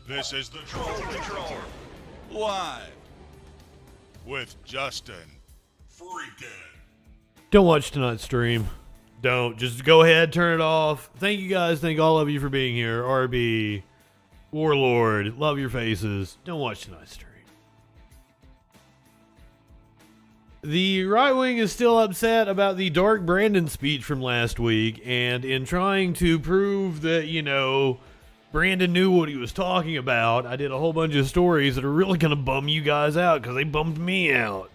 This is the Troll Patrol, live with Justin FREAKIN. Don't watch tonight's stream. Don't. Just go ahead, turn it off. Thank you guys. Thank all of you for being here. RB, Warlord, love your faces. Don't watch tonight's stream. The right wing is still upset about the Dark Brandon speech from last week, and in trying to prove that, Brandon knew what he was talking about, I did a whole bunch of stories that are really going to bum you guys out because they bummed me out.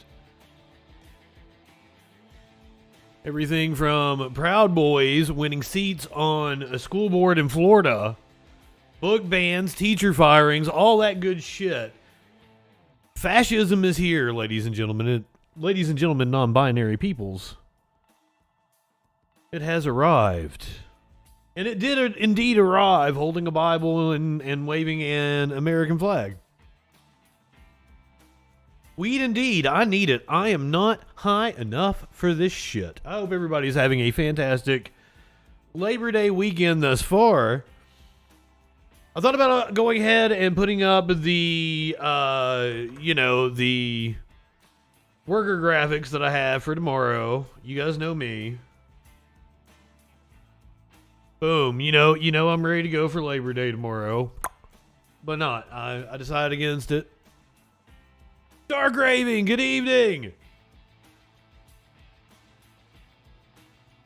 Everything from Proud Boys winning seats on a school board in Florida, book bans, teacher firings, all that good shit. Fascism is here, ladies and gentlemen. Ladies and gentlemen, non-binary peoples. It has arrived. And it did indeed arrive holding a Bible and waving an American flag. Weed indeed. I need it. I am not high enough for this shit. I hope everybody's having a fantastic Labor Day weekend thus far. I thought about going ahead and putting up the, the worker graphics that I have for tomorrow. You guys know me. Boom. You know I'm ready to go for Labor Day tomorrow. But not. I decided against it. Dark Raving, good evening.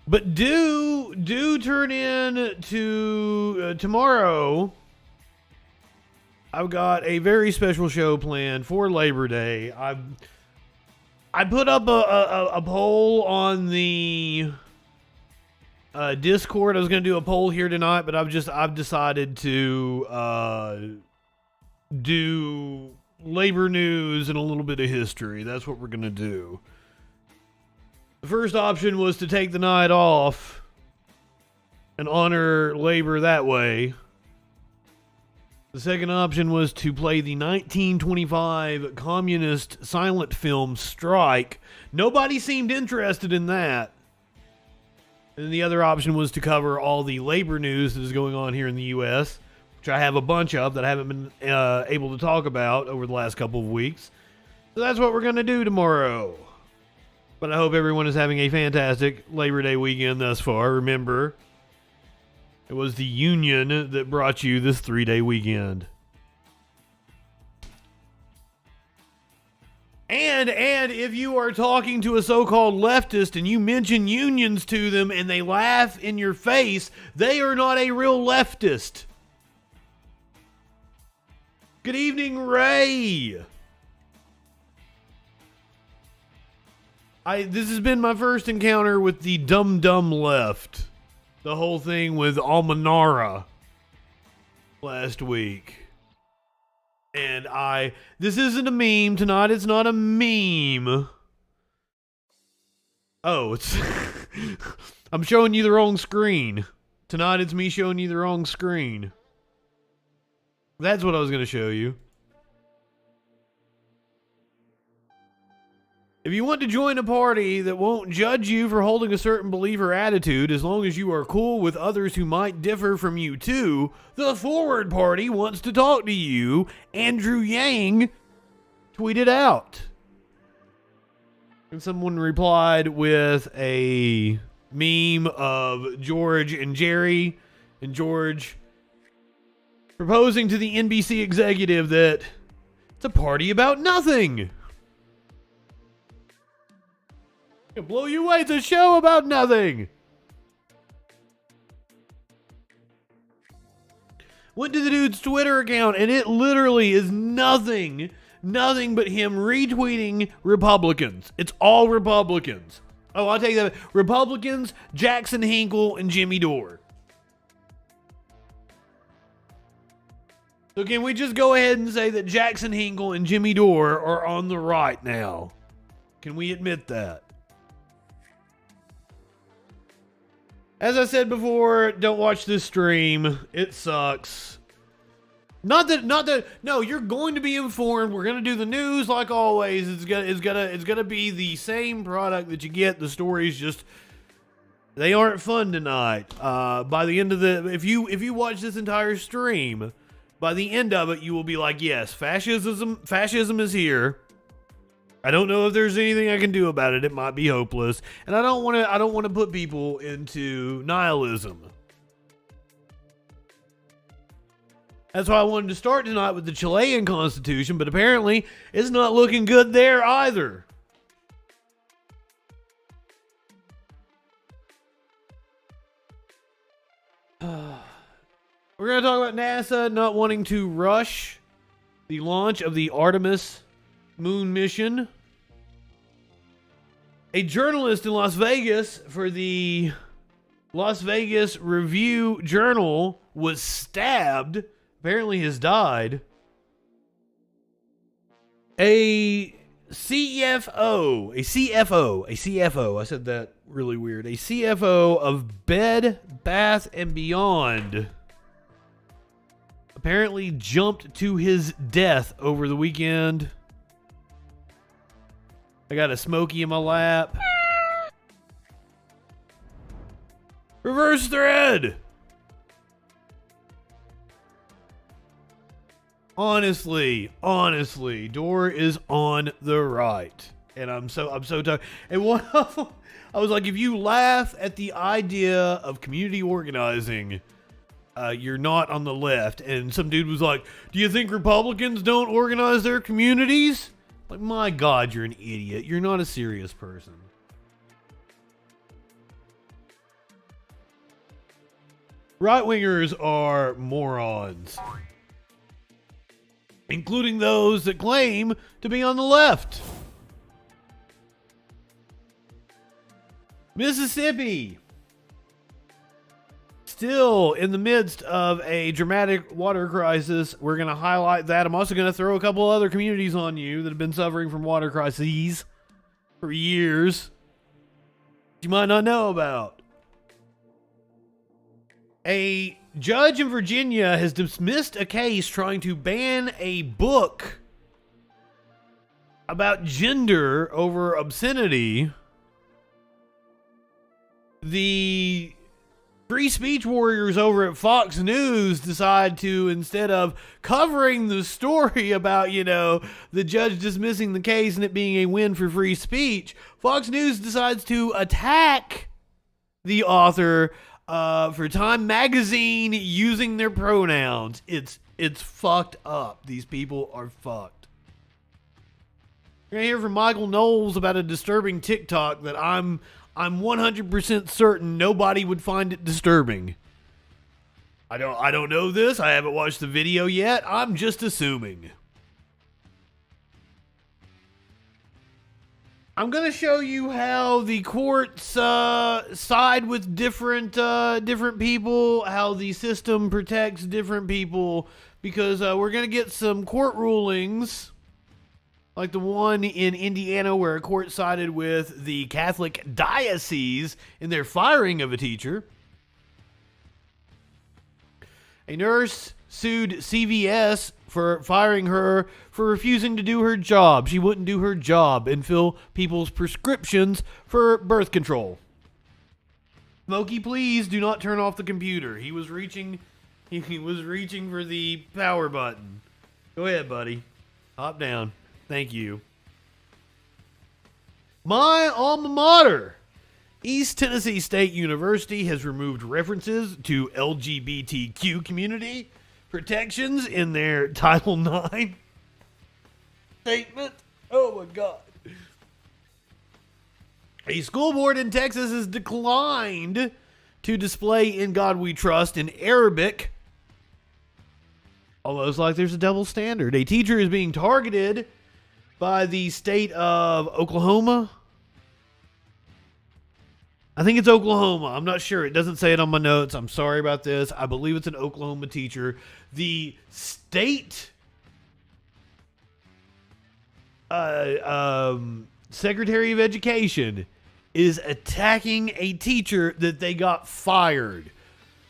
But do turn in to tomorrow. I've got a very special show planned for Labor Day. I put up a poll on the Discord. I was going to do a poll here tonight, but I've decided to do labor news and a little bit of history. That's what we're going to do. The first option was to take the night off and honor labor that way. The second option was to play the 1925 communist silent film Strike. Nobody seemed interested in that. And the other option was to cover all the labor news that is going on here in the U.S., which I have a bunch of that I haven't been able to talk about over the last couple of weeks. So that's what we're going to do tomorrow. But I hope everyone is having a fantastic Labor Day weekend thus far. Remember, it was the union that brought you this 3-day weekend. And if you are talking to a so-called leftist and you mention unions to them and they laugh in your face, they are not a real leftist. Good evening, Ray. This has been my first encounter with the dumb left. The whole thing with Almanara last week. And this isn't a meme tonight. It's not a meme. Oh, it's I'm showing you the wrong screen. Tonight it's me showing you the wrong screen. That's what I was going to show you. If you want to join a party that won't judge you for holding a certain belief or attitude, as long as you are cool with others who might differ from you too, the Forward Party wants to talk to you. Andrew Yang tweeted out. And someone replied with a meme of George and Jerry, and George proposing to the NBC executive that it's a party about nothing. It'll blow you away. It's a show about nothing. Went to the dude's Twitter account and it literally is nothing but him retweeting Republicans. It's all Republicans. Oh, I'll take that. Republicans, Jackson Hinkle, and Jimmy Dore. So can we just go ahead and say that Jackson Hinkle and Jimmy Dore are on the right now? Can we admit that? As I said before, don't watch this stream. It sucks. Not that, no, you're going to be informed. We're going to do the news like always. It's gonna be the same product that you get. The stories just, they aren't fun tonight. By the end of if you watch this entire stream, By the end of it, you will be like, yes, fascism is here. I don't know if there's anything I can do about it. It might be hopeless. And I don't want to put people into nihilism. That's why I wanted to start tonight with the Chilean Constitution, but apparently it's not looking good there either. We're going to talk about NASA not wanting to rush the launch of the Artemis moon mission. A journalist in Las Vegas for the Las Vegas Review Journal was stabbed. Apparently has died. A CFO, I said that really weird. A CFO of Bed Bath and Beyond apparently jumped to his death over the weekend. I got a Smokey in my lap. Reverse thread. Honestly, Door is on the right. And I'm so tired. And one of them, I was like, if you laugh at the idea of community organizing, you're not on the left. And some dude was like, do you think Republicans don't organize their communities? Like, my God, you're an idiot. You're not a serious person. Right-wingers are morons. Including those that claim to be on the left. Mississippi. Still in the midst of a dramatic water crisis. We're going to highlight that. I'm also going to throw a couple other communities on you that have been suffering from water crises for years. You might not know about. A judge in Virginia has dismissed a case trying to ban a book about gender over obscenity. The free speech warriors over at Fox News decide to, instead of covering the story about, the judge dismissing the case and it being a win for free speech, Fox News decides to attack the author for Time Magazine using their pronouns. It's fucked up. These people are fucked. You're gonna hear from Michael Knowles about a disturbing TikTok that I'm 100% certain nobody would find it disturbing. I don't know this. I haven't watched the video yet. I'm just assuming. I'm going to show you how the courts side with different people, how the system protects different people, because we're going to get some court rulings, like the one in Indiana where a court sided with the Catholic diocese in their firing of a teacher. A nurse sued CVS for firing her for refusing to do her job. She wouldn't do her job and fill people's prescriptions for birth control. Smokey, please do not turn off the computer. He was reaching for the power button. Go ahead, buddy. Hop down. Thank you. My alma mater, East Tennessee State University, has removed references to LGBTQ community protections in their Title IX statement. Oh my God. A school board in Texas has declined to display "In God We Trust" in Arabic. Almost like there's a double standard. A teacher is being targeted by the state of Oklahoma. I think it's Oklahoma. I'm not sure. It doesn't say it on my notes. I'm sorry about this. I believe it's an Oklahoma teacher. The state Secretary of Education is attacking a teacher that they got fired.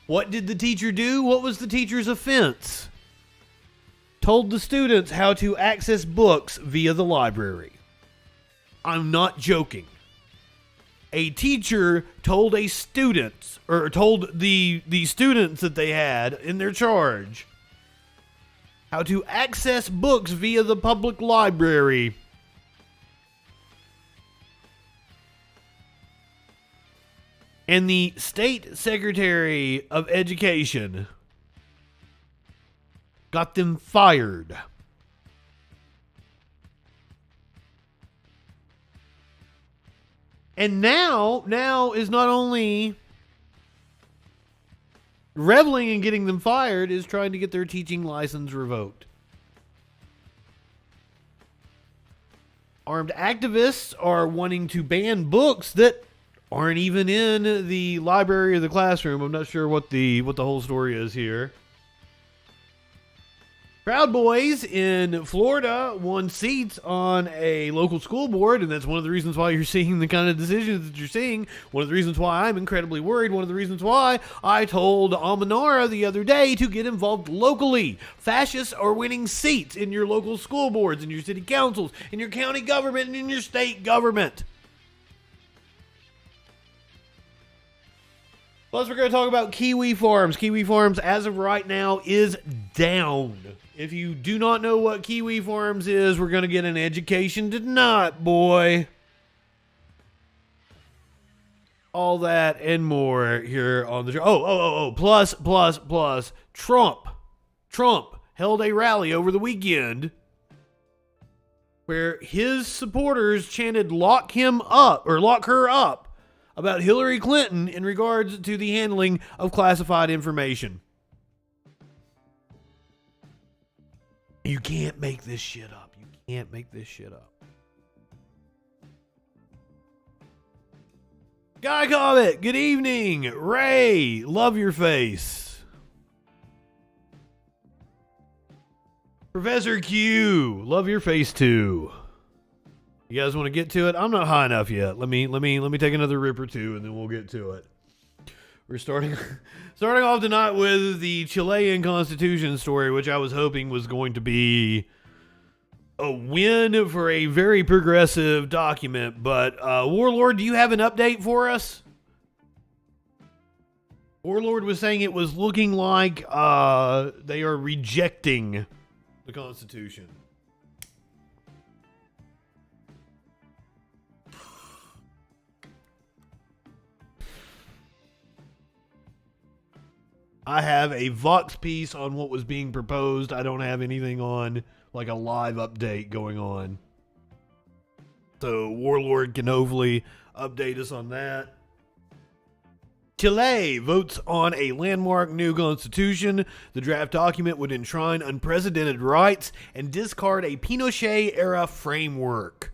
What did the teacher do? What was the teacher's offense? Told the students how to access books via the library. I'm not joking. A teacher told a student, or told the students that they had in their charge, how to access books via the public library. And the State Secretary of Education got them fired. And now is not only reveling in getting them fired, is trying to get their teaching license revoked. Armed activists are wanting to ban books that aren't even in the library or the classroom. I'm not sure what the whole story is here. Proud Boys in Florida won seats on a local school board, and that's one of the reasons why you're seeing the kind of decisions that you're seeing. One of the reasons why I'm incredibly worried. One of the reasons why I told Almanara the other day to get involved locally. Fascists are winning seats in your local school boards, in your city councils, in your county government, and in your state government. Plus, we're going to talk about Kiwifarms. Kiwifarms, as of right now, is down. If you do not know what Kiwifarms is, we're going to get an education tonight, boy. All that and more here on the show. Plus, Trump held a rally over the weekend where his supporters chanted lock her up about Hillary Clinton in regards to the handling of classified information. You can't make this shit up. You can't make this shit up. Guy Cobbett, good evening. Ray, love your face. Professor Q, love your face too. You guys want to get to it? I'm not high enough yet. Let me take another rip or two and then we'll get to it. We're starting off tonight with the Chilean Constitution story, which I was hoping was going to be a win for a very progressive document. But Warlord, do you have an update for us? Warlord was saying it was looking like they are rejecting the Constitution. I have a Vox piece on what was being proposed. I don't have anything on, like, a live update going on. So, Warlord can hopefully update us on that. Chile votes on a landmark new constitution. The draft document would enshrine unprecedented rights and discard a Pinochet-era framework.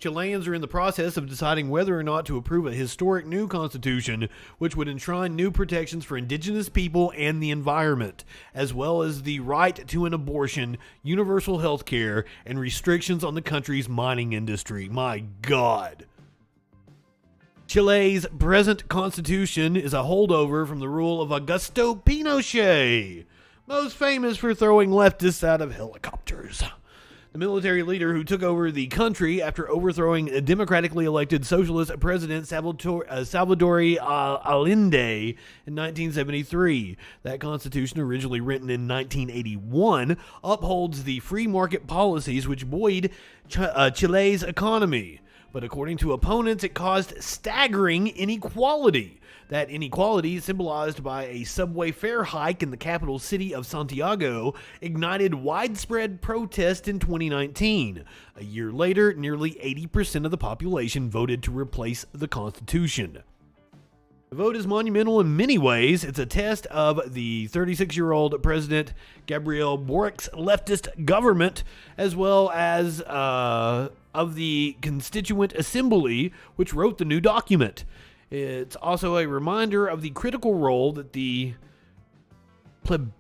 Chileans are in the process of deciding whether or not to approve a historic new constitution, which would enshrine new protections for indigenous people and the environment, as well as the right to an abortion, universal health care, and restrictions on the country's mining industry. My God. Chile's present constitution is a holdover from the rule of Augusto Pinochet, most famous for throwing leftists out of helicopters. The military leader who took over the country after overthrowing a democratically elected socialist president Salvador Allende in 1973. That constitution, originally written in 1981, upholds the free market policies which buoyed Chile's economy. But according to opponents, it caused staggering inequality. That inequality, symbolized by a subway fare hike in the capital city of Santiago, ignited widespread protest in 2019. A year later, nearly 80% of the population voted to replace the Constitution. The vote is monumental in many ways. It's a test of the 36-year-old President Gabriel Boric's leftist government, as well as of the Constituent Assembly, which wrote the new document. It's also a reminder of the critical role that the I'm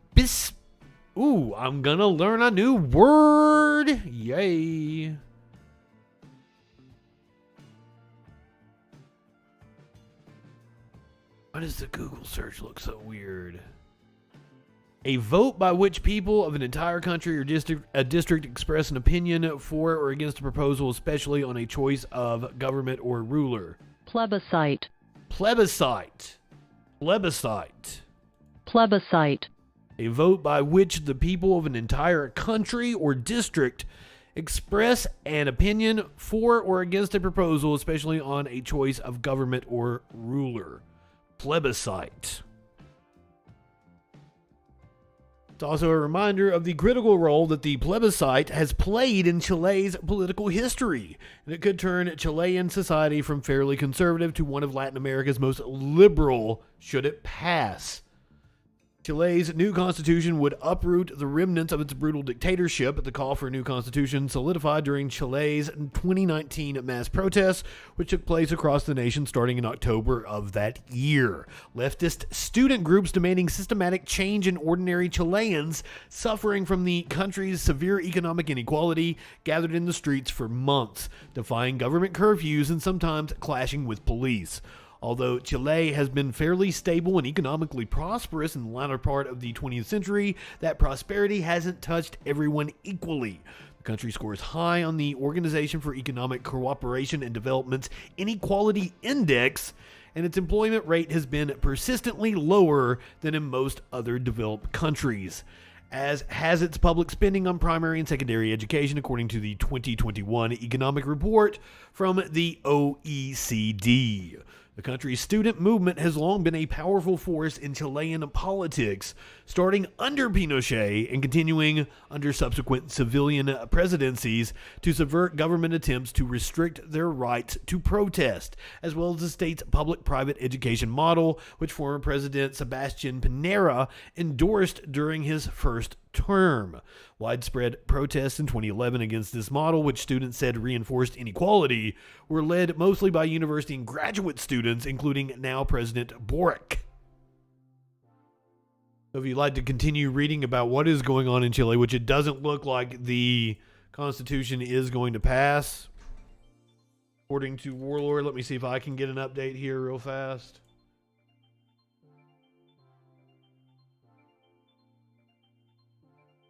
gonna learn a new word. Yay. Why does the Google search look so weird? A vote by which people of an entire country or district express an opinion for or against a proposal, especially on a choice of government or ruler. Plebiscite. Plebiscite. Plebiscite. Plebiscite. a vote by which the people of an entire country or district express an opinion for or against a proposal, especially on a choice of government or ruler. Plebiscite. It's also a reminder of the critical role that the plebiscite has played in Chile's political history, and it could turn Chilean society from fairly conservative to one of Latin America's most liberal should it pass. Chile's new constitution would uproot the remnants of its brutal dictatorship. The call for a new constitution solidified during Chile's 2019 mass protests, which took place across the nation starting in October of that year. Leftist student groups demanding systematic change in ordinary Chileans suffering from the country's severe economic inequality gathered in the streets for months, defying government curfews and sometimes clashing with police. Although Chile has been fairly stable and economically prosperous in the latter part of the 20th century, that prosperity hasn't touched everyone equally. The country scores high on the Organization for Economic Cooperation and Development's Inequality Index, and its employment rate has been persistently lower than in most other developed countries, as has its public spending on primary and secondary education, according to the 2021 economic report from the OECD. The country's student movement has long been a powerful force in Chilean politics, starting under Pinochet and continuing under subsequent civilian presidencies to subvert government attempts to restrict their rights to protest, as well as the state's public-private education model, which former President Sebastián Piñera endorsed during his first term. Widespread protests in 2011 against this model, which students said reinforced inequality, were led mostly by university and graduate students, including now President Boric. So if you'd like to continue reading about what is going on in Chile, which it doesn't look like the Constitution is going to pass, according to Warlord, let me see if I can get an update here real fast.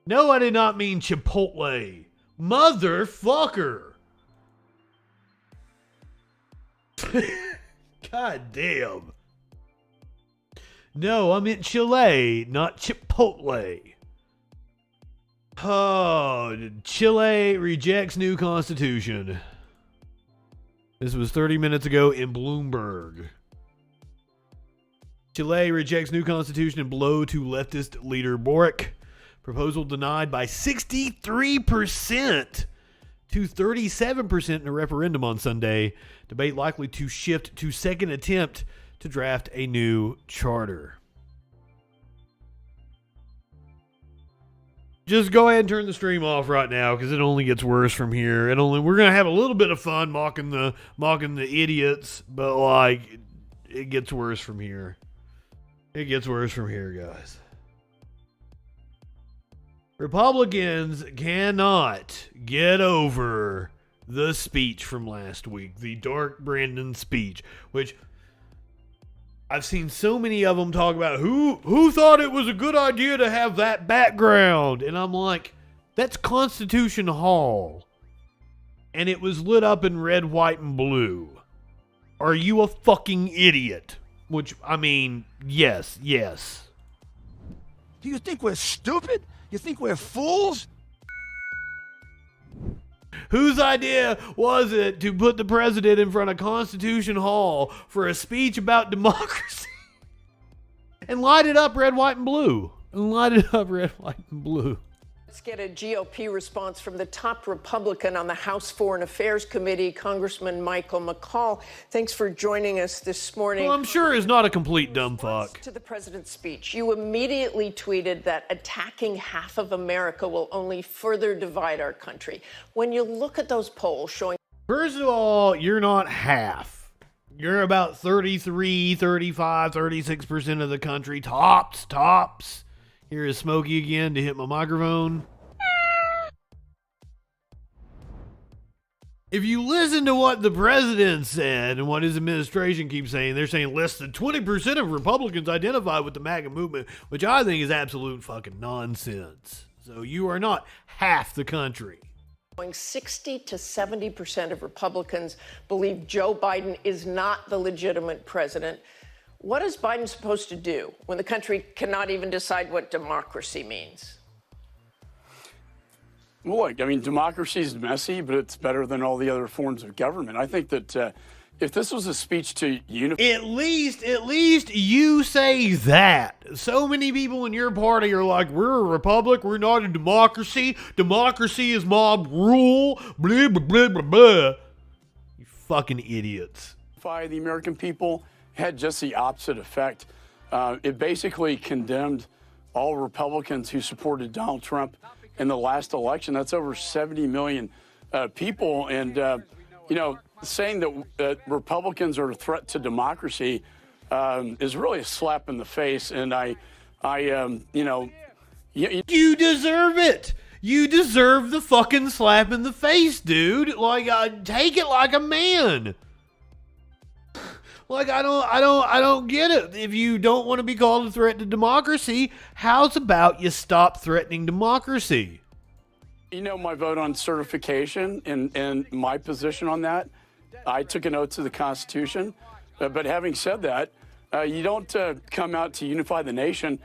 No, I did not mean Chipotle. Motherfucker. God damn. No, I meant Chile, not Chipotle. Oh, Chile rejects new constitution. This was 30 minutes ago in Bloomberg. Chile rejects new constitution and blow to leftist leader Boric. Proposal denied by 63% to 37% in a referendum on Sunday. Debate likely to shift to second attempt to draft a new charter. Just go ahead and turn the stream off right now because it only gets worse from here. We're gonna have a little bit of fun mocking the idiots, but like it gets worse from here. It gets worse from here, guys. Republicans cannot get over the speech from last week, the Dark Brandon speech, which I've seen so many of them talk about who thought it was a good idea to have that background. And I'm like, that's Constitution Hall. And it was lit up in red, white, and blue. Are you a fucking idiot? Which, I mean, yes. Do you think we're stupid? You think we're fools? Whose idea was it to put the president in front of Constitution Hall for a speech about democracy? And light it up red, white, and blue. Let's get a GOP response from the top Republican on the House Foreign Affairs Committee, Congressman Michael McCaul. Thanks for joining us this morning. Well, I'm sure is not a complete dumb fuck. To the president's speech, you immediately tweeted that attacking half of America will only further divide our country. When you look at those polls showing... First of all, you're not half. You're about 33, 35, 36% of the country. Tops. Here is Smokey again to hit my microphone. If you listen to what the president said and what his administration keeps saying, they're saying less than 20% of Republicans identify with the MAGA movement, which I think is absolute fucking nonsense. So you are not half the country. 60 to 70% of Republicans believe Joe Biden is not the legitimate president. What is Biden supposed to do when the country cannot even decide what democracy means? Well, look, I mean, democracy is messy, but it's better than all the other forms of government. I think that if this was a speech to unify... At least you say that. So many people in your party are like, we're a republic, we're not a democracy. Democracy is mob rule, blah, blah, blah, blah, blah. You fucking idiots. The American people had just the opposite effect. It basically condemned all Republicans who supported Donald Trump in the last election. That's over 70 million people. And, you know, saying that Republicans are a threat to democracy is really a slap in the face. And you know... You deserve it. You deserve the fucking slap in the face, dude. Like, take it like a man. Like, I don't get it. If you don't want to be called a threat to democracy, how's about you stop threatening democracy? You know, my vote on certification and my position on that, I took an oath to the Constitution. But having said that, you don't come out to unify the nation.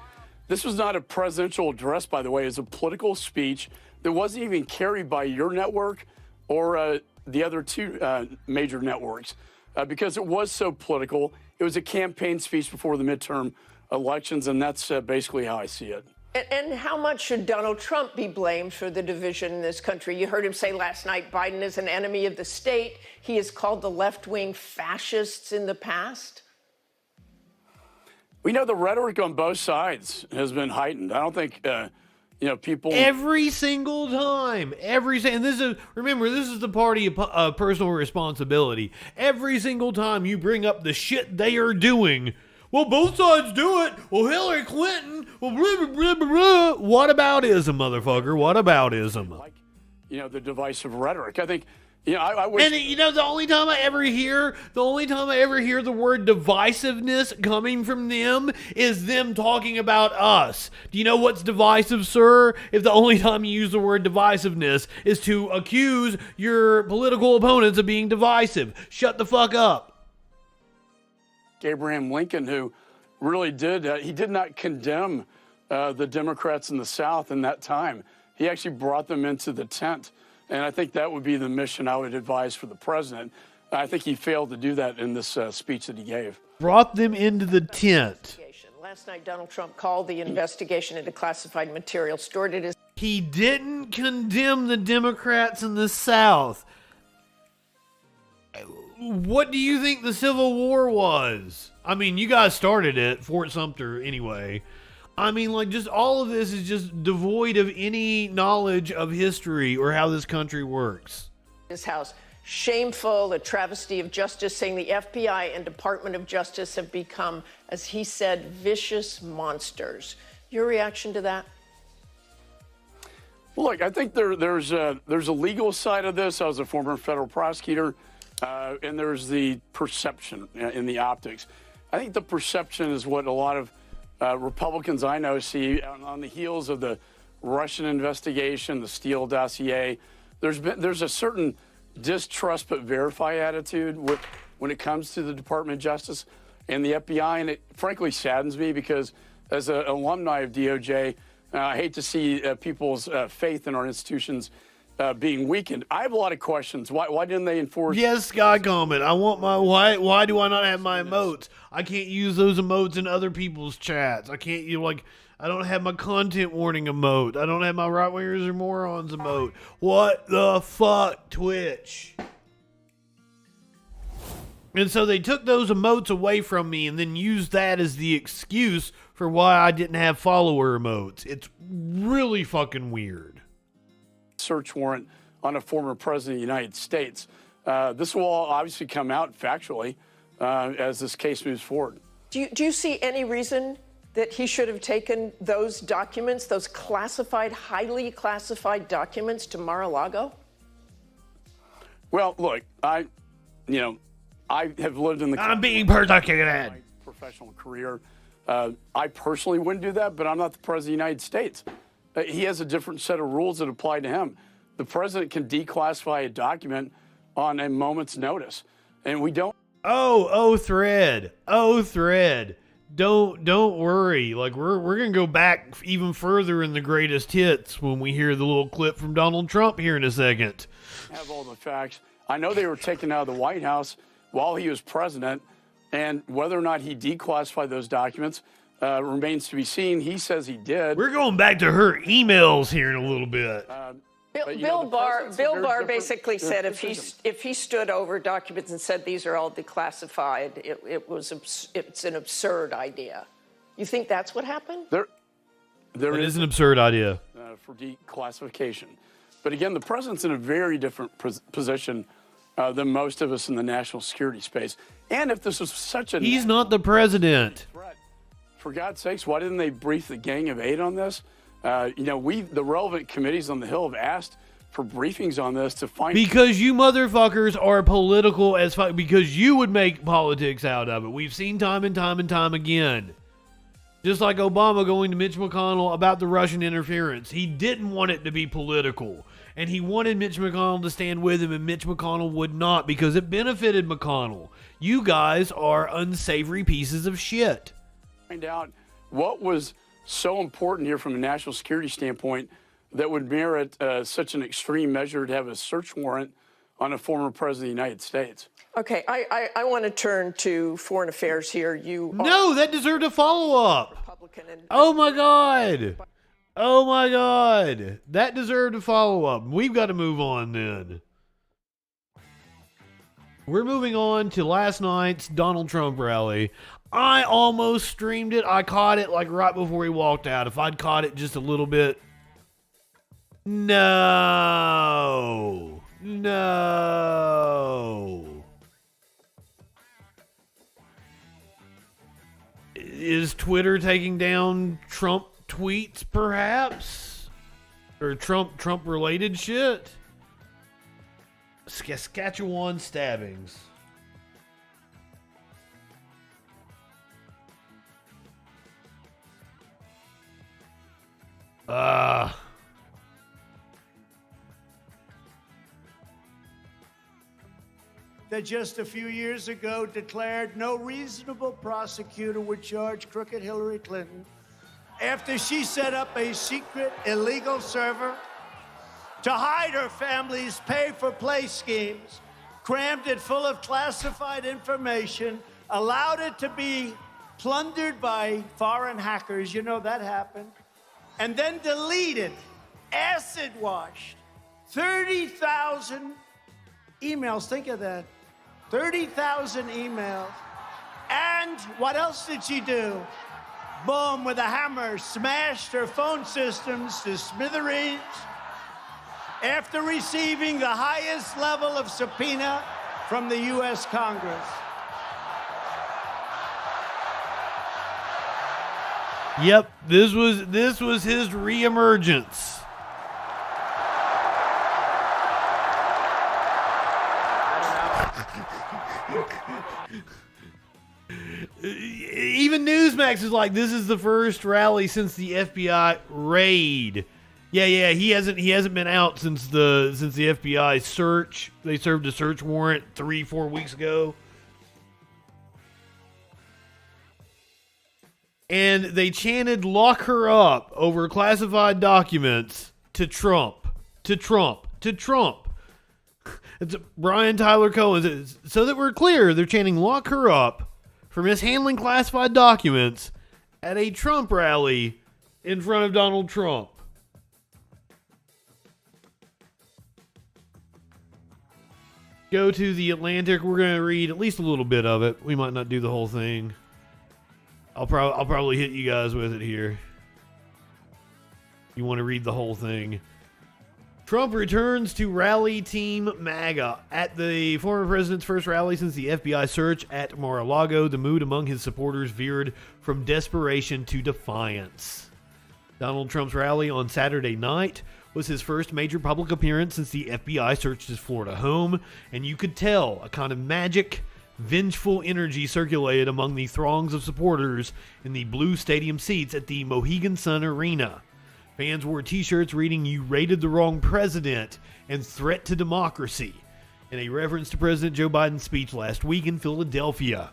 This was not a presidential address, by the way. It was a political speech that wasn't even carried by your network or the other two major networks. Because it was so political. It was a campaign speech before the midterm elections, and that's basically how I see it. And how much should Donald Trump be blamed for the division in this country? You heard him say last night Biden is an enemy of the state. He has called the left-wing fascists in the past. We know the rhetoric on both sides has been heightened. I don't think... you know, people every single time, and this is, remember, this is the party of personal responsibility. Every single time you bring up the shit they are doing, well, both sides do it. Well, Hillary Clinton, well, blah, blah, blah, blah. What aboutism, motherfucker? What aboutism? Like, you know, the divisive rhetoric. I think, you know, I wish. And you know, the only time I ever hear the word divisiveness coming from them is them talking about us. Do you know what's divisive, sir? If the only time you use the word divisiveness is to accuse your political opponents of being divisive. Shut the fuck up. Abraham Lincoln, who really did, he did not condemn the Democrats in the South in that time. He actually brought them into the tent. And I think that would be the mission I would advise for the president. I think he failed to do that in this speech that he gave. Brought them into the tent. Last night, Donald Trump called the investigation into classified material stored at his... He didn't condemn the Democrats in the South. What do you think the Civil War was? I mean, you guys started it, Fort Sumter, anyway. I mean, like, just all of this is just devoid of any knowledge of history or how this country works. His house. Shameful, a travesty of justice, saying the FBI and Department of Justice have become, as he said, vicious monsters. Your reaction to that? Well, look, I think there's a legal side of this. I was a former federal prosecutor, and there's the perception in the optics. I think the perception is what a lot of Republicans I know see on the heels of the Russian investigation, the Steele dossier. There's a certain distrust but verify attitude when it comes to the Department of Justice and the FBI, and it frankly saddens me because as an alumni of DOJ, I hate to see people's faith in our institutions being weakened. I have a lot of questions. Why didn't they enforce? Yes, Sky comment. I want my why do I not have my emotes? I can't use those emotes in other people's chats. I can't I don't have my content warning emote. I don't have my right wingers or morons emote. What the fuck, Twitch? And so they took those emotes away from me and then used that as the excuse for why I didn't have follower emotes. It's really fucking weird. Search warrant on a former president of the United States. This will all obviously come out factually as this case moves forward. Do you see any reason that he should have taken those documents, those classified, highly classified documents to Mar-a-Lago? Well, look, I have lived in the... I'm being persecuted. My professional career. I personally wouldn't do that, but I'm not the president of the United States. He has a different set of rules that apply to him. The president can declassify a document on a moment's notice, and we don't. Oh, thread. Don't worry. Like we're gonna go back even further in the greatest hits when we hear the little clip from Donald Trump here in a second. Have all the facts. I know they were taken out of the White House while he was president, and whether or not he declassified those documents remains to be seen. He says he did. We're going back to her emails here in a little bit. Bill Barr basically said if he stood over documents and said these are all declassified, it's an absurd idea. You think that's what happened? There is an absurd idea for declassification. But again, the president's in a very different position than most of us in the national security space. And if this was such a he's not the president. Threat, for God's sakes, why didn't they brief the Gang of Eight on this? The relevant committees on the Hill have asked for briefings on this to find. Because you motherfuckers are political as fuck. Because you would make politics out of it. We've seen time and time and time again. Just like Obama going to Mitch McConnell about the Russian interference. He didn't want it to be political. And he wanted Mitch McConnell to stand with him, and Mitch McConnell would not because it benefited McConnell. You guys are unsavory pieces of shit. Find out what was so important here from a national security standpoint that would merit such an extreme measure to have a search warrant on a former president of the United States. Okay, I want to turn to foreign affairs here. No, that deserved a follow-up. Oh, my God. Oh, my God. That deserved a follow-up. We've got to move on then. We're moving on to last night's Donald Trump rally. I almost streamed it. I caught it like right before he walked out. If I'd caught it just a little bit. No. Is Twitter taking down Trump tweets, perhaps? Or Trump-related shit? Saskatchewan stabbings. That just a few years ago declared no reasonable prosecutor would charge crooked Hillary Clinton after she set up a secret illegal server to hide her family's pay-for-play schemes, crammed it full of classified information, allowed it to be plundered by foreign hackers, you know that happened, and then deleted, acid-washed, 30,000 emails. Think of that. 30,000 emails. And what else did she do? Boom, with a hammer, smashed her phone systems to smithereens after receiving the highest level of subpoena from the U.S. Congress. Yep, this was his reemergence. Even Newsmax is like, this is the first rally since the FBI raid. Yeah, he hasn't been out since the FBI search. They served a search warrant 3-4 weeks ago. And they chanted "lock her up" over classified documents to Trump. It's Brian Tyler Cohen. So that we're clear, they're chanting "lock her up" for mishandling classified documents at a Trump rally in front of Donald Trump. Go to The Atlantic. We're going to read at least a little bit of it. We might not do the whole thing. I'll probably hit you guys with it here. You want to read the whole thing. Trump returns to rally Team MAGA. At the former president's first rally since the FBI search at Mar-a-Lago, the mood among his supporters veered from desperation to defiance. Donald Trump's rally on Saturday night was his first major public appearance since the FBI searched his Florida home, and you could tell a kind of magic, vengeful energy circulated among the throngs of supporters in the blue stadium seats at the Mohegan Sun Arena. Fans wore t-shirts reading "You raided the wrong president" and "Threat to democracy." in a reference to President Joe Biden's speech last week in Philadelphia.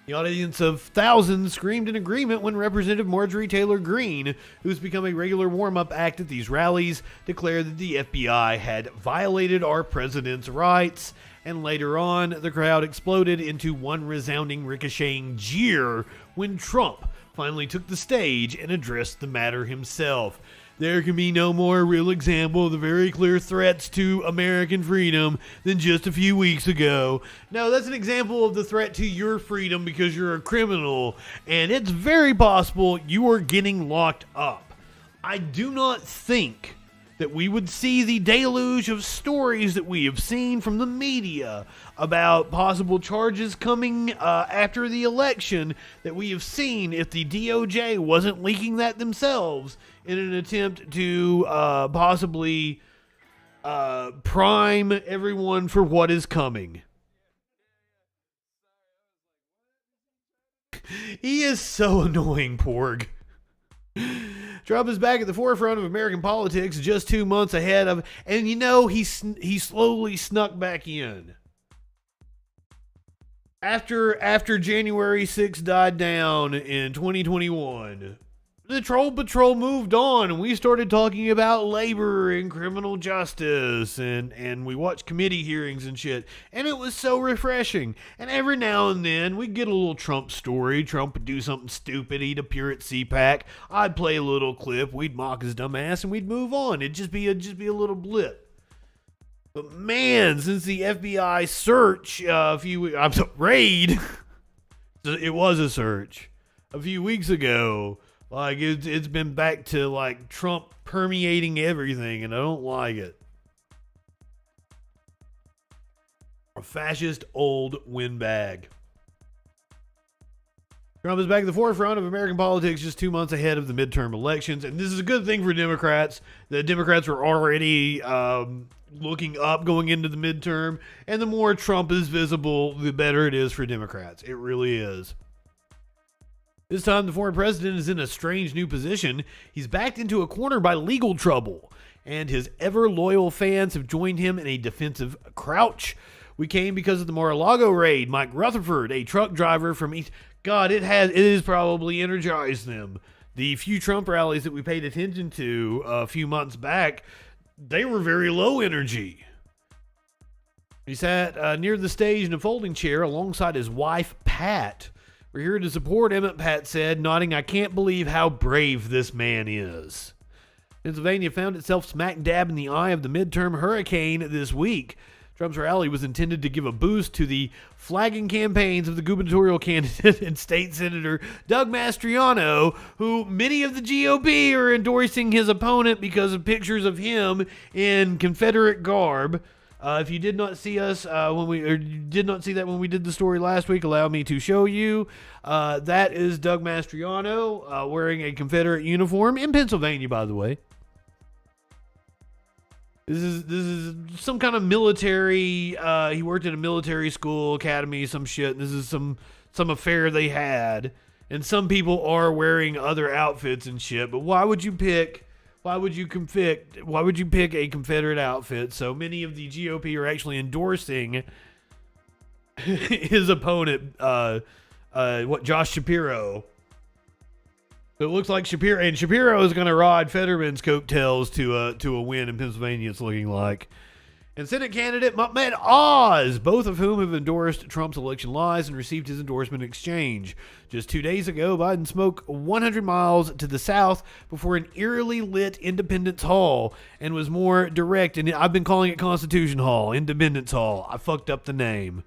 The audience of thousands screamed in agreement when Representative Marjorie Taylor Greene, who's become a regular warm-up act at these rallies, declared that the FBI had violated our president's rights, and later on, the crowd exploded into one resounding ricocheting jeer when Trump finally took the stage and addressed the matter himself. There can be no more real example of the very clear threats to American freedom than just a few weeks ago. No, that's an example of the threat to your freedom because you're a criminal, and it's very possible you are getting locked up. I do not think that we would see the deluge of stories that we have seen from the media about possible charges coming after the election that we have seen if the DOJ wasn't leaking that themselves in an attempt to possibly prime everyone for what is coming. He is so annoying, Porg. Trump is back at the forefront of American politics just 2 months ahead of, and you know, he slowly snuck back in. After January 6th died down in 2021, the Troll Patrol moved on, and we started talking about labor and criminal justice, and we watched committee hearings and shit, and it was so refreshing. And every now and then, we'd get a little Trump story. Trump would do something stupid. He'd appear at CPAC. I'd play a little clip. We'd mock his dumb ass, and we'd move on. It'd just be a little blip. But man, since the FBI search raid, it was a search a few weeks ago. Like, it's been back to, like, Trump permeating everything, and I don't like it. A fascist old windbag. Trump is back at the forefront of American politics just 2 months ahead of the midterm elections, and this is a good thing for Democrats. The Democrats were already looking up going into the midterm, and the more Trump is visible, the better it is for Democrats. It really is. This time, the former president is in a strange new position. He's backed into a corner by legal trouble, and his ever-loyal fans have joined him in a defensive crouch. We came because of the Mar-a-Lago raid. Mike Rutherford, a truck driver from East... God, it has probably energized them. The few Trump rallies that we paid attention to a few months back, they were very low energy. He sat near the stage in a folding chair alongside his wife, Pat. We're here to support Emmett, Pat said, nodding, I can't believe how brave this man is. Pennsylvania found itself smack dab in the eye of the midterm hurricane this week. Trump's rally was intended to give a boost to the flagging campaigns of the gubernatorial candidate and state senator Doug Mastriano, who many of the GOP are endorsing his opponent because of pictures of him in Confederate garb. If you did not see us when we did the story last week, allow me to show you. That is Doug Mastriano wearing a Confederate uniform in Pennsylvania, by the way. This is some kind of military. He worked at a military school, academy, some shit. This is some affair they had, and some people are wearing other outfits and shit. But why would you pick a Confederate outfit? So many of the GOP are actually endorsing his opponent, Josh Shapiro. So it looks like Shapiro is going to ride Fetterman's coattails to a win in Pennsylvania, it's looking like. And Senate candidate Mahmoud Oz, both of whom have endorsed Trump's election lies and received his endorsement in exchange. Just 2 days ago, Biden smoked 100 miles to the south before an eerily lit Independence Hall and was more direct. And I've been calling it Constitution Hall, Independence Hall. I fucked up the name.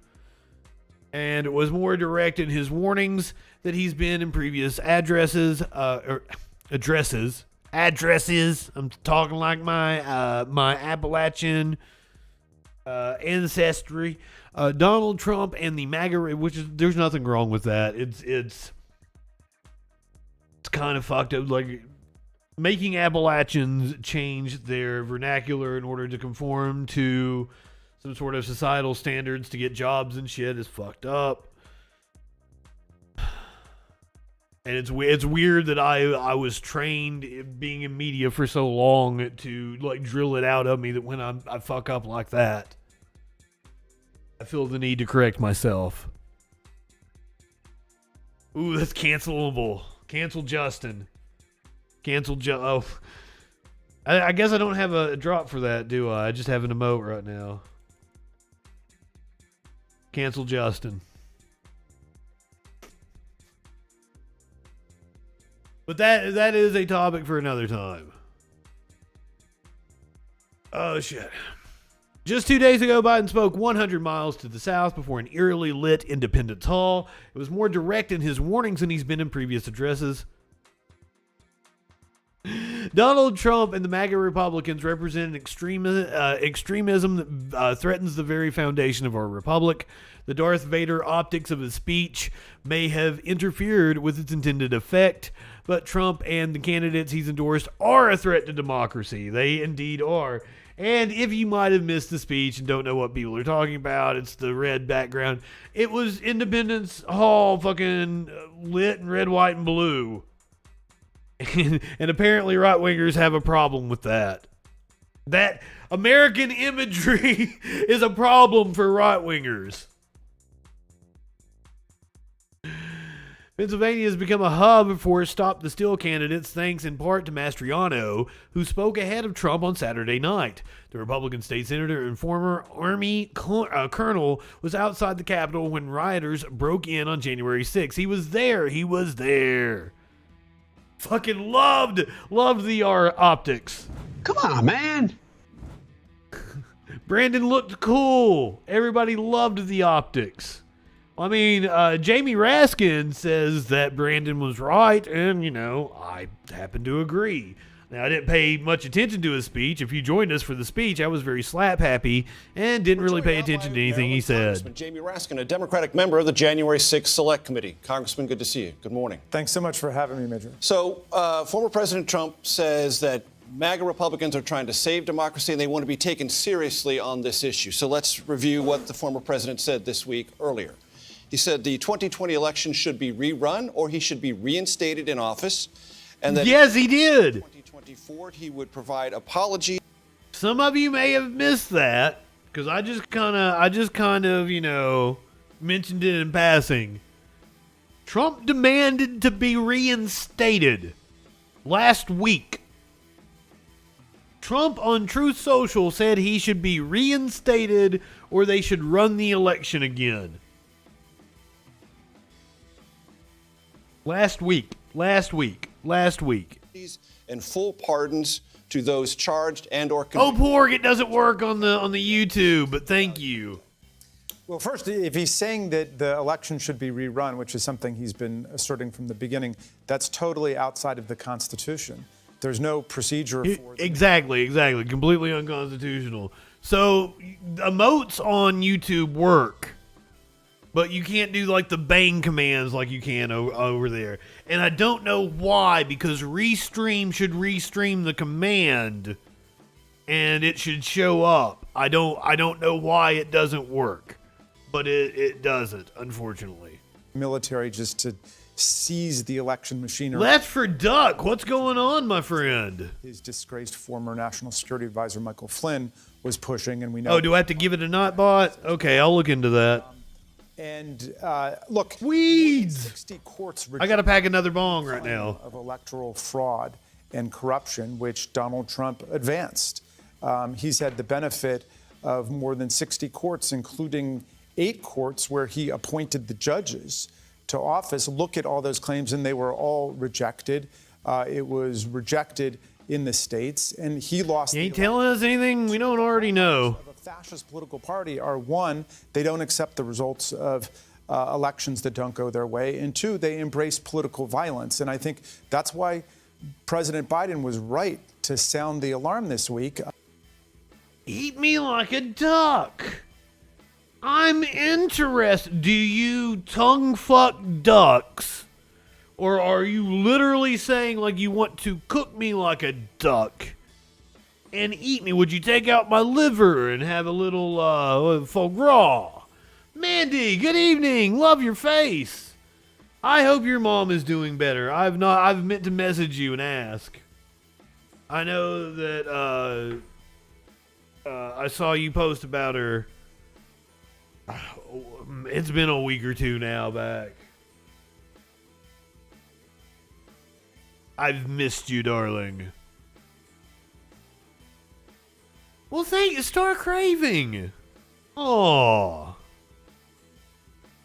And was more direct in his warnings that he's been in previous addresses. I'm talking like my Appalachian ancestry. Donald Trump and the MAGA, which is, there's nothing wrong with that. It's kind of fucked up. Like, making Appalachians change their vernacular in order to conform to some sort of societal standards to get jobs and shit is fucked up. And it's weird that I was trained being in media for so long to like drill it out of me that when I fuck up like that. I feel the need to correct myself. Ooh, that's cancelable. Cancel Justin. Oh. I guess I don't have a drop for that, do I? I just have an emote right now. Cancel Justin. But that is a topic for another time. Oh, shit. Just 2 days ago, Biden spoke 100 miles to the south before an eerily lit Independence Hall. It was more direct in his warnings than he's been in previous addresses. Donald Trump and the MAGA Republicans represent an extremism that threatens the very foundation of our republic. The Darth Vader optics of his speech may have interfered with its intended effect, but Trump and the candidates he's endorsed are a threat to democracy. They indeed are. And if you might have missed the speech and don't know what people are talking about, it's the red background. It was Independence Hall fucking lit in red, white, and blue. And apparently right-wingers have a problem with that. That American imagery is a problem for right-wingers. Pennsylvania has become a hub for Stop the Steal candidates, thanks in part to Mastriano, who spoke ahead of Trump on Saturday night. The Republican state senator and former Army colonel was outside the Capitol when rioters broke in on January 6th. He was there. Fucking loved the optics. Come on, man. Brandon looked cool. Everybody loved the optics. I mean, Jamie Raskin says that Brandon was right, and, I happen to agree. Now, I didn't pay much attention to his speech. If you joined us for the speech, I was very slap happy and didn't really pay attention to anything he said. Congressman Jamie Raskin, a Democratic member of the January 6th Select Committee. Congressman, good to see you. Good morning. Thanks so much for having me, Major. So, former President Trump says that MAGA Republicans are trying to save democracy and they want to be taken seriously on this issue. So let's review what the former president said this week earlier. He said the 2020 election should be rerun or he should be reinstated in office. And that yes, he did. 2024, he would provide apologies. Some of you may have missed that because I just kind of, mentioned it in passing. Trump demanded to be reinstated last week. Trump on Truth Social said he should be reinstated or they should run the election again. Last week. And full pardons to those charged and or convicted. Oh, Porg, it doesn't work on the YouTube, but thank you. Well, first, if he's saying that the election should be rerun, which is something he's been asserting from the beginning, that's totally outside of the Constitution. There's no procedure for exactly, completely unconstitutional. So emotes on YouTube work. But you can't do like the bang commands like you can over there. And I don't know why, because Restream should restream the command and it should show up. I don't know why it doesn't work. But it doesn't, unfortunately. Military just to seize the election machinery. That's for Duck. What's going on, my friend? His disgraced former National Security Advisor Michael Flynn was pushing, and we know. Oh, do I have to give it a Nightbot? Okay, I'll look into that. And look, weeds. 60 courts. I got to pack another bong right now. Of electoral fraud and corruption, which Donald Trump advanced. He's had the benefit of more than 60 courts, including 8 courts where he appointed the judges to office. Look at all those claims, and they were all rejected. It was rejected in the states, and he lost. You ain't telling us anything we don't already know. Of a fascist political party are, one, they don't accept the results of elections that don't go their way, and two, they embrace political violence. And I think that's why President Biden was right to sound the alarm this week. Eat me like a duck. I'm interested. Do you tongue fuck ducks? Or are you literally saying like you want to cook me like a duck and eat me? Would you take out my liver and have a little foie gras? Mandy, good evening. Love your face. I hope your mom is doing better. I've meant to message you and ask. I know that I saw you post about her. It's been a week or two now back. I've missed you, darling. Well, thank you, Star Craving. Aw.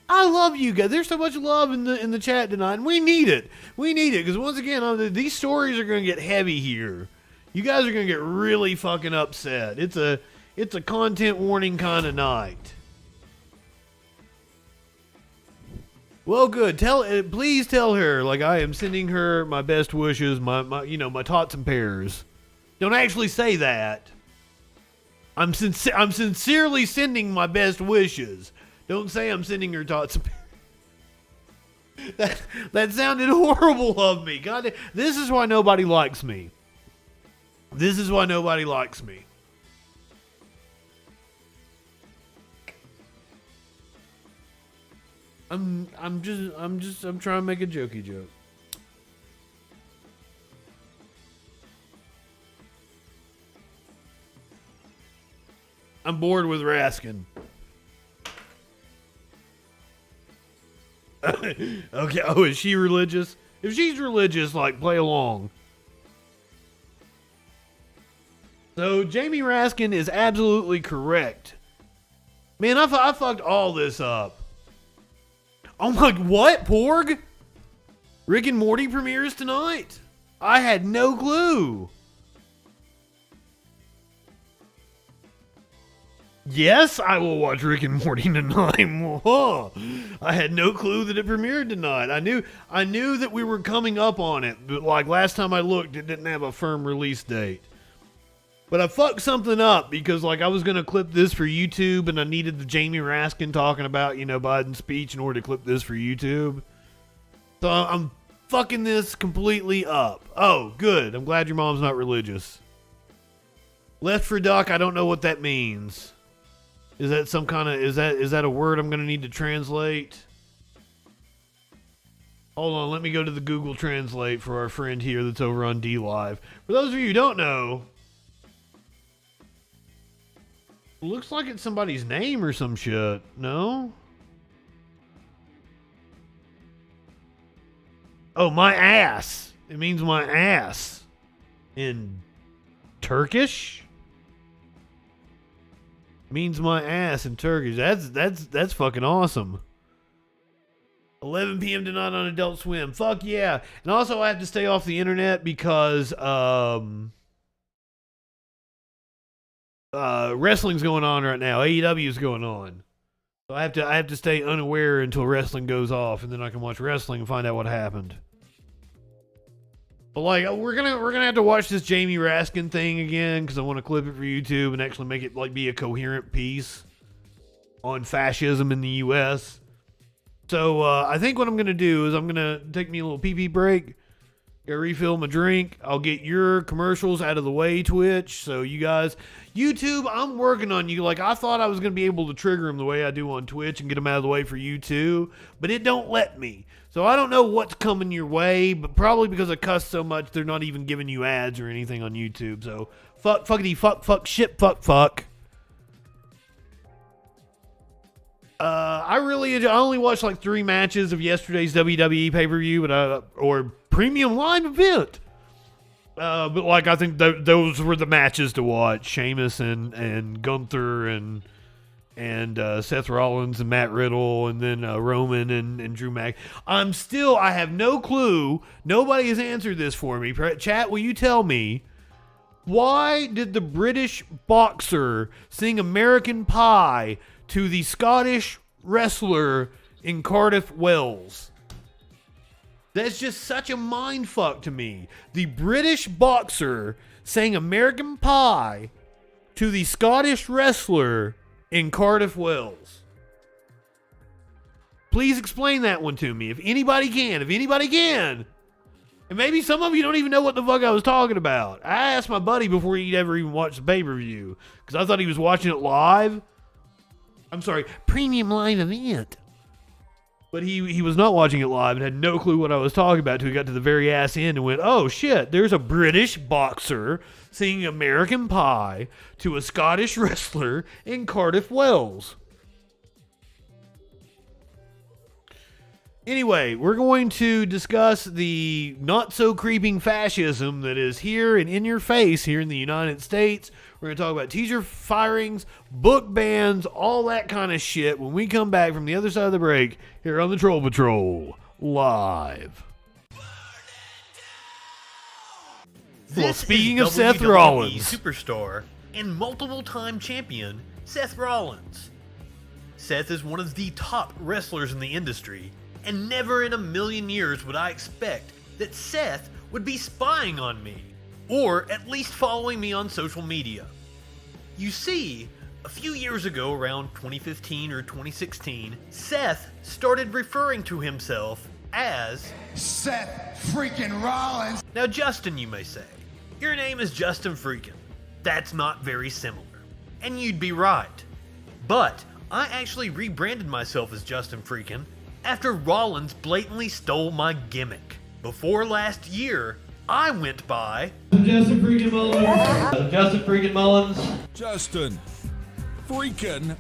I love you guys. There's so much love in the chat tonight, and we need it. We need it, because once again, these stories are going to get heavy here. You guys are going to get really fucking upset. It's a content warning kind of night. Well, good. Please tell her, like, I am sending her my best wishes, my tots and pears. Don't actually say that. I'm sincerely sending my best wishes. Don't say I'm sending her tots and pears. That sounded horrible of me. God, this is why nobody likes me. This is why nobody likes me. I'm trying to make a jokey joke. I'm bored with Raskin. Okay. Oh, is she religious? If she's religious, like, play along. So Jamie Raskin is absolutely correct. Man, I fucked all this up. Oh my, what? Porg? Rick and Morty premieres tonight? I had no clue. Yes, I will watch Rick and Morty tonight. I had no clue that it premiered tonight. I knew that we were coming up on it, but like last time I looked, it didn't have a firm release date. But I fucked something up because like I was going to clip this for YouTube and I needed the Jamie Raskin talking about, Biden's speech in order to clip this for YouTube. So I'm fucking this completely up. Oh, good. I'm glad your mom's not religious. Left for duck, I don't know what that means. Is that some kind of, is that a word I'm going to need to translate? Hold on, let me go to the Google Translate for our friend here that's over on DLive. For those of you who don't know, looks like it's somebody's name or some shit. No? Oh, my ass. It means my ass. In Turkish? Means my ass in Turkish. That's fucking awesome. 11 p.m. tonight on Adult Swim. Fuck yeah. And also I have to stay off the internet because wrestling's going on right now. AEW is going on. So I have to stay unaware until wrestling goes off, and then I can watch wrestling and find out what happened. But like we're gonna have to watch this Jamie Raskin thing again because I want to clip it for YouTube and actually make it like be a coherent piece on fascism in the U.S. So I think what I'm gonna do is I'm gonna take me a little pee break. Go refill my drink. I'll get your commercials out of the way, Twitch. So you guys, YouTube, I'm working on you. Like I thought I was going to be able to trigger them the way I do on Twitch and get them out of the way for you too, but it don't let me. So I don't know what's coming your way, but probably because I cuss so much, they're not even giving you ads or anything on YouTube. So fuckity fuck shit fuck. I only watched like 3 matches of yesterday's WWE pay-per-view, or premium live event. But like I think those were the matches to watch: Sheamus and Gunther and Seth Rollins and Matt Riddle, and then Roman and Drew Mac. I have no clue. Nobody has answered this for me. Chat, will you tell me why did the British boxer sing American Pie to the Scottish wrestler in Cardiff, Wales? That's just such a mindfuck to me. The British boxer sang American Pie to the Scottish wrestler in Cardiff, Wales. Please explain that one to me. If anybody can. And maybe some of you don't even know what the fuck I was talking about. I asked my buddy before he'd ever even watched the pay-per-view because I thought he was watching it live. I'm sorry, premium live event. But he was not watching it live and had no clue what I was talking about until he got to the very ass end and went, oh shit, there's a British boxer singing American Pie to a Scottish wrestler in Cardiff, Wales. Anyway, we're going to discuss the not-so-creeping fascism that is here and in your face here in the United States. We're going to talk about teacher firings, book bans, all that kind of shit when we come back from the other side of the break here on the Troll Patrol Live. Well, speaking of Seth Rollins, superstar and multiple-time champion Seth Rollins. Seth is one of the top wrestlers in the industry, and never in a million years would I expect that Seth would be spying on me, or at least following me on social media. You see, a few years ago, around 2015 or 2016, Seth started referring to himself as Seth freaking Rollins. Now, Justin, you may say, your name is Justin Freakin. That's not very similar. And you'd be right. But I actually rebranded myself as Justin Freakin after Rollins blatantly stole my gimmick. Before last year, I went by Justin Freakin Mullins. Justin Freakin Mullins. Justin freaking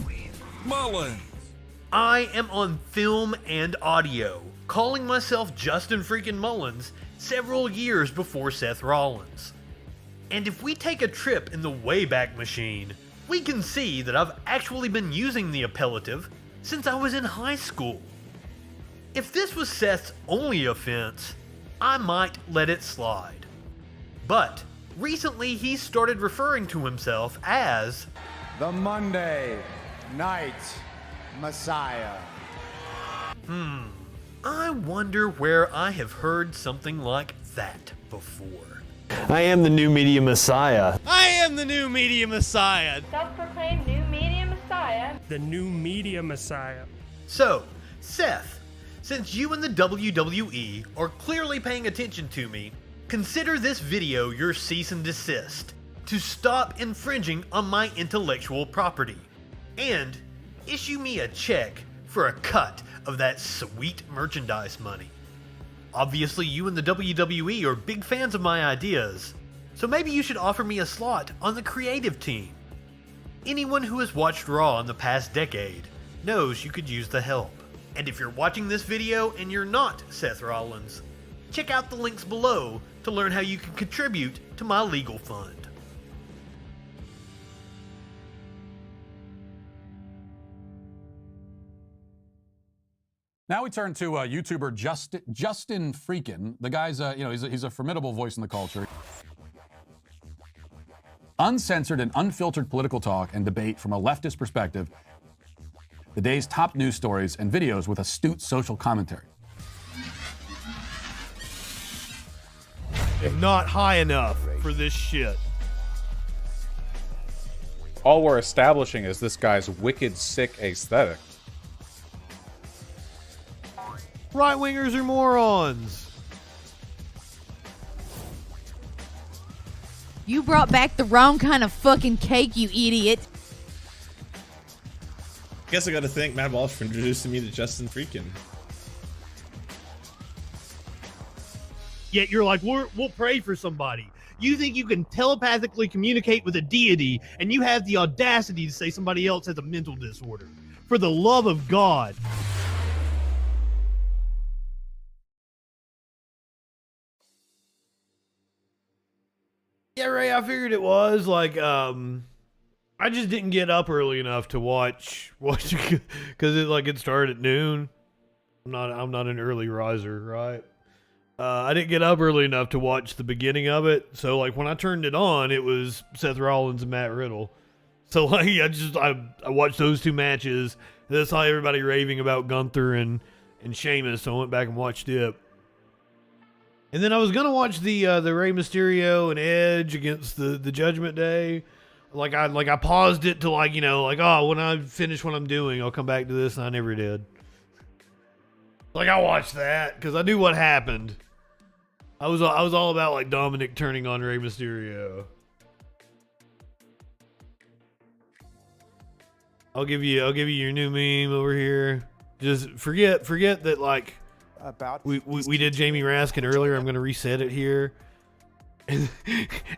Mullins. I am on film and audio, calling myself Justin Freakin Mullins several years before Seth Rollins. And if we take a trip in the Wayback Machine, we can see that I've actually been using the appellative since I was in high school. If this was Seth's only offense, I might let it slide. But recently he started referring to himself as the Monday Night Messiah. I wonder where I have heard something like that before. I am the new media messiah. I am the new media messiah. Self-proclaimed new media messiah. The new media messiah. So, Seth, since you and the WWE are clearly paying attention to me, consider this video your cease and desist to stop infringing on my intellectual property, and issue me a check for a cut of that sweet merchandise money. Obviously, you and the WWE are big fans of my ideas, so maybe you should offer me a slot on the creative team. Anyone who has watched Raw in the past decade knows you could use the help. And if you're watching this video and you're not Seth Rollins, check out the links below to learn how you can contribute to my legal fund. Now we turn to YouTuber Justin Freakin. The guy's, he's a formidable voice in the culture. Uncensored and unfiltered political talk and debate from a leftist perspective. The day's top news stories and videos with astute social commentary. Not high enough for this shit. All we're establishing is this guy's wicked sick aesthetic. Right-wingers are morons. You brought back the wrong kind of fucking cake, you idiot. I guess I gotta thank Matt Walsh for introducing me to Justin Freakin. Yet you're like, we'll pray for somebody. You think you can telepathically communicate with a deity, and you have the audacity to say somebody else has a mental disorder. For the love of God. Yeah, Ray, I figured it was like, I just didn't get up early enough to watch because it started at noon. I'm not an early riser, right? I didn't get up early enough to watch the beginning of it, so like when I turned it on, it was Seth Rollins and Matt Riddle. So like I watched those two matches, and then saw everybody raving about Gunther and Sheamus, so I went back and watched it. And then I was gonna watch the Rey Mysterio and Edge against the Judgment Day. Like I paused it to when I finish what I'm doing, I'll come back to this, and I never did. Like I watched that because I knew what happened. I was all about like Dominic turning on Rey Mysterio. I'll give you your new meme over here. Just forget that like. We did Jamie Raskin earlier. I'm gonna reset it here, and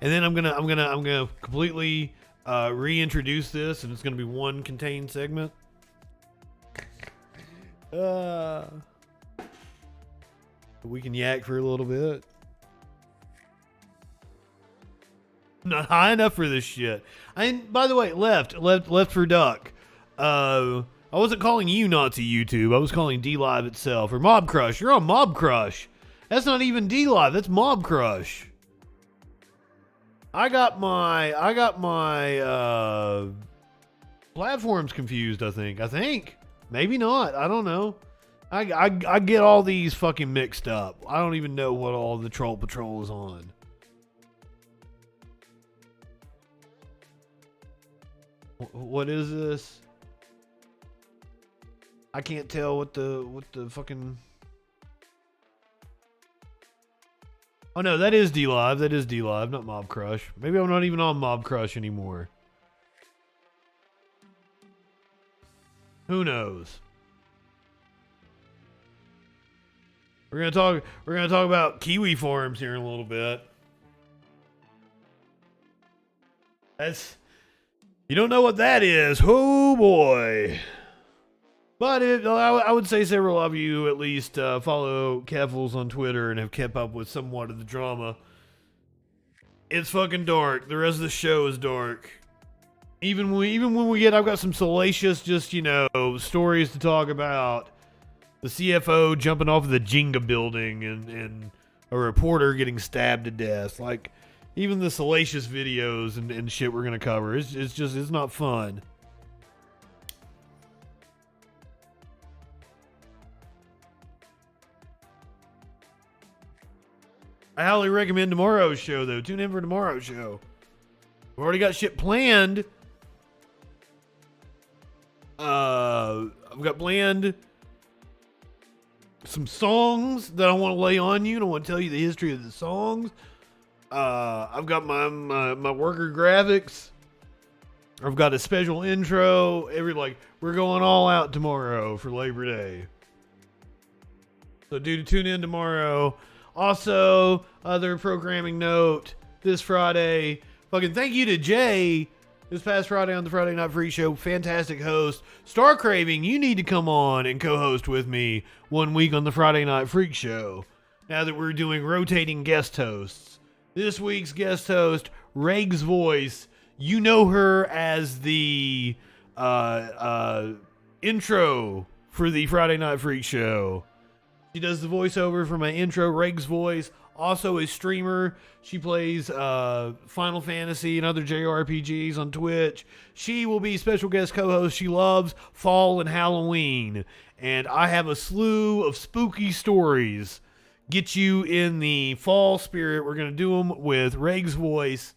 then I'm gonna completely reintroduce this, and it's gonna be one contained segment. We can yak for a little bit. Not high enough for this shit. By the way, left for duck. I wasn't calling you Nazi YouTube. I was calling D-Live itself or Mob Crush. You're on Mob Crush. That's not even D-Live. That's Mob Crush. I got my platforms confused. I think maybe not. I don't know. I get all these fucking mixed up. I don't even know what all the Troll Patrol is on. What is this? I can't tell what the fucking. Oh no, that is D-Live. That is D-Live, not Mob Crush. Maybe I'm not even on Mob Crush anymore. Who knows? We're gonna talk about Kiwifarms here in a little bit. You don't know what that is. Oh boy. But I would say several of you at least follow Keffels on Twitter and have kept up with somewhat of the drama. It's fucking dark. The rest of the show is dark. Even when we get, I've got some salacious, just, stories to talk about. The CFO jumping off of the Jenga building and a reporter getting stabbed to death. Like, even the salacious videos and shit we're going to cover. It's not fun. I highly recommend tomorrow's show, though. Tune in for tomorrow's show. We've already got shit planned. I've got planned some songs that I want to lay on you, and I want to tell you the history of the songs. I've got my worker graphics. I've got a special intro. We're going all out tomorrow for Labor Day. So do tune in tomorrow. Also, other programming note, this Friday, fucking thank you to Jay. This past Friday on the Friday Night Freak Show, fantastic host. Star Craving, you need to come on and co-host with me 1 week on the Friday Night Freak Show. Now that we're doing rotating guest hosts. This week's guest host, Reg's Voice. You know her as the intro for the Friday Night Freak Show. She does the voiceover for my intro, Reg's Voice. Also a streamer. She plays Final Fantasy and other JRPGs on Twitch. She will be special guest co-host. She loves fall and Halloween. And I have a slew of spooky stories. Get you in the fall spirit. We're going to do them with Reg's Voice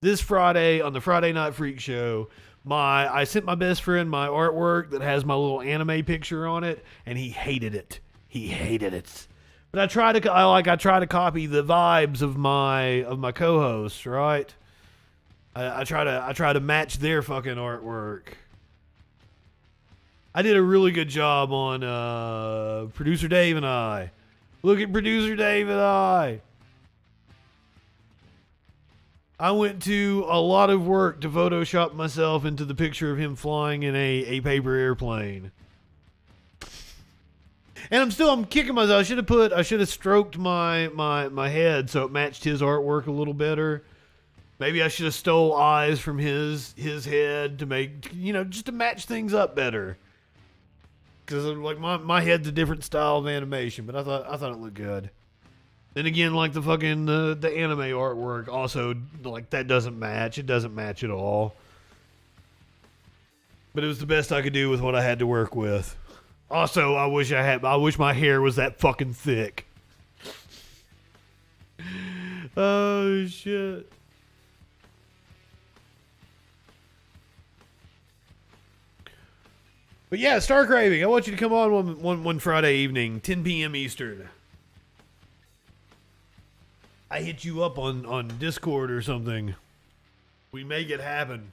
this Friday on the Friday Night Freak Show. I sent my best friend my artwork that has my little anime picture on it, and he hated it. He hated it. But I try to copy the vibes of my co-hosts, right? I try to match their fucking artwork. I did a really good job on Producer Dave and I. Look at Producer Dave and I. I went to a lot of work to Photoshop myself into the picture of him flying in a paper airplane. And I'm kicking myself. I should have stroked my head so it matched his artwork a little better. Maybe I should have stole eyes from his head to make, just to match things up better. Because like my head's a different style of animation, but I thought it looked good. Then again, like the fucking the anime artwork also, like, that doesn't match. It doesn't match at all. But it was the best I could do with what I had to work with. Also, I wish my hair was that fucking thick. Oh shit. But yeah, Star Craving, I want you to come on one Friday evening, 10 p.m. Eastern. I hit you up on Discord or something. We make it happen.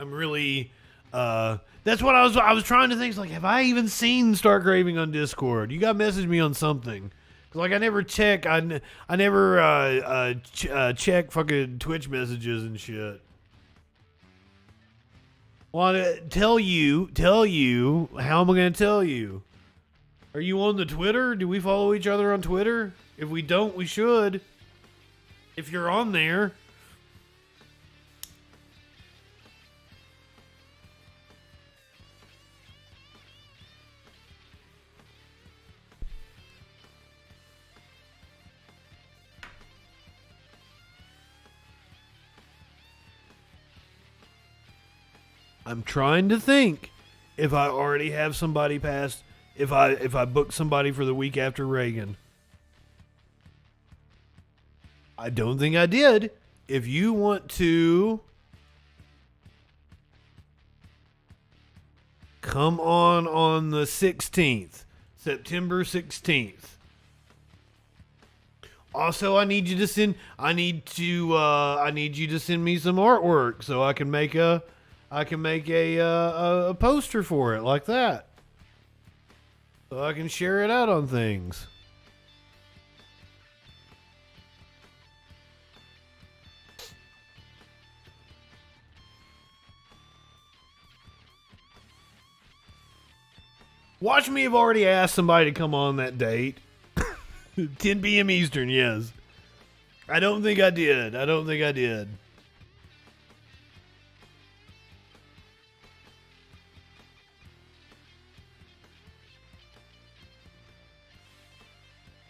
I'm really, that's what I was trying to think. Like, have I even seen Star Craving on Discord? You gotta message me on something. Like, I never check, I never check fucking Twitch messages and shit. Want to tell you, how am I going to tell you? Are you on the Twitter? Do we follow each other on Twitter? If we don't, we should. If you're on there. I'm trying to think if I already have somebody past, if I book somebody for the week after Reagan. I don't think I did. If you want to come on the 16th, September 16th. Also, I need you to send you to send me some artwork so I can make a poster for it like that. So I can share it out on things. Watch me have already asked somebody to come on that date. 10 p.m. Eastern, yes. I don't think I did.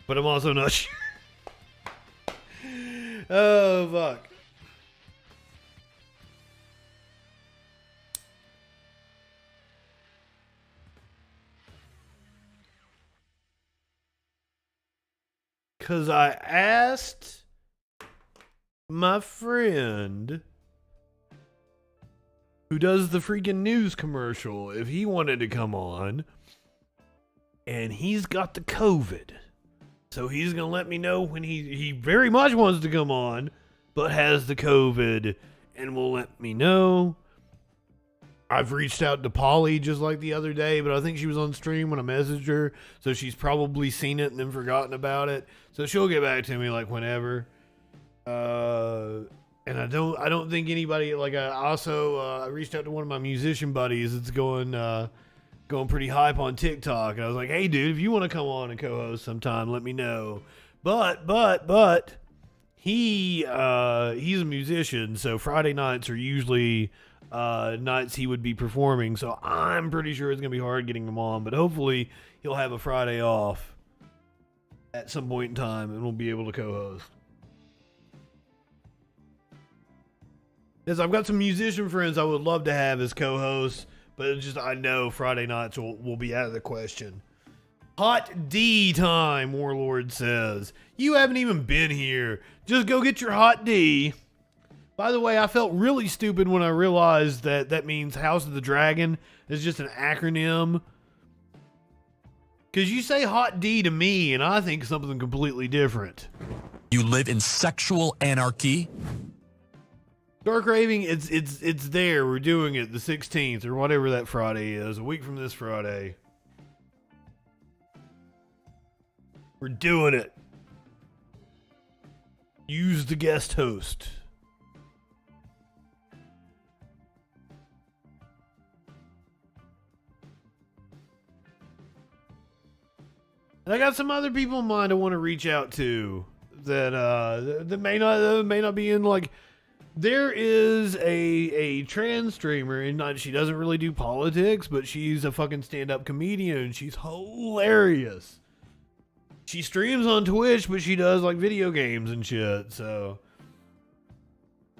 But I'm also not sure. Oh, fuck. Because I asked my friend who does the freaking news commercial if he wanted to come on, and he's got the COVID. So he's going to let me know when he very much wants to come on, but has the COVID, and will let me know. I've reached out to Polly just like the other day, but I think she was on stream when I messaged her, so she's probably seen it and then forgotten about it. So she'll get back to me like whenever. And I don't think anybody, like, I reached out to one of my musician buddies that's going pretty hype on TikTok, and I was like, hey dude, if you want to come on and co-host sometime, let me know. But he's a musician, so Friday nights are usually nights he would be performing, so I'm pretty sure it's gonna be hard getting him on, but hopefully he'll have a Friday off at some point in time and we'll be able to co-host. Yes, I've got some musician friends I would love to have as co-hosts, but it's just, I know Friday nights will be out of the question. Hot D time, Warlord says. You haven't even been here. Just go get your hot D. By the way, I felt really stupid when I realized that means House of the Dragon is just an acronym. Because you say hot D to me, and I think something completely different. You live in sexual anarchy? Dark Raving, it's there. We're doing it the 16th or whatever that Friday is. A week from this Friday. We're doing it. Use the guest host. And I got some other people in mind I want to reach out to that may not be in, like, there is a trans streamer, and she doesn't really do politics, but she's a fucking stand-up comedian, and she's hilarious. She streams on Twitch, but she does, like, video games and shit, so,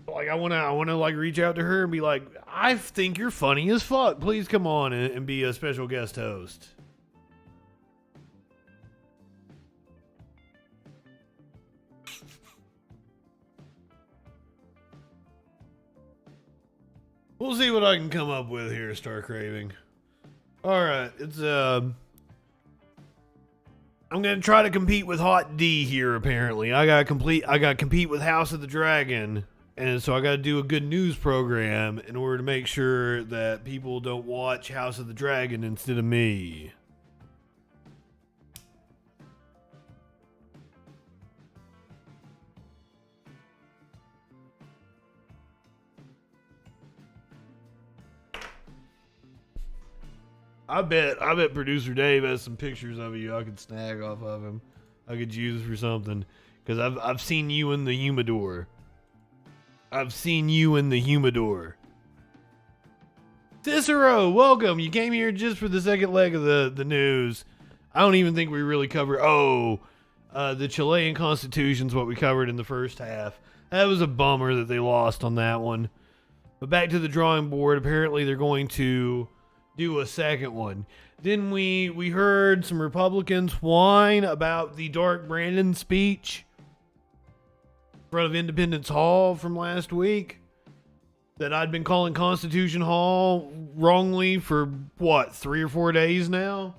like, I wanna like reach out to her and be like, I think you're funny as fuck. Please come on and be a special guest host. We'll see what I can come up with here, Star Craving. Alright, it's I'm gonna try to compete with Hot D here, apparently. I gotta compete with House of the Dragon, and so I gotta do a good news program in order to make sure that people don't watch House of the Dragon instead of me. I bet producer Dave has some pictures of you I could snag off of him. I could use for something. Because I've seen you in the humidor. Cicero, welcome. You came here just for the second leg of the news. I don't even think we really covered. The Chilean Constitution's what we covered in the first half. That was a bummer that they lost on that one. But back to the drawing board. Apparently they're going to do a second one. Then we heard some Republicans whine about the Dark Brandon speech in front of Independence Hall from last week that I'd been calling Constitution Hall wrongly for 3 or 4 days now.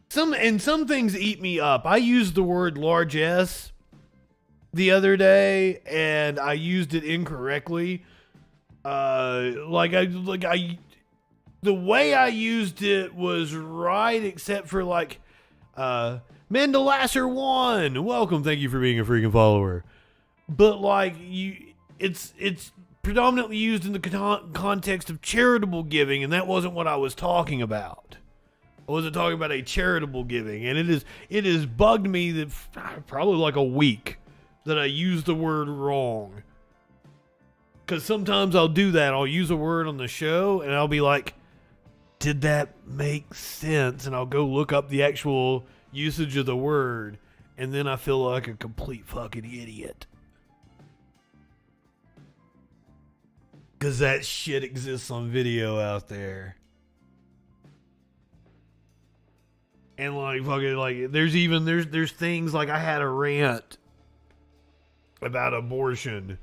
Some things eat me up. I used the word largesse the other day, and I used it incorrectly. The way I used it was right, except for Mendelasser 1. Welcome, thank you for being a freaking follower. But it's predominantly used in the context of charitable giving, and that wasn't what I was talking about. I wasn't talking about a charitable giving, and it has bugged me that probably a week that I used the word wrong. Because sometimes I'll do that. I'll use a word on the show, and I'll be like, did that make sense? And I'll go look up the actual usage of the word, and then I feel like a complete fucking idiot. Because that shit exists on video out there. And there's things like I had a rant about abortion,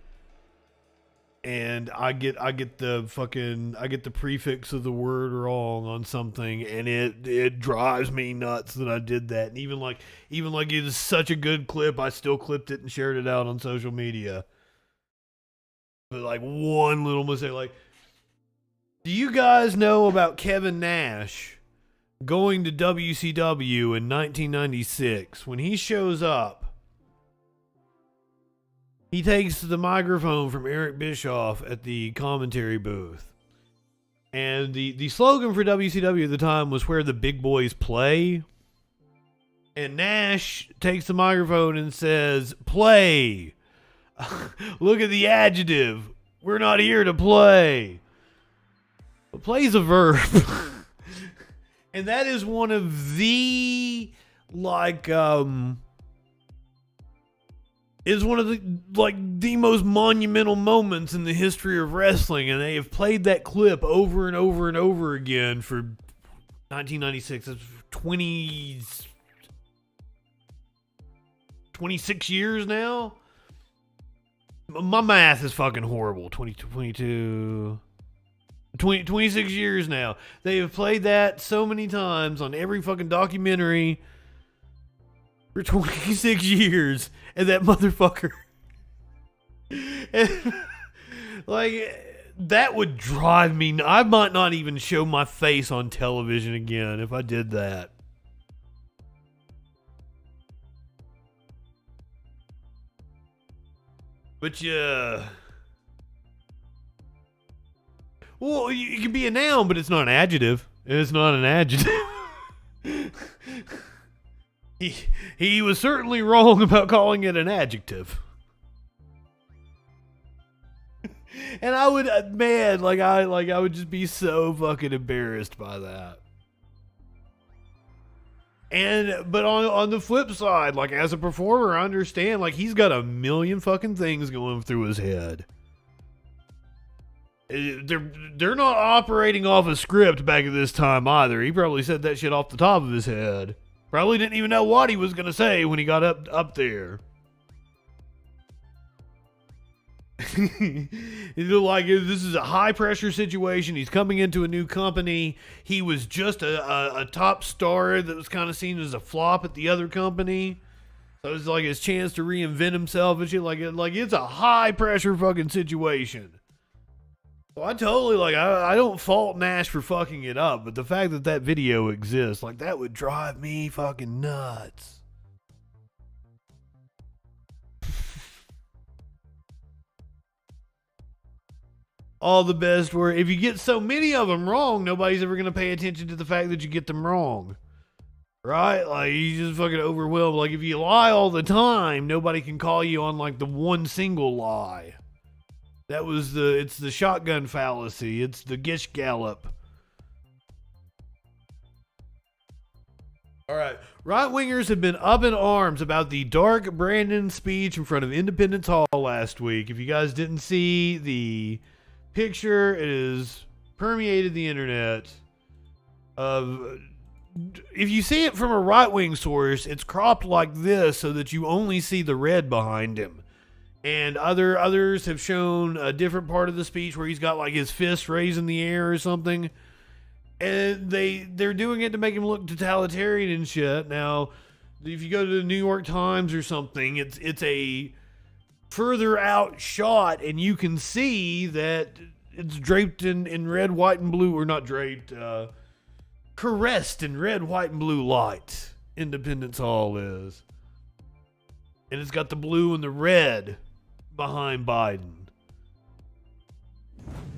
and I get the prefix of the word wrong on something, and it drives me nuts that I did that. And even it is such a good clip, I still clipped it and shared it out on social media. But one little mistake, do you guys know about Kevin Nash going to WCW in 1996? When he shows up, he takes the microphone from Eric Bischoff at the commentary booth. And the slogan for WCW at the time was "Where the big boys play." And Nash takes the microphone and says, "Play." Look at the adjective. We're not here to play. But play's a verb. And that is one of the is one of the most monumental moments in the history of wrestling, and they have played that clip over and over and over again for 1996. That's 26 years now. My math is fucking horrible. 26 years now. They have played that so many times on every fucking documentary for 26 years. And that motherfucker. And, that would drive me. I might not even show my face on television again if I did that. But yeah. Well, it can be a noun, but it's not an adjective. It's not an adjective. He was certainly wrong about calling it an adjective. And I would, man, I would just be so fucking embarrassed by that. But on the flip side, as a performer, I understand, he's got a million fucking things going through his head. They're not operating off a script back at this time either. He probably said that shit off the top of his head. Probably didn't even know what he was going to say when he got up there. This is a high pressure situation. He's coming into a new company. He was just a top star that was kind of seen as a flop at the other company. So it's his chance to reinvent himself and shit. It's a high pressure fucking situation. So I totally I don't fault Nash for fucking it up, but the fact that video exists, that would drive me fucking nuts. all the best were, if you get so many of them wrong, nobody's ever going to pay attention to the fact that you get them wrong. Right? Like, you just fucking overwhelmed. Like, if you lie all the time, nobody can call you on, like, the one single lie. It's the shotgun fallacy. It's the Gish Gallop. All right. Right-wingers have been up in arms about the Dark Brandon speech in front of Independence Hall last week. If you guys didn't see the picture, it has permeated the internet. If you see it from a right-wing source, it's cropped like this so that you only see the red behind him. And others have shown a different part of the speech where he's got like his fist raised in the air or something. And they're doing it to make him look totalitarian and shit. Now, if you go to the New York Times or something, it's a further out shot, and you can see that it's draped in red, white, and blue, or not draped, caressed in red, white, and blue light. Independence Hall is. And it's got the blue and the red behind Biden.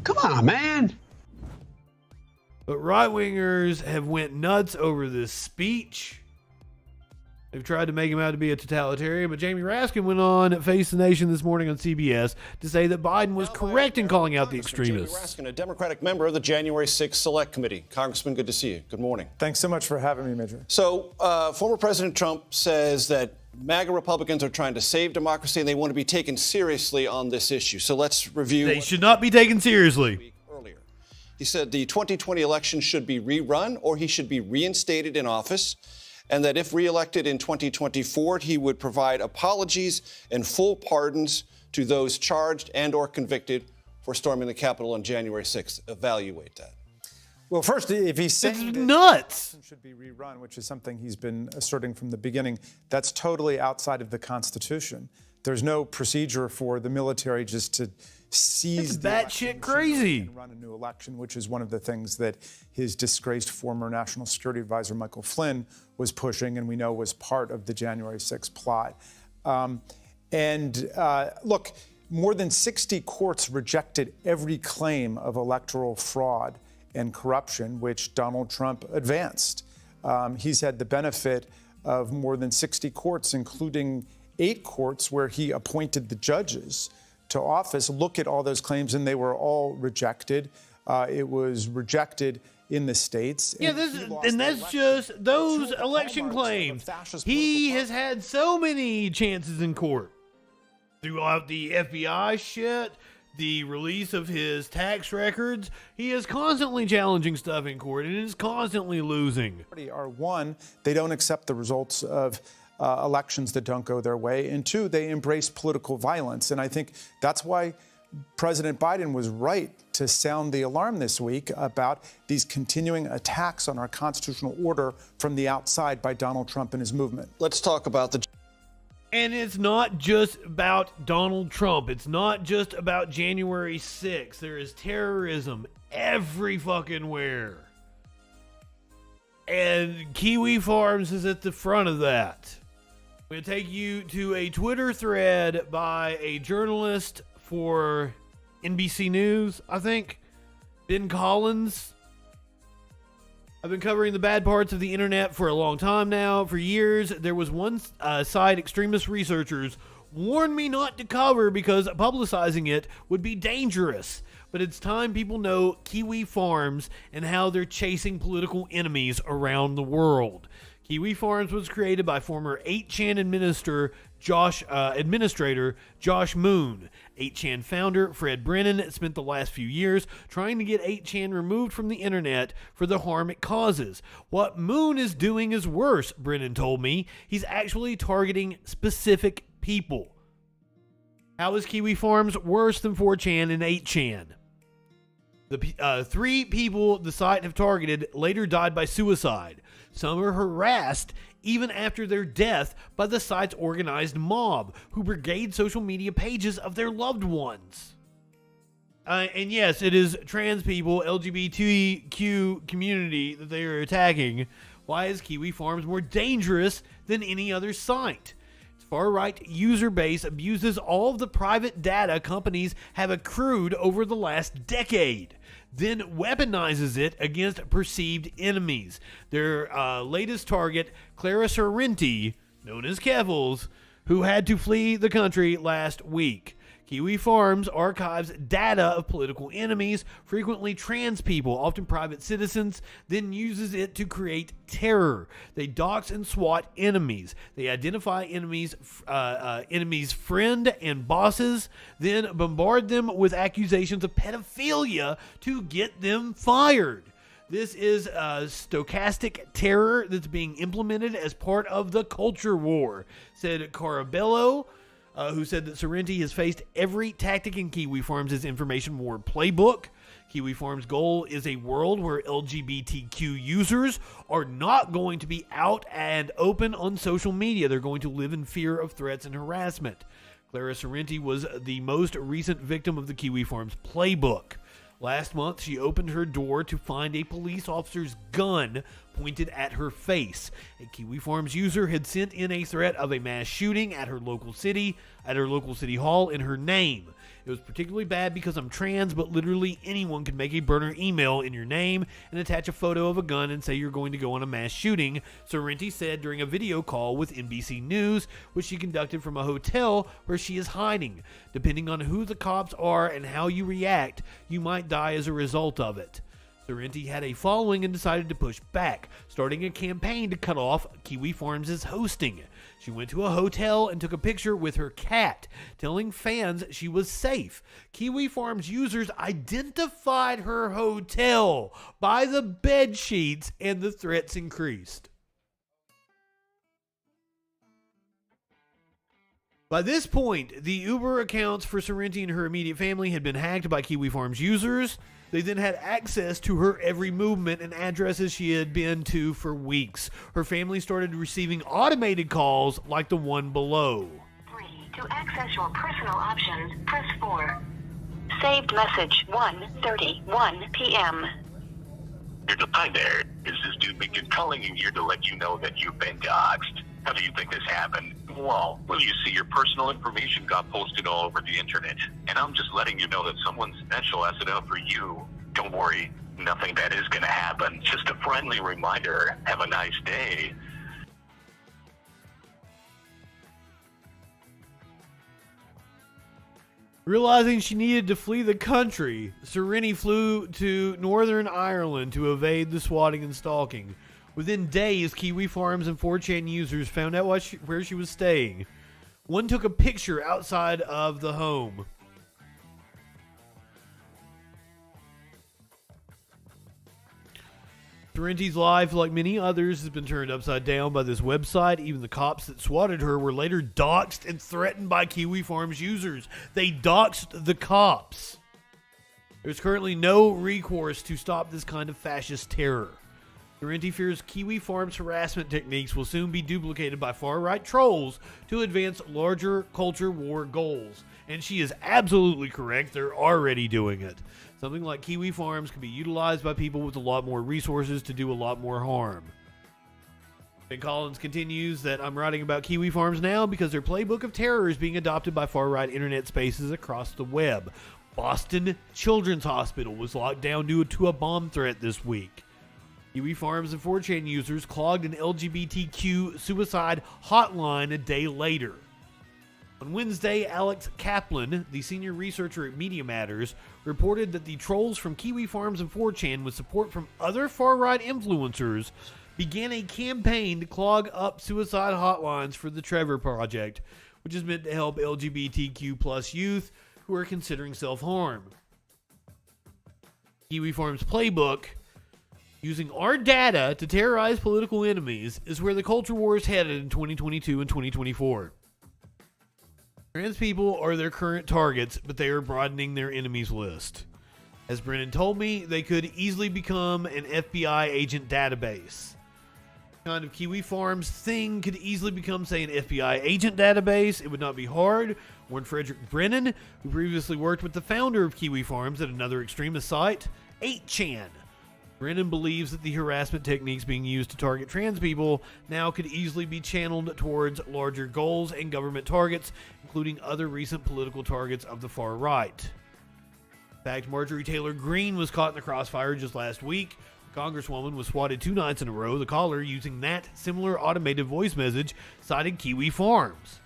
Come on, man. But right-wingers have went nuts over this speech. They've tried to make him out to be a totalitarian, but Jamie Raskin went on at Face the Nation this morning on CBS to say that Biden was correct in calling out the extremists. Jamie Raskin, a Democratic member of the January 6th Select Committee. Congressman, good to see you. Good morning. Thanks so much for having me, Major. So, former President Trump says that MAGA Republicans are trying to save democracy and they want to be taken seriously on this issue. So let's review. They should not be taken seriously. He said the 2020 election should be rerun or he should be reinstated in office, and that if reelected in 2024, he would provide apologies and full pardons to those charged and or convicted for storming the Capitol on January 6th. Evaluate that. Well, first, if he's saying it's nuts, it should be rerun, which is something he's been asserting from the beginning, that's totally outside of the Constitution. There's no procedure for the military just to seize the batshit crazy and run a new election, which is one of the things that his disgraced former National Security Advisor Michael Flynn was pushing, and we know was part of the January 6th plot. Look, more than 60 courts rejected every claim of electoral fraud and corruption which Donald Trump advanced. He's had the benefit of more than 60 courts, including 8 courts where he appointed the judges to office, look at all those claims, and they were all rejected. It was rejected in the states. Yeah, that's just those election claims. He has had so many chances in court throughout the FBI shit, the release of his tax records. He is constantly challenging stuff in court and is constantly losing. Are one, they don't accept the results of elections that don't go their way, and 2, they embrace political violence. And I think that's why President Biden was right to sound the alarm this week about these continuing attacks on our constitutional order from the outside by Donald Trump and his movement. Let's talk about the... And it's not just about Donald Trump. It's not just about January 6th. There is terrorism every fucking where. And Kiwifarms is at the front of that. I'm going to take you to a Twitter thread by a journalist for NBC News, I think, Ben Collins. I've been covering the bad parts of the internet for a long time now. For years, there was one site extremist researchers warned me not to cover because publicizing it would be dangerous. But it's time people know Kiwifarms and how they're chasing political enemies around the world. Kiwifarms was created by former 8chan administrator Josh Moon. 8chan founder Fred Brennan spent the last few years trying to get 8chan removed from the internet for the harm it causes. What Moon is doing is worse, Brennan told me. He's actually targeting specific people. How is Kiwifarms worse than 4chan and 8chan? The 3 people the site have targeted later died by suicide. Some are harassed even after their death by the site's organized mob, who brigade social media pages of their loved ones. And yes, it is trans people, LGBTQ community that they are attacking. Why is Kiwifarms more dangerous than any other site? It's Far-right user base abuses all of the private data companies have accrued over the last decade, then weaponizes it against perceived enemies. Their latest target, Clara Sorrenti, known as Kevels, who had to flee the country last week. Kiwifarms archives data of political enemies, frequently trans people, often private citizens, then uses it to create terror. They dox and SWAT enemies. They identify enemies' friend and bosses, then bombard them with accusations of pedophilia to get them fired. This is stochastic terror that's being implemented as part of the culture war, said Carabello, who said that Sorrenti has faced every tactic in Kiwifarms' information war playbook. Kiwifarms' goal is a world where LGBTQ users are not going to be out and open on social media. They're going to live in fear of threats and harassment. Clara Sorrenti was the most recent victim of the Kiwifarms playbook. Last month, she opened her door to find a police officer's gun pointed at her face. A Kiwifarms user had sent in a threat of a mass shooting at her local city hall in her name. It was particularly bad because I'm trans, but literally anyone could make a burner email in your name and attach a photo of a gun and say you're going to go on a mass shooting, Sorrenti said during a video call with NBC News, which she conducted from a hotel where she is hiding. Depending on who the cops are and how you react, you might die as a result of it. Sorrenti had a following and decided to push back, starting a campaign to cut off Kiwifarms' hosting. She went to a hotel and took a picture with her cat, telling fans she was safe. Kiwifarms users identified her hotel by the bed sheets, and the threats increased. By this point, the Uber accounts for Sorrenti and her immediate family had been hacked by Kiwifarms users. They then had access to her every movement and addresses she had been to for weeks. Her family started receiving automated calls like the one below. 3. To access your personal options, press 4. Saved message 1:31 p.m. Hi there. Is this dude Big calling in here to let you know that you've been doxxed? How do you think this happened? Well, you see, your personal information got posted all over the internet, and I'm just letting you know that someone special has it out for you. Don't worry, nothing bad is going to happen. Just a friendly reminder. Have a nice day. Realizing she needed to flee the country, Sorrenti flew to Northern Ireland to evade the swatting and stalking. Within days, Kiwifarms and 4chan users found out where she was staying. One took a picture outside of the home. Sorrenti's life, like many others, has been turned upside down by this website. Even the cops that swatted her were later doxxed and threatened by Kiwifarms users. They doxxed the cops. There's currently no recourse to stop this kind of fascist terror. Sorrenti fears Kiwifarms harassment techniques will soon be duplicated by far-right trolls to advance larger culture war goals. And she is absolutely correct. They're already doing it. Something like Kiwifarms can be utilized by people with a lot more resources to do a lot more harm. Ben Collins continues that I'm writing about Kiwifarms now because their playbook of terror is being adopted by far-right internet spaces across the web. Boston Children's Hospital was locked down due to a bomb threat this week. Kiwifarms and 4chan users clogged an LGBTQ suicide hotline a day later. On Wednesday, Alex Kaplan, the senior researcher at Media Matters, reported that the trolls from Kiwifarms and 4chan, with support from other far-right influencers, began a campaign to clog up suicide hotlines for the Trevor Project, which is meant to help LGBTQ plus youth who are considering self-harm. Kiwifarms' playbook, using our data to terrorize political enemies, is where the culture war is headed in 2022 and 2024. Trans people are their current targets, but they are broadening their enemies list. As Brennan told me, they could easily become an FBI agent database. Kind of Kiwifarms thing could easily become, say, an FBI agent database. It would not be hard. Warren Frederick Brennan, who previously worked with the founder of Kiwifarms at another extremist site, 8chan. Brennan believes that the harassment techniques being used to target trans people now could easily be channeled towards larger goals and government targets, including other recent political targets of the far right. In fact, Marjorie Taylor Greene was caught in the crossfire just last week. The Congresswoman was swatted 2 nights in a row. The caller, using that similar automated voice message, cited Kiwifarms.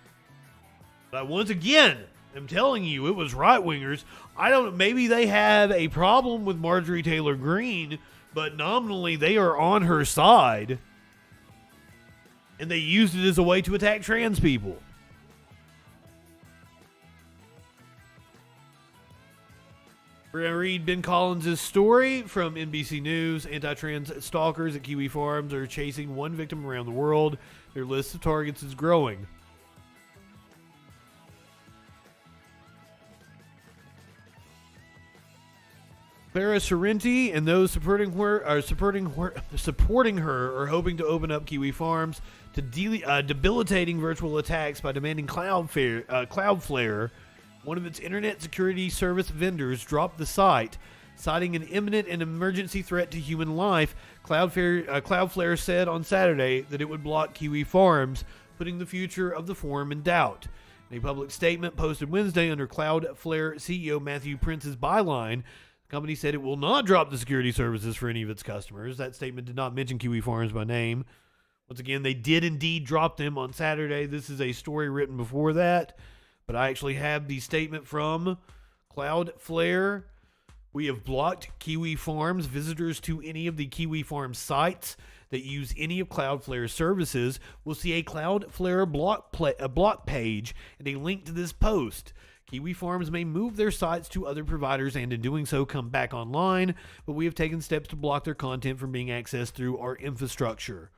But once again, I'm telling you, it was right-wingers. I don't know, maybe they have a problem with Marjorie Taylor Greene, but nominally they are on her side. And they used it as a way to attack trans people. We're going to read Ben Collins' story from NBC News. Anti-trans stalkers at Kiwifarms are chasing one victim around the world. Their list of targets is growing. Clara Sorrenti and those supporting her are hoping to open up Kiwifarms to debilitating virtual attacks by demanding Cloudflare, one of its internet security service vendors, drop the site, citing an imminent and emergency threat to human life. Cloudflare said on Saturday that it would block Kiwifarms, putting the future of the forum in doubt. In a public statement posted Wednesday under Cloudflare CEO Matthew Prince's byline, the company said it will not drop the security services for any of its customers. That statement did not mention Kiwifarms by name. Once again, they did indeed drop them on Saturday. This is a story written before that, but I actually have the statement from Cloudflare. We have blocked Kiwifarms. Visitors to any of the Kiwifarms sites that use any of Cloudflare's services will see a Cloudflare block page and a link to this post. Kiwifarms may move their sites to other providers and in doing so come back online, but we have taken steps to block their content from being accessed through our infrastructure.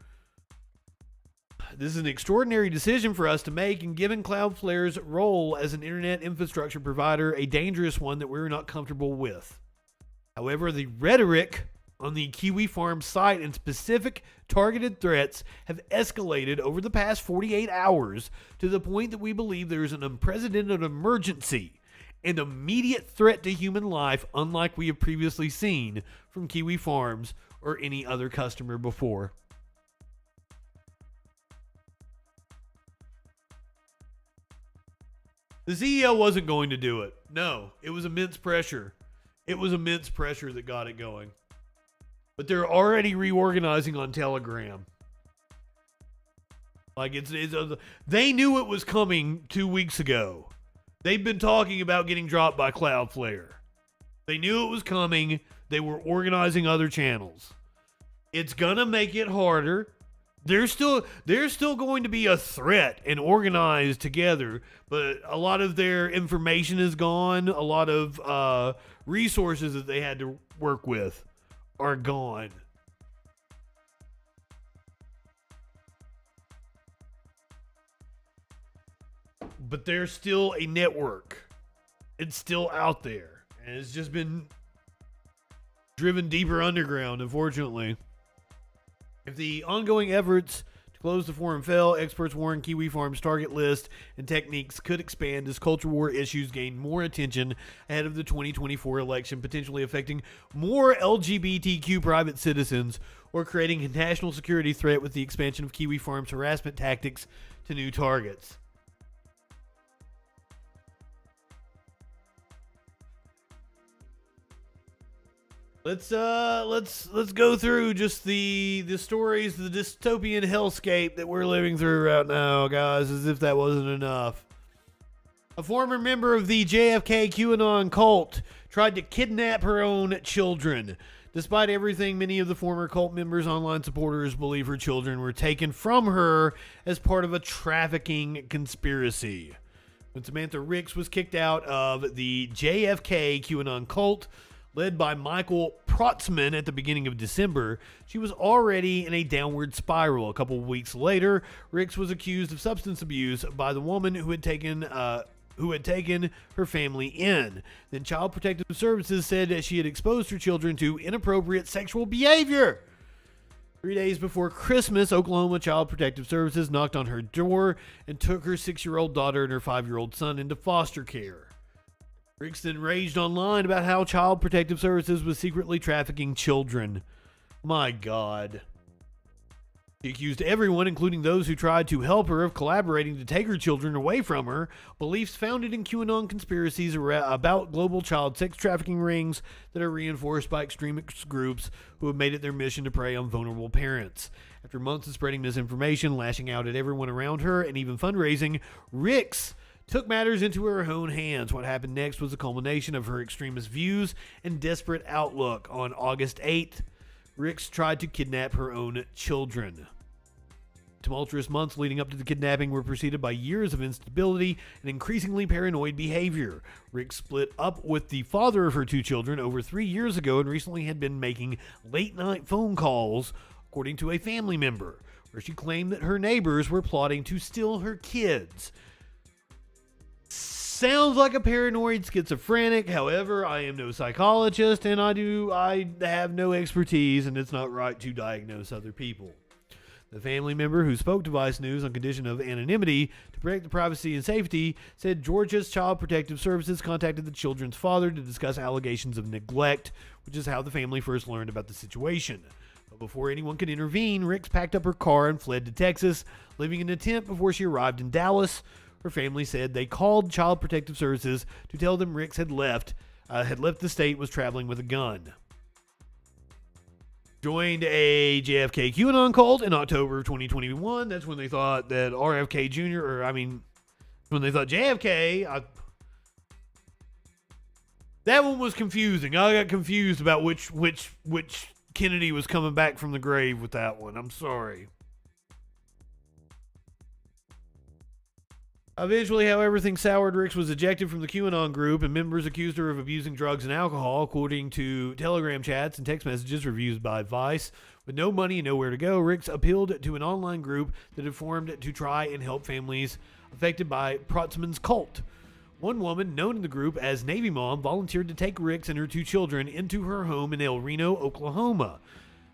This is an extraordinary decision for us to make, and given Cloudflare's role as an internet infrastructure provider, a dangerous one that we're not comfortable with. However, the rhetoric on the Kiwifarms site and specific targeted threats have escalated over the past 48 hours to the point that we believe there is an unprecedented emergency and immediate threat to human life unlike we have previously seen from Kiwifarms or any other customer before. The CEO wasn't going to do it. No, it was immense pressure. It was immense pressure that got it going. But they're already reorganizing on Telegram. Like they knew it was coming 2 weeks ago. They've been talking about getting dropped by Cloudflare. They knew it was coming. They were organizing other channels. It's gonna make it harder. There's still going to be a threat and organized together, but a lot of their information is gone. A lot of resources that they had to work with are gone. But there's still a network. It's still out there. And it's just been driven deeper underground, unfortunately. If the ongoing efforts to close the forum fail, experts warn Kiwifarms' target list and techniques could expand as culture war issues gain more attention ahead of the 2024 election, potentially affecting more LGBTQ private citizens or creating a national security threat with the expansion of Kiwifarms' harassment tactics to new targets. Let's go through just the stories, the dystopian hellscape that we're living through right now, guys, as if that wasn't enough. A former member of the JFK QAnon cult tried to kidnap her own children. Despite everything, many of the former cult members' online supporters believe her children were taken from her as part of a trafficking conspiracy. When Samantha Ricks was kicked out of the JFK QAnon cult, led by Michael Protzman at the beginning of December, she was already in a downward spiral. A couple of weeks later, Ricks was accused of substance abuse by the woman who had taken her family in. Then Child Protective Services said that she had exposed her children to inappropriate sexual behavior. 3 days before Christmas, Oklahoma Child Protective Services knocked on her door and took her 6-year-old daughter and her 5-year-old son into foster care. Ricks then raged online about how Child Protective Services was secretly trafficking children. My God. She accused everyone, including those who tried to help her, of collaborating to take her children away from her. Beliefs founded in QAnon conspiracies about global child sex trafficking rings that are reinforced by extremist groups who have made it their mission to prey on vulnerable parents. After months of spreading misinformation, lashing out at everyone around her, and even fundraising, Ricks took matters into her own hands. What happened next was a culmination of her extremist views and desperate outlook. On August 8th, Ricks tried to kidnap her own children. Tumultuous months leading up to the kidnapping were preceded by years of instability and increasingly paranoid behavior. Ricks split up with the father of her 2 children over 3 years ago and recently had been making late-night phone calls, according to a family member, where she claimed that her neighbors were plotting to steal her kids. Sounds like a paranoid schizophrenic. However, I am no psychologist, and I have no expertise, and it's not right to diagnose other people. The family member, who spoke to Vice News on condition of anonymity to protect the privacy and safety, said Georgia's Child Protective Services contacted the children's father to discuss allegations of neglect, which is how the family first learned about the situation. But before anyone could intervene, Ricks packed up her car and fled to Texas, leaving in a tent before she arrived in Dallas. Her family said they called Child Protective Services to tell them Ricks had left the state, was traveling with a gun. Joined a JFK QAnon cult in October of 2021. That's when they thought that RFK Jr., when they thought JFK. That one was confusing. I got confused about which Kennedy was coming back from the grave with that one. I'm sorry. Eventually, however, things soured. Ricks was ejected from the QAnon group, and members accused her of abusing drugs and alcohol, according to Telegram chats and text messages reviewed by Vice. With no money and nowhere to go, Ricks appealed to an online group that had formed to try and help families affected by Protzman's cult. One woman, known in the group as Navy Mom, volunteered to take Ricks and her 2 children into her home in El Reno, Oklahoma.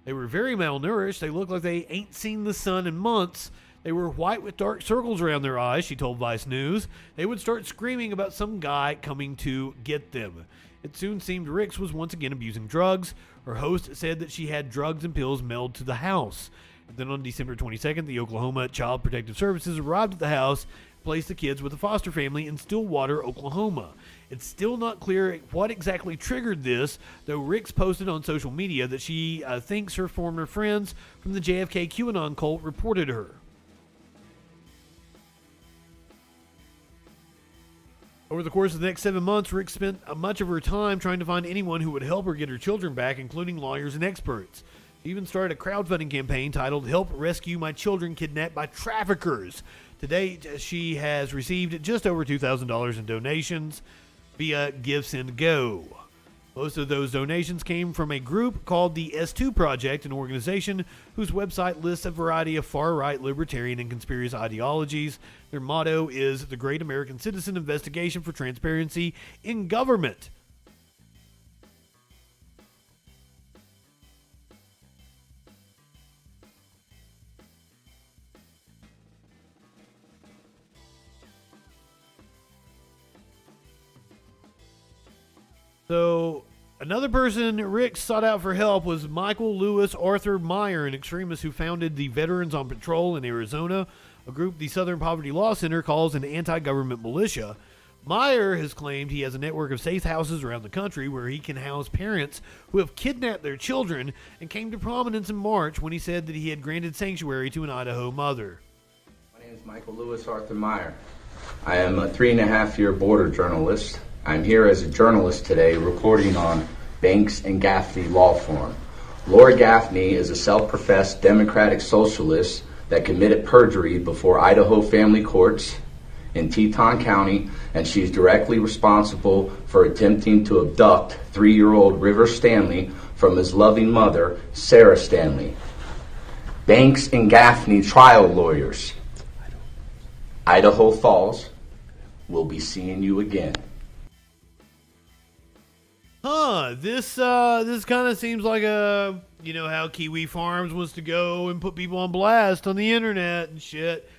They were very malnourished. They looked like they ain't seen the sun in months. They were white with dark circles around their eyes, she told Vice News. They would start screaming about some guy coming to get them. It soon seemed Ricks was once again abusing drugs. Her host said that she had drugs and pills mailed to the house. And then on December 22nd, the Oklahoma Child Protective Services arrived at the house and placed the kids with a foster family in Stillwater, Oklahoma. It's still not clear what exactly triggered this, though Ricks posted on social media that she thinks her former friends from the JFK QAnon cult reported her. Over the course of the next 7 months, Ricks spent much of her time trying to find anyone who would help her get her children back, including lawyers and experts. She even started a crowdfunding campaign titled Help Rescue My Children Kidnapped by Traffickers. To date, she has received just over $2,000 in donations via GiveSendGo. Most of those donations came from a group called the S2 Project, an organization whose website lists a variety of far-right, libertarian, and conspiracy ideologies. Their motto is the Great American Citizen Investigation for Transparency in Government. So, another person Rick sought out for help was Michael Lewis Arthur Meyer, an extremist who founded the Veterans on Patrol in Arizona, a group the Southern Poverty Law Center calls an anti-government militia. Meyer has claimed he has a network of safe houses around the country where he can house parents who have kidnapped their children, and came to prominence in March when he said that he had granted sanctuary to an Idaho mother. My name is Michael Lewis Arthur Meyer. I am a 3.5-year border journalist. I'm here as a journalist today reporting on Banks and Gaffney law firm. Laura Gaffney is a self-professed democratic socialist that committed perjury before Idaho family courts in Teton County, and she's directly responsible for attempting to abduct 3-year-old River Stanley from his loving mother, Sarah Stanley. Banks and Gaffney trial lawyers. Idaho Falls, we'll be seeing you again. This kind of seems like how Kiwifarms wants to go and put people on blast on the internet and shit.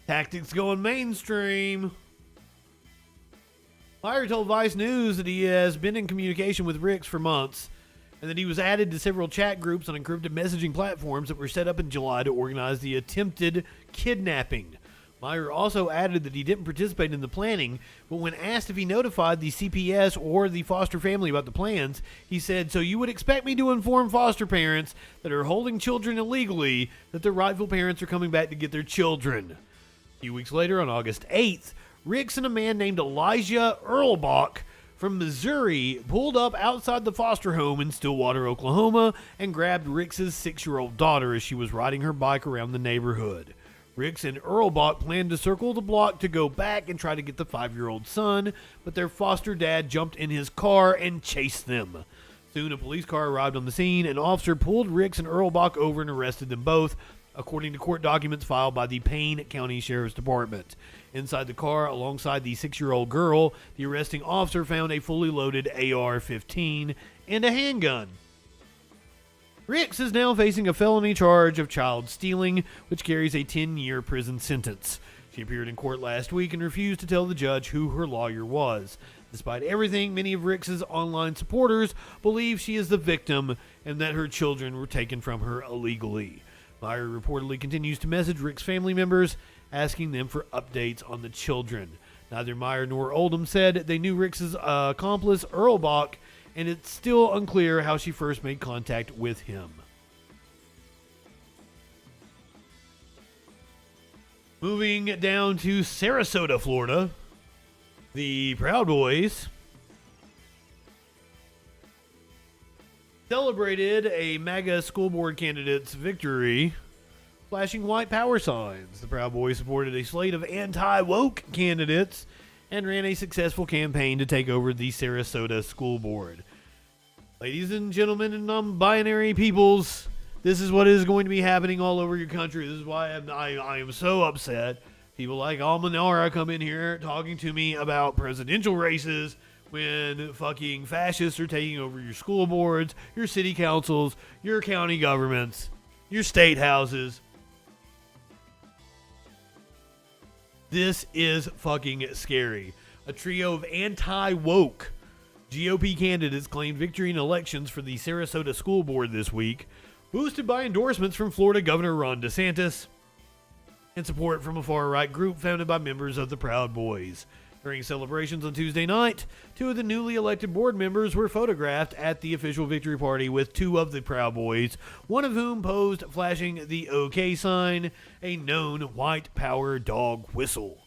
Tactics going mainstream. Meyer told Vice News that he has been in communication with Ricks for months. and that he was added to several chat groups on encrypted messaging platforms that were set up in July to organize the attempted kidnapping. Meyer also added that he didn't participate in the planning, but when asked if he notified the CPS or the foster family about the plans, he said, "So you would expect me to inform foster parents that are holding children illegally that their rightful parents are coming back to get their children." A few weeks later, on August 8th, Ricks and a man named Elijah Earlbach from Missouri pulled up outside the foster home in Stillwater, Oklahoma, and grabbed Ricks's 6-year-old daughter as she was riding her bike around the neighborhood. Ricks and Earlbach planned to circle the block to go back and try to get the 5-year-old son, but their foster dad jumped in his car and chased them. Soon, a police car arrived on the scene. An officer pulled Ricks and Earlbach over and arrested them both, according to court documents filed by the Payne County Sheriff's Department. Inside the car, alongside the 6-year-old girl, the arresting officer found a fully loaded AR-15 and a handgun. Ricks is now facing a felony charge of child stealing, which carries a 10-year prison sentence. She appeared in court last week and refused to tell the judge who her lawyer was. Despite everything, many of Ricks's online supporters believe she is the victim and that her children were taken from her illegally. Meyer reportedly continues to message Rick's family members, asking them for updates on the children. Neither Meyer nor Oldham said they knew Ricks's accomplice, Earlbach, and it's still unclear how she first made contact with him. Moving down to Sarasota, Florida, the Proud Boys celebrated a MAGA school board candidate's victory, flashing white power signs. The Proud Boys supported a slate of anti-woke candidates and ran a successful campaign to take over the Sarasota School Board. Ladies and gentlemen and non-binary peoples, this is what is going to be happening all over your country. This is why I am so upset. People like Almanara come in here talking to me about presidential races when fucking fascists are taking over your school boards, your city councils, your county governments, your state houses. This is fucking scary. A trio of anti-woke GOP candidates claimed victory in elections for the Sarasota School Board this week, boosted by endorsements from Florida Governor Ron DeSantis and support from a far-right group founded by members of the Proud Boys. During celebrations on Tuesday night, 2 of the newly elected board members were photographed at the official victory party with 2 of the Proud Boys, one of whom posed flashing the OK sign, a known white power dog whistle.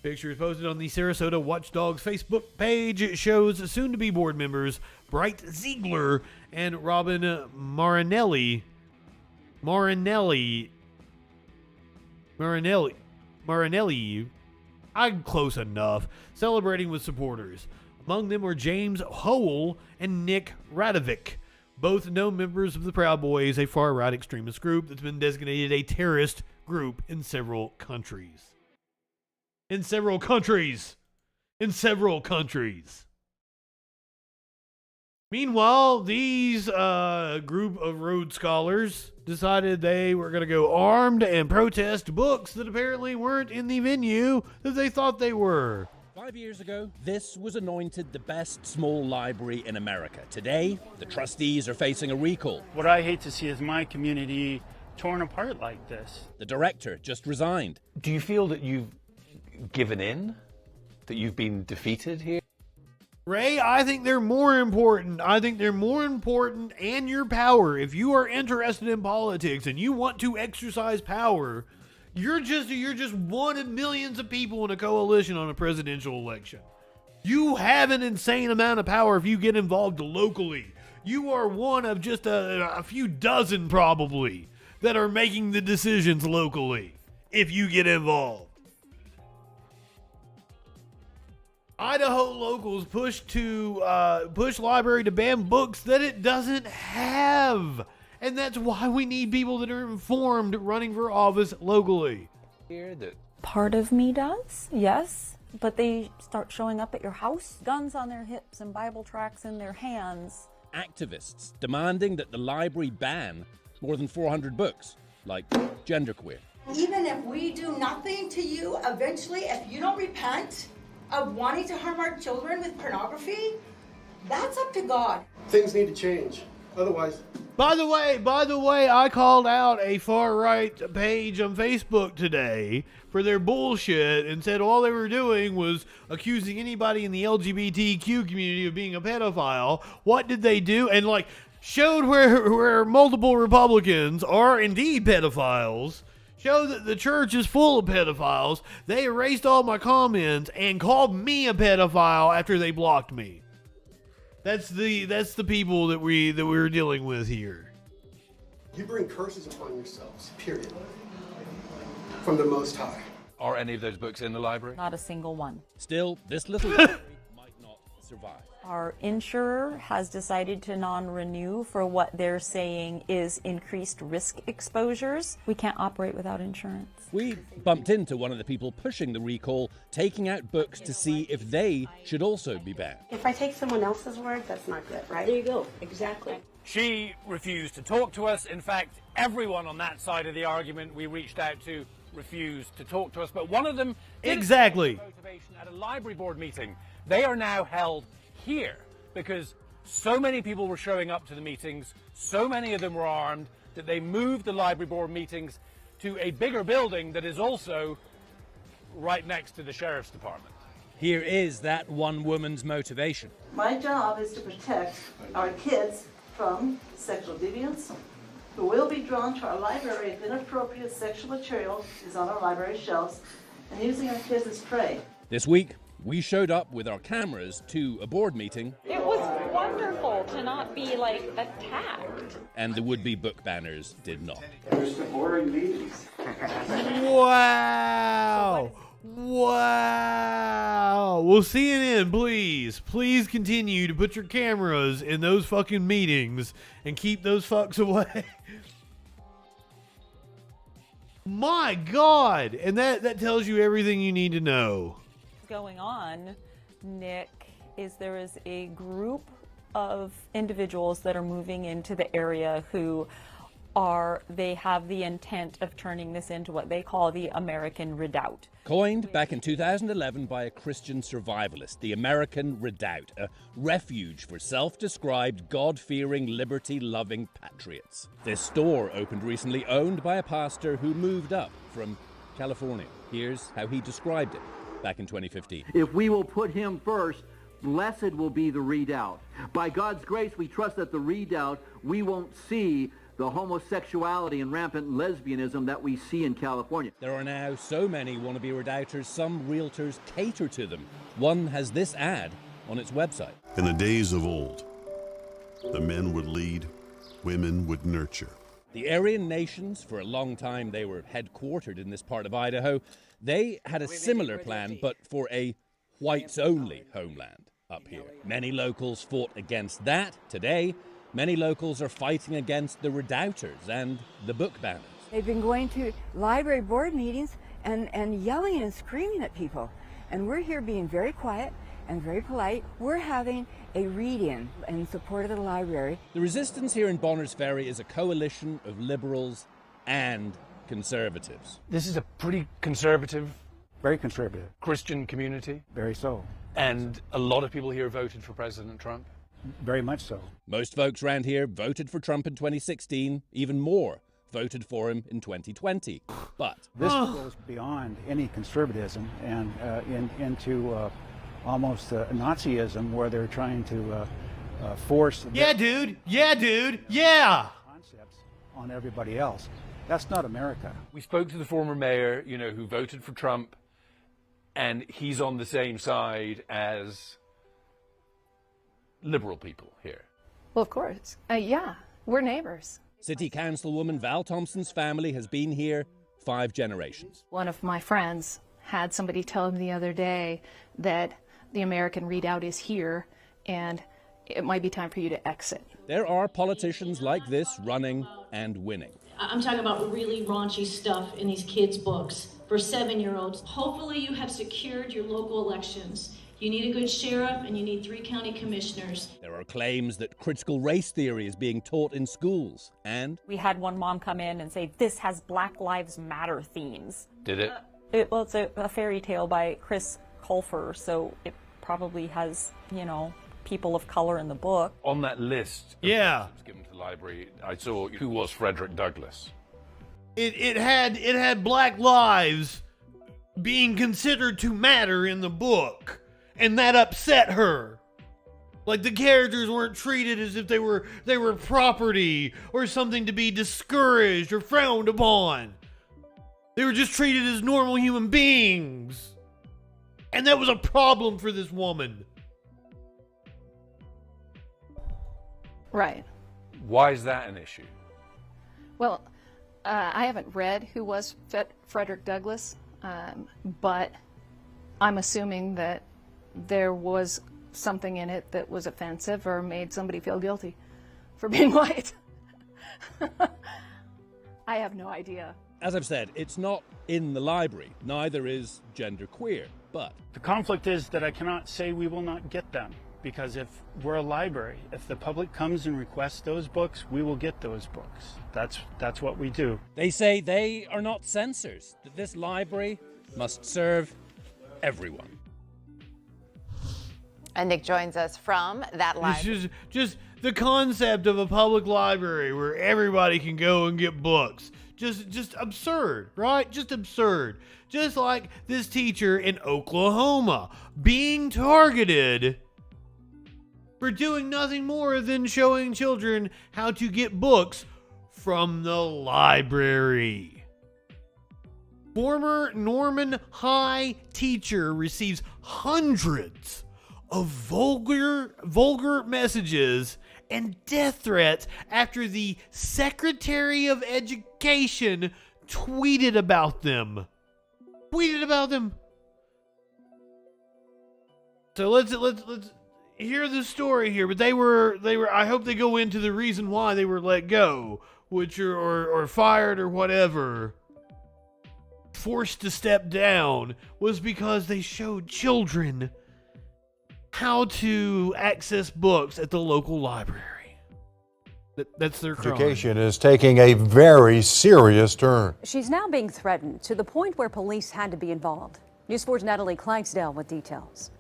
Pictures posted on the Sarasota Watchdogs Facebook page shows soon-to-be board members Bright Ziegler and Robin Marinelli, I'm close enough, celebrating with supporters. Among them were James Howell and Nick Radovic, both known members of the Proud Boys, a far-right extremist group that's been designated a terrorist group in several countries. Meanwhile, these group of Rhodes Scholars decided they were going to go armed and protest books that apparently weren't in the venue that they thought they were. 5 years ago, this was anointed the best small library in America. Today, the trustees are facing a recall. What I hate to see is my community torn apart like this. The director just resigned. Do you feel that you've given in? That you've been defeated here? Ray, I think they're more important. And your power. If you are interested in politics and you want to exercise power, you're just one of millions of people in a coalition on a presidential election. You have an insane amount of power if you get involved locally. You are one of just a few dozen probably that are making the decisions locally if you get involved. Idaho locals push library to ban books that it doesn't have. And that's why we need people that are informed running for office locally. Part of me does, yes. But they start showing up at your house, guns on their hips and Bible tracts in their hands. Activists demanding that the library ban more than 400 books, like genderqueer. Even if we do nothing to you, eventually, if you don't repent of wanting to harm our children with pornography, that's up to God. Things need to change. Otherwise. By the way, I called out a far-right page on Facebook today for their bullshit and said all they were doing was accusing anybody in the LGBTQ community of being a pedophile. What did they do? And like showed where multiple Republicans are indeed pedophiles. Show that the church is full of pedophiles. They erased all my comments and called me a pedophile after they blocked me. That's the people that we're dealing with here. You bring curses upon yourselves, period. From the Most High. Are any of those books in the library? Not a single one. Still, this little library might not survive. Our insurer has decided to non-renew for what they're saying is increased risk exposures. We can't operate without insurance. We bumped into one of the people pushing the recall, taking out books to see if they should also be banned. If I take someone else's word, that's not good, right? There you go. Exactly. She refused to talk to us. In fact, everyone on that side of the argument we reached out to refused to talk to us. But one of them exactly motivation at a library board meeting. They are now held here because so many people were showing up to the meetings, so many of them were armed, that they moved the library board meetings to a bigger building that is also right next to the sheriff's department. Here is that one woman's motivation. My job is to protect our kids from sexual deviants who will be drawn to our library if inappropriate sexual material is on our library shelves and using our kids as prey. This week, we showed up with our cameras to a board meeting. It was wonderful to not be, like, attacked. And the would-be book banners did not. There's the boring meetings. Wow. Wow. Well, CNN, please continue to put your cameras in those fucking meetings and keep those fucks away. My God. And that tells you everything you need to know. Going on, Nick, is there is a group of individuals that are moving into the area who they have the intent of turning this into what they call the American Redoubt. Coined back in 2011 by a Christian survivalist, the American Redoubt, a refuge for self-described, God-fearing, liberty-loving patriots. This store opened recently, owned by a pastor who moved up from California. Here's how he described it back in 2015. If we will put him first, blessed will be the redoubt. By God's grace, we trust that the redoubt, we won't see the homosexuality and rampant lesbianism that we see in California. There are now so many wannabe redoubters, some realtors cater to them. One has this ad on its website. In the days of old, the men would lead, women would nurture. The Aryan nations, for a long time they were headquartered in this part of Idaho, they had a similar plan, but for a whites-only homeland up here. Many locals fought against that. Today, many locals are fighting against the redoubters and the book banners. They've been going to library board meetings and yelling and screaming at people. And we're here being very quiet and very polite. We're having a read-in in support of the library. The resistance here in Bonners Ferry is a coalition of liberals and conservatives. This is a pretty conservative, very conservative Christian community. Very so. And a lot of people here voted for President Trump. Very much so. Most folks around here voted for Trump in 2016, even more voted for him in 2020. But this goes beyond any conservatism and into almost Nazism, where they're trying to force concepts on everybody else. That's not America. We spoke to the former mayor, who voted for Trump, and he's on the same side as liberal people here. Well, of course. Yeah, we're neighbors. City Councilwoman Val Thompson's family has been here 5 generations. One of my friends had somebody tell him the other day that the American Redoubt is here and it might be time for you to exit. There are politicians like this running and winning. I'm talking about really raunchy stuff in these kids' books for 7-year-olds. Hopefully you have secured your local elections. You need a good sheriff and you need 3 county commissioners. There are claims that critical race theory is being taught in schools, and we had one mom come in and say, this has Black Lives Matter themes. Did it? Well, it's a fairy tale by Chris Colfer, so it probably has, people of color in the book. On that list. Yeah. Given to library, I saw who was Frederick Douglass. It had black lives being considered to matter in the book, and that upset her. Like, the characters weren't treated as if they were property or something to be discouraged or frowned upon. They were just treated as normal human beings. And that was a problem for this woman. Right. Why is that an issue? Well, I haven't read who was Frederick Douglass, but I'm assuming that there was something in it that was offensive or made somebody feel guilty for being white. I have no idea. As I've said, it's not in the library. Neither is genderqueer, but... The conflict is that I cannot say we will not get them, because if we're a library, if the public comes and requests those books, we will get those books. That's what we do. They say they are not censors, that this library must serve everyone. And Nick joins us from that library. It's just the concept of a public library where everybody can go and get books. Just absurd, right? Just absurd. Just like this teacher in Oklahoma being targeted for doing nothing more than showing children how to get books from the library. Former Norman High teacher receives hundreds of vulgar messages and death threats after the Secretary of Education tweeted about them. So let's hear the story here. But they were. I hope they go into the reason why they were let go, or fired or whatever, forced to step down, was because they showed children how to access books at the local library. That's their crime. Education is taking a very serious turn. She's now being threatened to the point where police had to be involved. News 4's Natalie Clydesdale with details.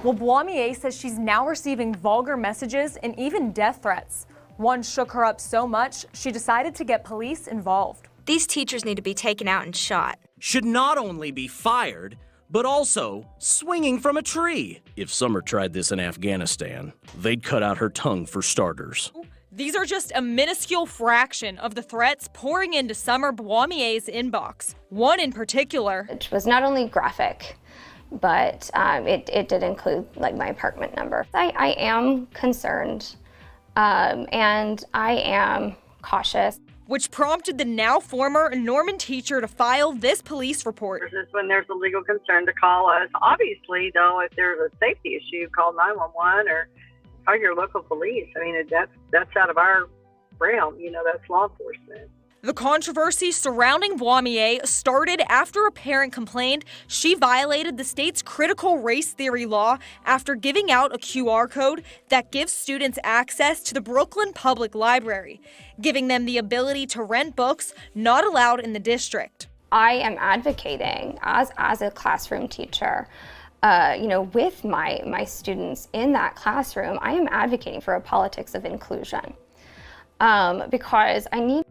Well, Boismier says she's now receiving vulgar messages and even death threats. One shook her up so much, she decided to get police involved. These teachers need to be taken out and shot. Should not only be fired, but also swinging from a tree. If Summer tried this in Afghanistan, they'd cut out her tongue for starters. These are just a minuscule fraction of the threats pouring into Summer Boismier's inbox. One in particular, It was not only graphic, but it did include like my apartment number. I am concerned, and I am cautious. which prompted the now former Norman teacher to file this police report. Is when there's a legal concern to call us. Obviously, though, if there's a safety issue, call 911 or call your local police. I mean, that's out of our realm. You know, that's law enforcement. The controversy surrounding Boismier started after a parent complained she violated the state's critical race theory law after giving out a QR code that gives students access to the Brooklyn Public Library, giving them the ability to rent books not allowed in the district. I am advocating as a classroom teacher, with my students in that classroom. I am advocating for a politics of inclusion because I need.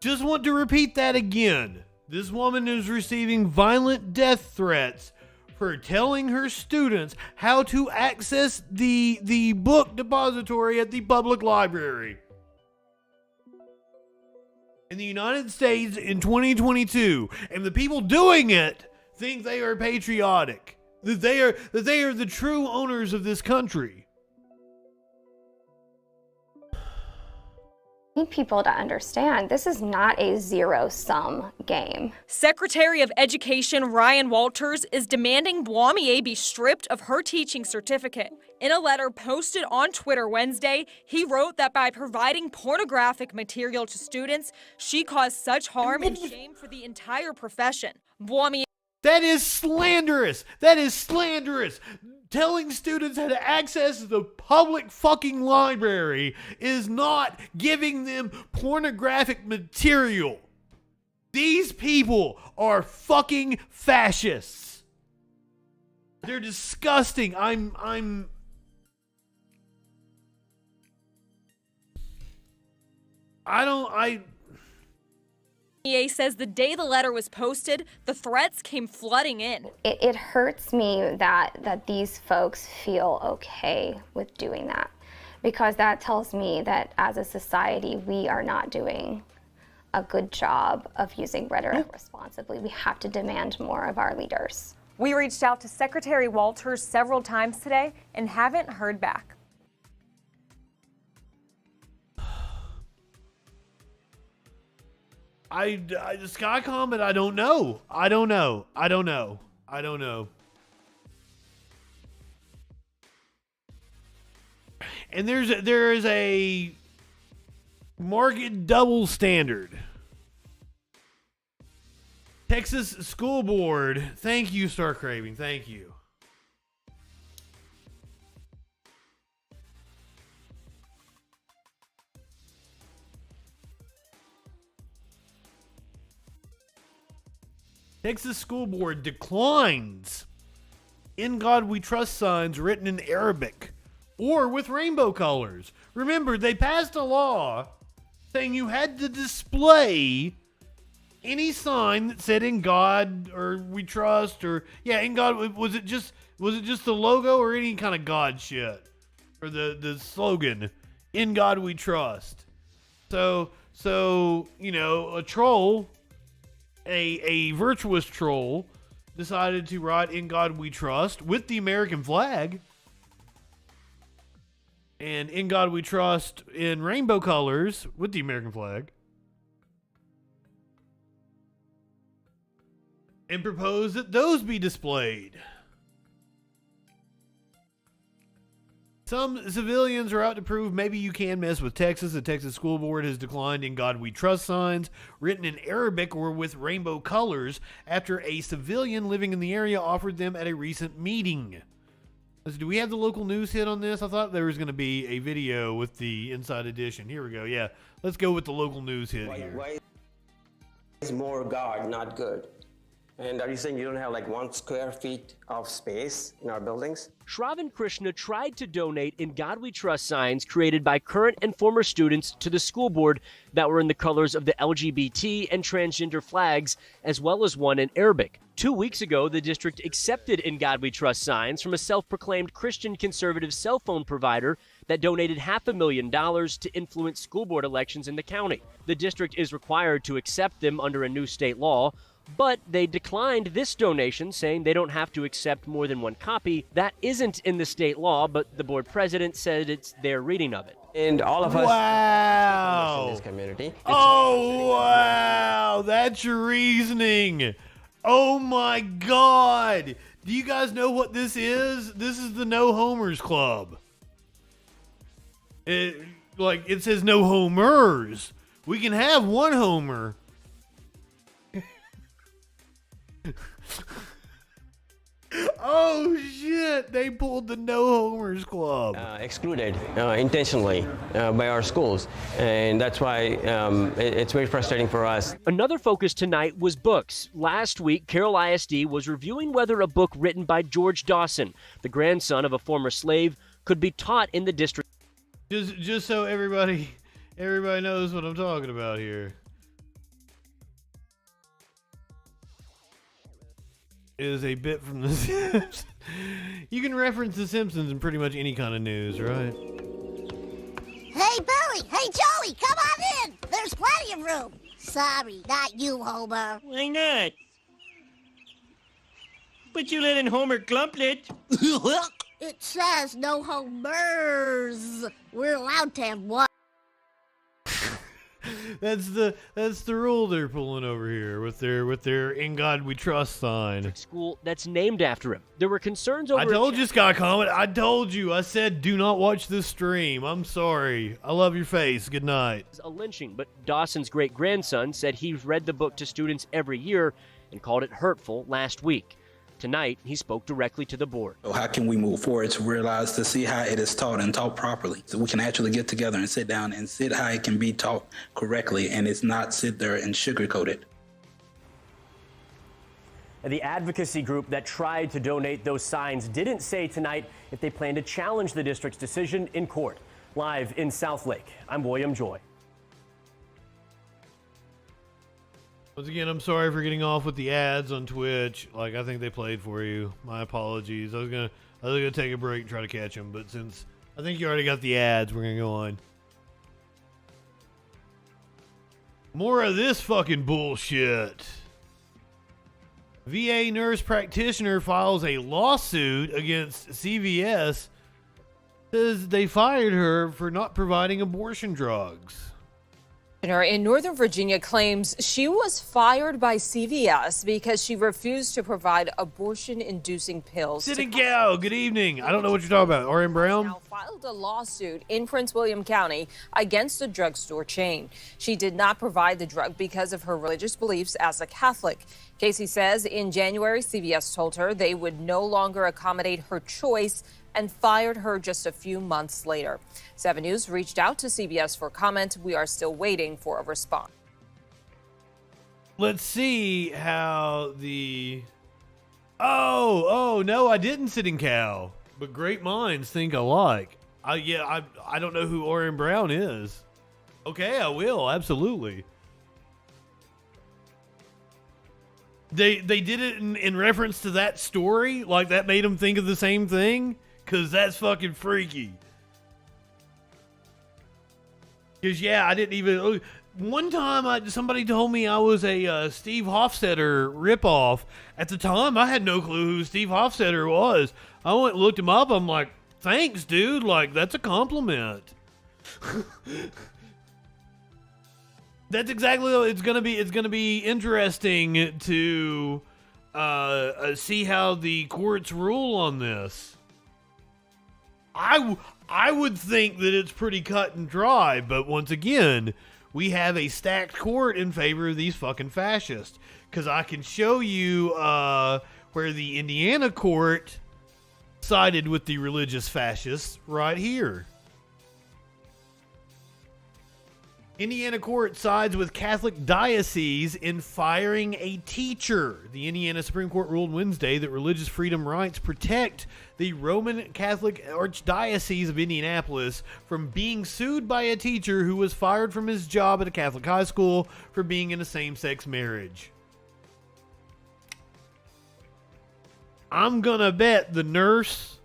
Just want to repeat that again. This woman is receiving violent death threats for telling her students how to access the book depository at the public library. In the United States in 2022, and the people doing it think they are patriotic, that they are the true owners of this country. I need people to understand this is not a zero-sum game. Secretary of Education Ryan Walters is demanding Boismier be stripped of her teaching certificate. In a letter posted on Twitter Wednesday, he wrote that by providing pornographic material to students, she caused such harm and shame for the entire profession. Boismier. That is slanderous. That is slanderous. Telling students how to access the public fucking library is not giving them pornographic material. These people are fucking fascists. They're disgusting. EA says the day the letter was posted, the threats came flooding in. It hurts me that these folks feel okay with doing that, because that tells me that as a society, we are not doing a good job of using rhetoric responsibly. We have to demand more of our leaders. We reached out to Secretary Walters several times today and haven't heard back. The Sky comment, I don't know. I don't know. And there is a market double standard. Texas School Board, thank you, Star Craving, thank you. Texas School Board declines "In God We Trust" signs written in Arabic or with rainbow colors. Remember, they passed a law saying you had to display any sign that said "In God" or "We Trust" or "In God." Was it just the logo or any kind of God shit, or the slogan "In God We Trust"? So a troll. A virtuous troll decided to write "In God We Trust" with the American flag and "In God We Trust" in rainbow colors with the American flag, and proposed that those be displayed. Some civilians are out to prove maybe you can mess with Texas. The Texas School Board has declined "In God We Trust" signs written in Arabic or with rainbow colors after a civilian living in the area offered them at a recent meeting. Do we have the local news hit on this? I thought there was going to be a video with the Inside Edition. Here we go. Yeah, let's go with the local news hit here. Why is more God not good? And are you saying you don't have like 1 square feet of space in our buildings? Shravan Krishna tried to donate "In God We Trust" signs created by current and former students to the school board that were in the colors of the LGBT and transgender flags, as well as one in Arabic. 2 weeks ago, the district accepted "In God We Trust" signs from a self-proclaimed Christian conservative cell phone provider that donated $500,000 to influence school board elections in the county. The district is required to accept them under a new state law, but they declined this donation, saying they don't have to accept more than 1 copy. That isn't in the state law, but the board president said it's their reading of it. And all of us in this community. Oh, wow. That's your reasoning. Oh, my God. Do you guys know what this is? This is the No Homers Club. It says no homers. We can have 1 homer. Oh shit, they pulled the No Homers Club. Excluded intentionally by our schools, and that's why it's very frustrating for us. Another focus tonight was books. Last week, Carroll ISD was reviewing whether a book written by George Dawson, the grandson of a former slave, could be taught in the district. Just so everybody knows what I'm talking about here. Is a bit from The Simpsons. You can reference The Simpsons in pretty much any kind of news, right? Hey, Billy! Hey, Joey! Come on in! There's plenty of room! Sorry, not you, Homer. Why not? But you let in Homer Clumplet. It says no homers. We're allowed to have 1. That's the rule they're pulling over here with their "In God We Trust" sign. School that's named after him. There were concerns over. I told you, Scott Comment. I told you. I said, do not watch this stream. I'm sorry. I love your face. Good night. A lynching, but Dawson's great-grandson said he's read the book to students every year and called it hurtful last week. Tonight, he spoke directly to the board. So how can we move forward to realize, to see how it is taught and taught properly, so we can actually get together and sit down and see how it can be taught correctly, and it's not sit there and sugarcoat it. The advocacy group that tried to donate those signs didn't say tonight if they plan to challenge the district's decision in court. Live in Southlake, I'm William Joy. Once again, I'm sorry for getting off with the ads on Twitch. Like, I think they played for you. My apologies. I was gonna take a break and try to catch them, but since I think you already got the ads, we're gonna go on. More of this fucking bullshit. VA nurse practitioner files a lawsuit against CVS. Says they fired her for not providing abortion drugs. In Northern Virginia claims she was fired by CVS because she refused to provide abortion-inducing pills. Sitting cow, good evening. I don't know what you're talking about. R.M. Brown? Now filed a lawsuit in Prince William County against a drugstore chain. She did not provide the drug because of her religious beliefs as a Catholic. Casey says in January, CVS told her they would no longer accommodate her choice and fired her just a few months later. 7 News reached out to CVS for comment. We are still waiting for a response. Let's see how the... Oh, no, I didn't sitting cow. But great minds think alike. I don't know who Orrin Brown is. Okay, I will, absolutely. They did it in reference to that story? Like that made them think of the same thing? Because that's fucking freaky. Because, yeah, I didn't even... One time, somebody told me I was a Steve Hofstetter ripoff. At the time, I had no clue who Steve Hofstetter was. I went and looked him up. I'm like, thanks, dude. Like, that's a compliment. That's exactly what it's gonna be. It's gonna be interesting to see how the courts rule on this. I would think that it's pretty cut and dry, but once again, we have a stacked court in favor of these fucking fascists. Because I can show you where the Indiana court sided with the religious fascists right here. Indiana court sides with Catholic diocese in firing a teacher. The Indiana Supreme Court ruled Wednesday that religious freedom rights protect the Roman Catholic Archdiocese of Indianapolis from being sued by a teacher who was fired from his job at a Catholic high school for being in a same-sex marriage. I'm gonna bet the nurse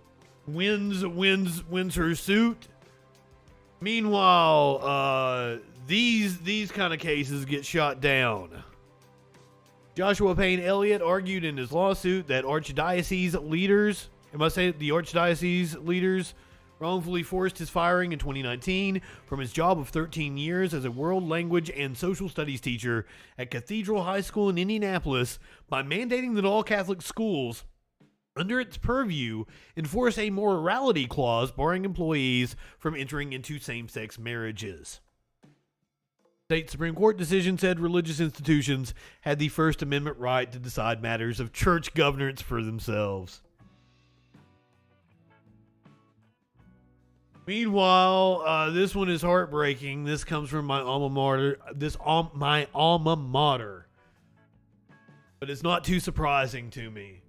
wins her suit. Meanwhile, these kind of cases get shot down. Joshua Payne Elliott argued in his lawsuit that archdiocese leaders, wrongfully forced his firing in 2019 from his job of 13 years as a world language and social studies teacher at Cathedral High School in Indianapolis by mandating that all Catholic schools under its purview enforce a morality clause barring employees from entering into same-sex marriages. State Supreme Court decision said religious institutions had the First Amendment right to decide matters of church governance for themselves. Meanwhile, this one is heartbreaking. This comes from my alma mater. My alma mater. But it's not too surprising to me.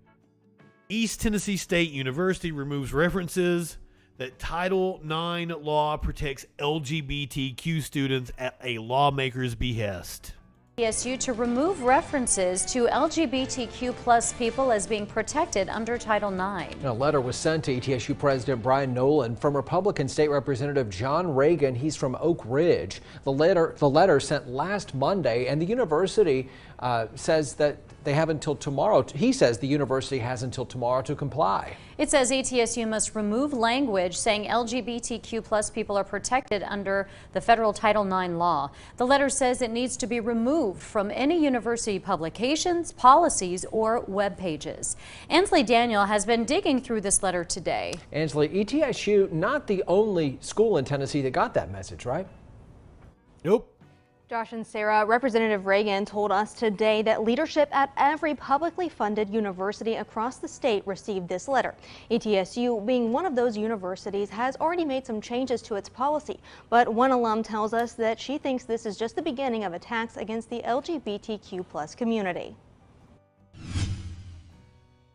East Tennessee State University removes references that Title IX law protects LGBTQ students at a lawmaker's behest. ETSU to remove references to LGBTQ plus people as being protected under Title IX. A letter was sent to ETSU President Brian Nolan from Republican State Representative John Reagan. He's from Oak Ridge. The letter sent last Monday, and the university says that they have until tomorrow. He says the university has until tomorrow to comply. It says ETSU must remove language saying LGBTQ plus people are protected under the federal Title IX law. The letter says it needs to be removed from any university publications, policies, or web pages. Ansley Daniel has been digging through this letter today. Ansley, ETSU not the only school in Tennessee that got that message, right? Nope. Josh and Sarah, Representative Reagan told us today that leadership at every publicly funded university across the state received this letter. ETSU, being one of those universities, has already made some changes to its policy, but one alum tells us that she thinks this is just the beginning of attacks against the LGBTQ plus community.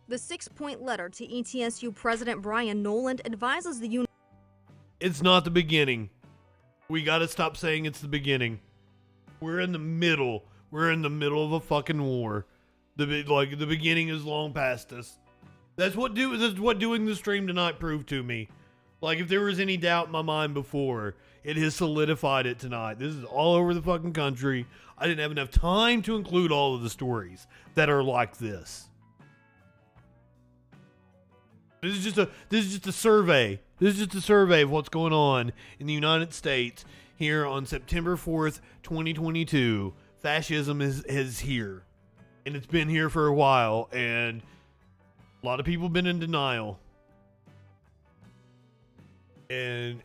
The 6-point letter to ETSU President Brian Nolan advises the university. It's not the beginning. We got to stop saying it's the beginning. We're in the middle. We're in the middle of a fucking war. The beginning is long past us. That's what doing the stream tonight proved to me. Like, if there was any doubt in my mind before, it has solidified it tonight. This is all over the fucking country. I didn't have enough time to include all of the stories that are like this. This is just a survey. This is just a survey of what's going on in the United States here on September 4th, 2022. Fascism is here. And it's been here for a while, and a lot of people have been in denial. And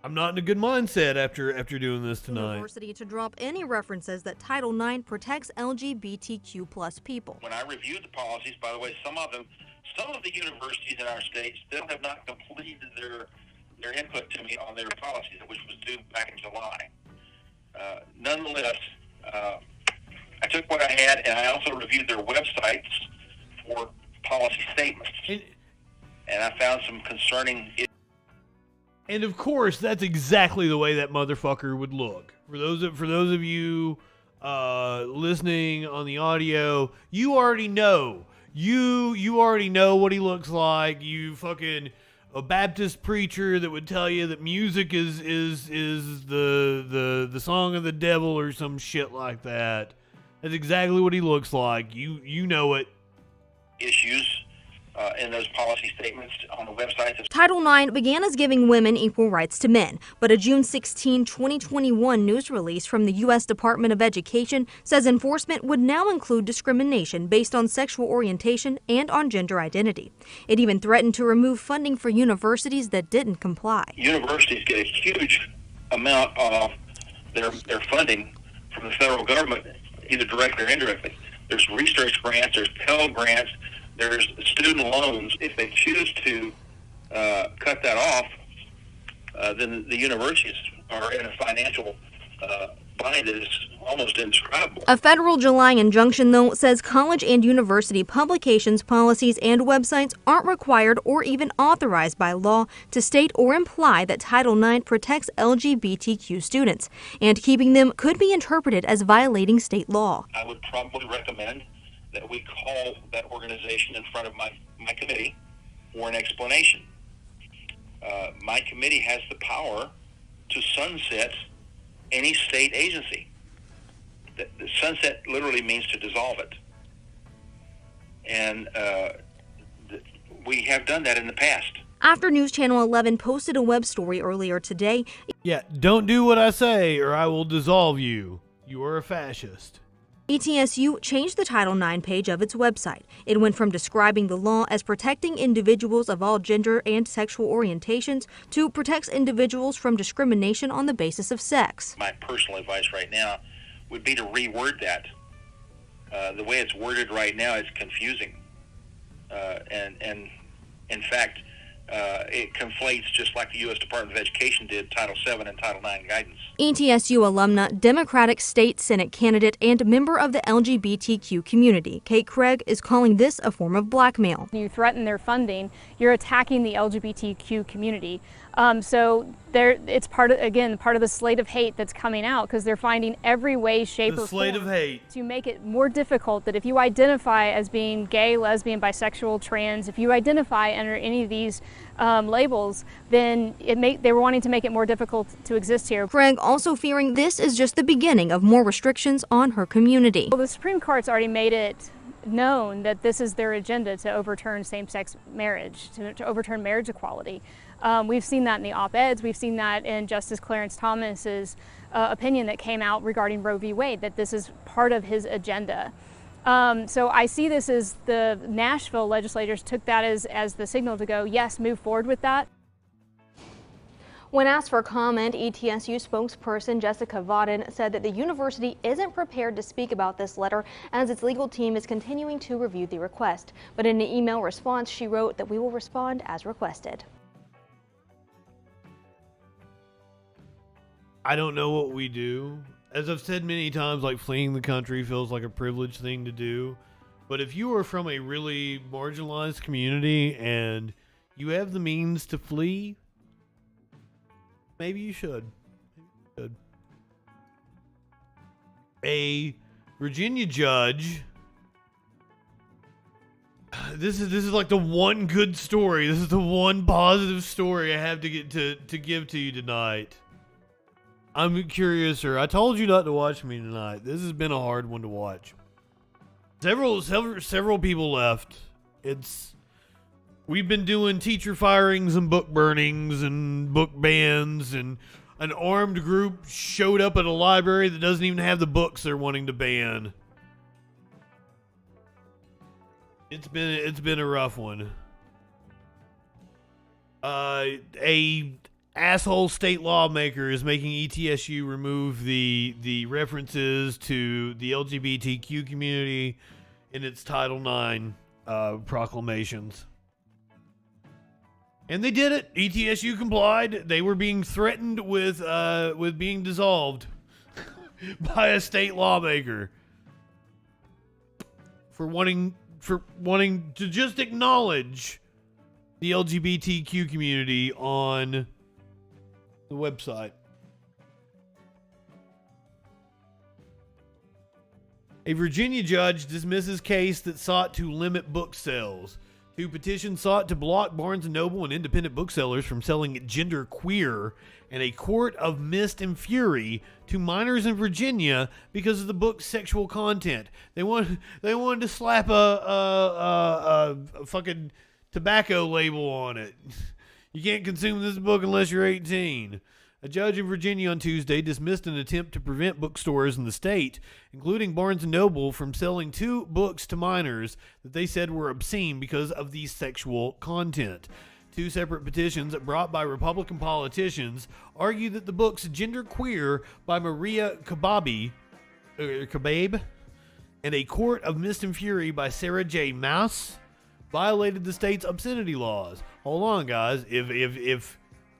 I'm not in a good mindset after doing this tonight. University to drop any references that Title IX protects LGBTQ plus people. When I reviewed the policies, by the way, some of the universities in our state still have not completed their input to me on their policies, which was due back in July. Nonetheless, I took what I had, and I also reviewed their websites for policy statements. And I found some concerning issues. And of course, that's exactly the way that motherfucker would look. For those of you listening on the audio, you already know. You already know what he looks like. You fucking a Baptist preacher that would tell you that music is the song of the devil or some shit like that. That's exactly what he looks like. You know it. Issues in those policy statements on the website. Title IX began as giving women equal rights to men, but a June 16, 2021 news release from the U.S. Department of Education says enforcement would now include discrimination based on sexual orientation and on gender identity. It even threatened to remove funding for universities that didn't comply. Universities get a huge amount of their funding from the federal government, either directly or indirectly. There's research grants, there's Pell grants, there's student loans. If they choose to cut that off, then the universities are in a financial bind that is almost indescribable. A federal July injunction, though, says college and university publications, policies, and websites aren't required or even authorized by law to state or imply that Title IX protects LGBTQ students, and keeping them could be interpreted as violating state law. I would probably recommend that we call that organization in front of my committee for an explanation. My committee has the power to sunset any state agency. The sunset literally means to dissolve it. And we have done that in the past. After News Channel 11 posted a web story earlier today. Yeah, don't do what I say or I will dissolve you. You are a fascist. ETSU changed the Title IX page of its website. It went from describing the law as protecting individuals of all gender and sexual orientations to protects individuals from discrimination on the basis of sex. My personal advice right now would be to reword that. The way it's worded right now is confusing. And in fact, it conflates, just like the U.S. Department of Education did, Title VII and Title IX guidance. ETSU alumna, Democratic State Senate candidate, and member of the LGBTQ community, Kate Craig, is calling this a form of blackmail. You threaten their funding, you're attacking the LGBTQ community. So it's part of the slate of hate that's coming out, because they're finding every way, shape, or form to make it more difficult that if you identify as being gay, lesbian, bisexual, trans, if you identify under any of these labels, then they were wanting to make it more difficult to exist here. Craig also fearing this is just the beginning of more restrictions on her community. Well, the Supreme Court's already made it known that this is their agenda to overturn same-sex marriage, to overturn marriage equality. We've seen that in the op-eds. We've seen that in Justice Clarence Thomas's opinion that came out regarding Roe v. Wade, that this is part of his agenda. So I see this as the Nashville legislators took that as the signal to go, yes, move forward with that. When asked for comment, ETSU spokesperson Jessica Vauden said that the university isn't prepared to speak about this letter as its legal team is continuing to review the request. But in an email response, she wrote that we will respond as requested. I don't know what we do. As I've said many times, like, fleeing the country feels like a privileged thing to do. But if you are from a really marginalized community and you have the means to flee, maybe you should. A Virginia judge. This is like the one good story. This is the one positive story I have to give to you tonight. I'm curious, sir. I told you not to watch me tonight. This has been a hard one to watch. Several people left. We've been doing teacher firings and book burnings and book bans, and an armed group showed up at a library that doesn't even have the books they're wanting to ban. It's been a rough one. A asshole state lawmaker is making ETSU remove the references to the LGBTQ community in its Title IX proclamations. And they did it. ETSU complied. They were being threatened with being dissolved by a state lawmaker for wanting to just acknowledge the LGBTQ community on the website. A Virginia judge dismisses case that sought to limit book sales. Two petitions sought to block Barnes & Noble and independent booksellers from selling gender queer, and a court of mist and fury to minors in Virginia because of the book's sexual content. They wanted to slap a fucking tobacco label on it. You can't consume this book unless you're 18. A judge in Virginia on Tuesday dismissed an attempt to prevent bookstores in the state, including Barnes & Noble, from selling 2 books to minors that they said were obscene because of the sexual content. 2 separate petitions brought by Republican politicians argue that the books Genderqueer by Maria Kababe and A Court of Mist and Fury by Sarah J. Maas violated the state's obscenity laws. Hold on, guys.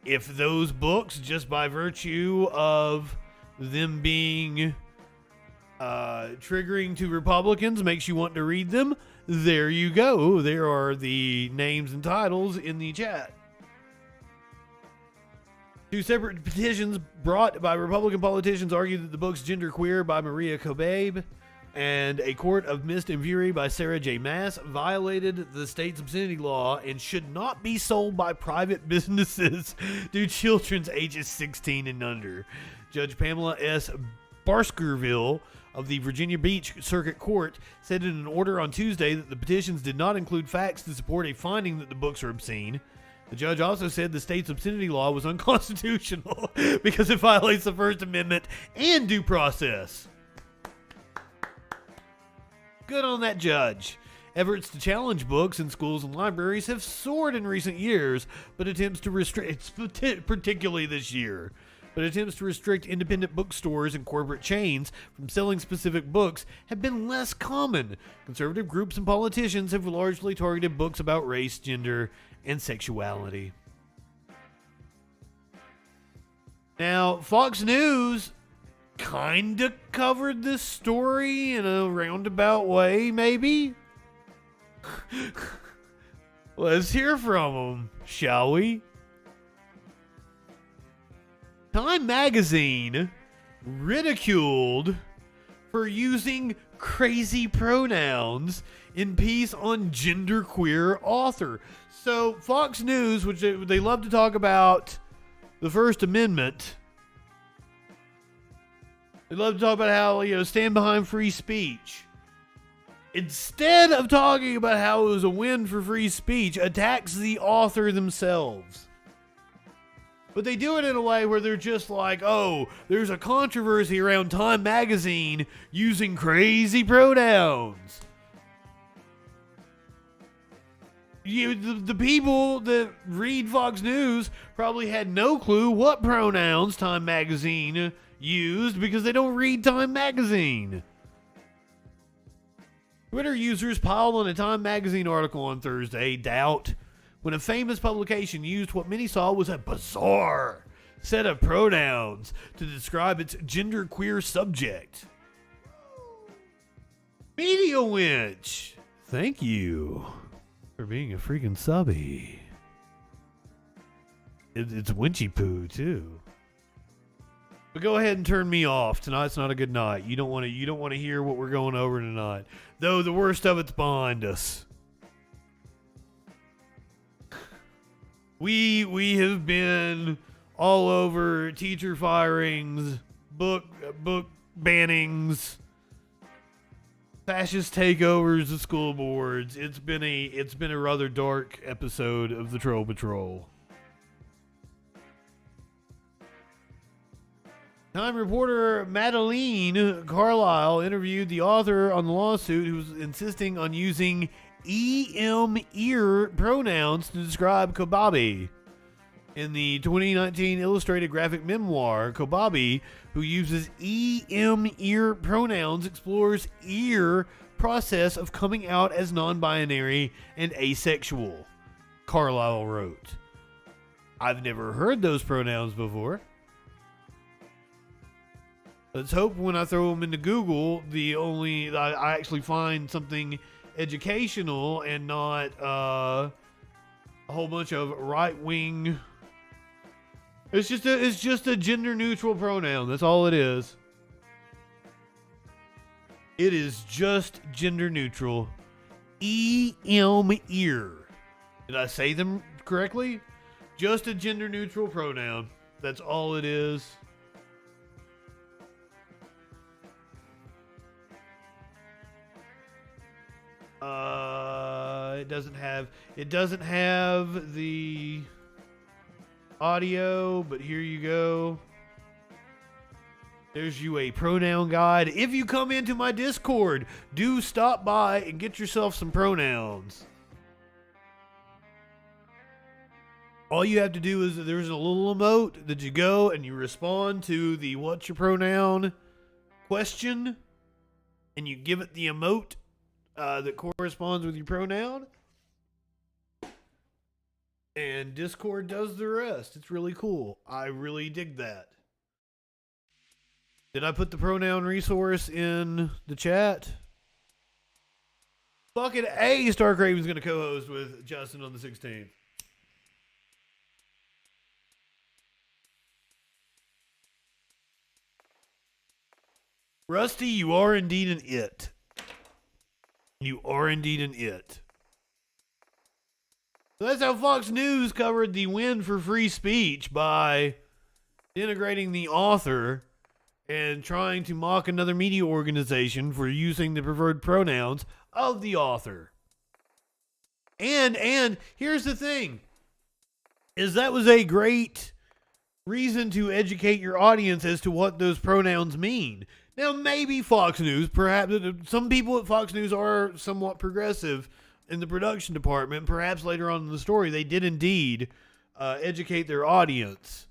If those books, just by virtue of them being triggering to Republicans, makes you want to read them, there you go. There are the names and titles in the chat. 2 separate petitions brought by Republican politicians argue that the books Genderqueer by Maria Kababe and A Court of Mist and Fury by Sarah J. Maas violated the state's obscenity law and should not be sold by private businesses to children ages 16 and under. Judge Pamela S. Baskerville of the Virginia Beach Circuit Court said in an order on Tuesday that the petitions did not include facts to support a finding that the books are obscene. The judge also said the state's obscenity law was unconstitutional because it violates the First Amendment and due process. Good on that judge. Efforts to challenge books in schools and libraries have soared in recent years, but attempts to restrict, particularly this year, independent bookstores and corporate chains from selling specific books have been less common. Conservative groups and politicians have largely targeted books about race, gender, and sexuality. Now, Fox News kind of covered this story in a roundabout way, maybe? Let's hear from them, shall we? Time magazine ridiculed for using crazy pronouns in piece on genderqueer author. So Fox News, which they love to talk about the First Amendment, they love to talk about how, stand behind free speech. Instead of talking about how it was a win for free speech, attacks the author themselves. But they do it in a way where they're just like, oh, there's a controversy around Time magazine using crazy pronouns. The people that read Fox News probably had no clue what pronouns Time magazine used because they don't read Time magazine. Twitter users piled on a Time magazine article on Thursday, doubt, when a famous publication used what many saw was a bizarre set of pronouns to describe its genderqueer subject. Media Winch, thank you for being a freaking subby. It's Winchy Poo, too. But go ahead and turn me off. Tonight's not a good night. You don't want to hear what we're going over tonight. Though the worst of it's behind us. We have been all over teacher firings, book bannings, fascist takeovers of school boards. It's been a rather dark episode of the Troll Patrol. Time reporter Madeline Carlisle interviewed the author on the lawsuit who was insisting on using ear pronouns to describe Kobabe. In the 2019 illustrated graphic memoir, Kobabe, who uses ear pronouns, explores ear process of coming out as non-binary and asexual, Carlisle wrote. I've never heard those pronouns before. Let's hope when I throw them into Google, I actually find something educational and not a whole bunch of right-wing. It's just a gender-neutral pronoun. That's all it is. It is just gender-neutral. Ear. Did I say them correctly? Just a gender-neutral pronoun. That's all it is. It doesn't have the audio, but here you go. There's you a pronoun guide. If you come into my Discord, do stop by and get yourself some pronouns. All you have to do is there's a little emote that you go and you respond to the what's your pronoun question, and you give it the emote that corresponds with your pronoun. And Discord does the rest. It's really cool. I really dig that. Did I put the pronoun resource in the chat? Fucking A, Stark Raven's going to co-host with Justin on the 16th. Rusty, you are indeed an it. You are indeed an it. So that's how Fox News covered the win for free speech by denigrating the author and trying to mock another media organization for using the preferred pronouns of the author. And here's the thing, is that was a great reason to educate your audience as to what those pronouns mean. Now, maybe Fox News, perhaps some people at Fox News are somewhat progressive in the production department. Perhaps later on in the story, they did indeed educate their audience.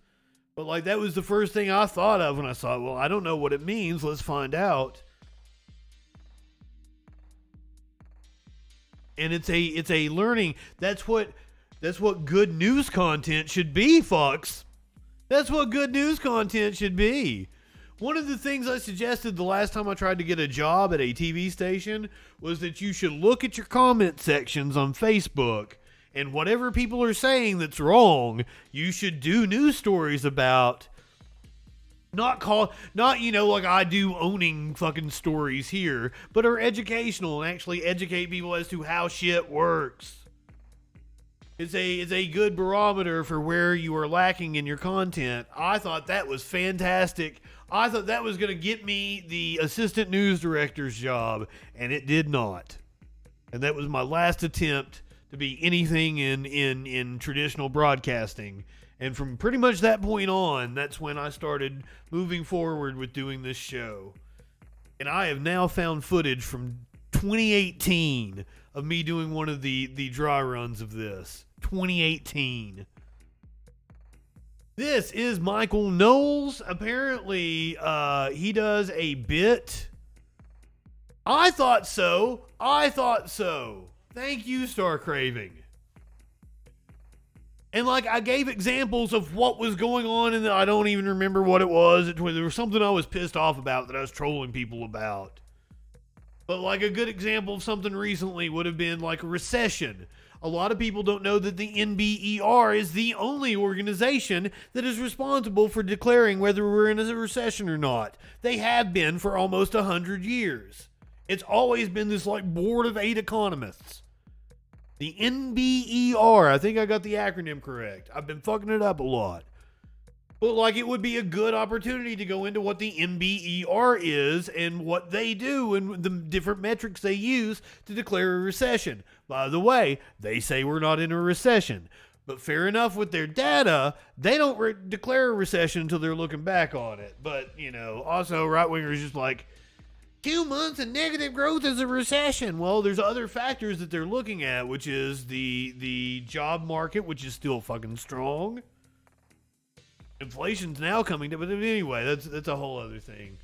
But like that was the first thing I thought of when I saw it. Well, I don't know what it means. Let's find out. And it's a learning. That's what good news content should be, Fox. That's what good news content should be. One of the things I suggested the last time I tried to get a job at a TV station was that you should look at your comment sections on Facebook, and whatever people are saying that's wrong, you should do news stories about. Not like I do owning fucking stories here, but are educational and actually educate people as to how shit works. It's a good barometer for where you are lacking in your content. I thought that was fantastic. I thought that was going to get me the assistant news director's job, and it did not. And that was my last attempt to be anything in traditional broadcasting. And from pretty much that point on, that's when I started moving forward with doing this show. And I have now found footage from 2018 of me doing one of the dry runs of this. 2018. This is Michael Knowles. Apparently, he does a bit. I thought so. Thank you, Star Craving. And like I gave examples of what was going on, and I don't even remember what it was. There was something I was pissed off about that I was trolling people about. But like a good example of something recently would have been like a recession. A lot of people don't know that the NBER is the only organization that is responsible for declaring whether we're in a recession or not. They have been for almost 100 years. It's always been this like board of 8 economists. The NBER, I think I got the acronym correct. I've been fucking it up a lot. But like it would be a good opportunity to go into what the NBER is and what they do and the different metrics they use to declare a recession. By the way, they say we're not in a recession. But fair enough with their data, they don't declare a recession until they're looking back on it. But, you know, also right-wingers just like, 2 months of negative growth is a recession. Well, there's other factors that they're looking at, which is the job market, which is still fucking strong. Inflation's now coming down, but anyway, that's a whole other thing.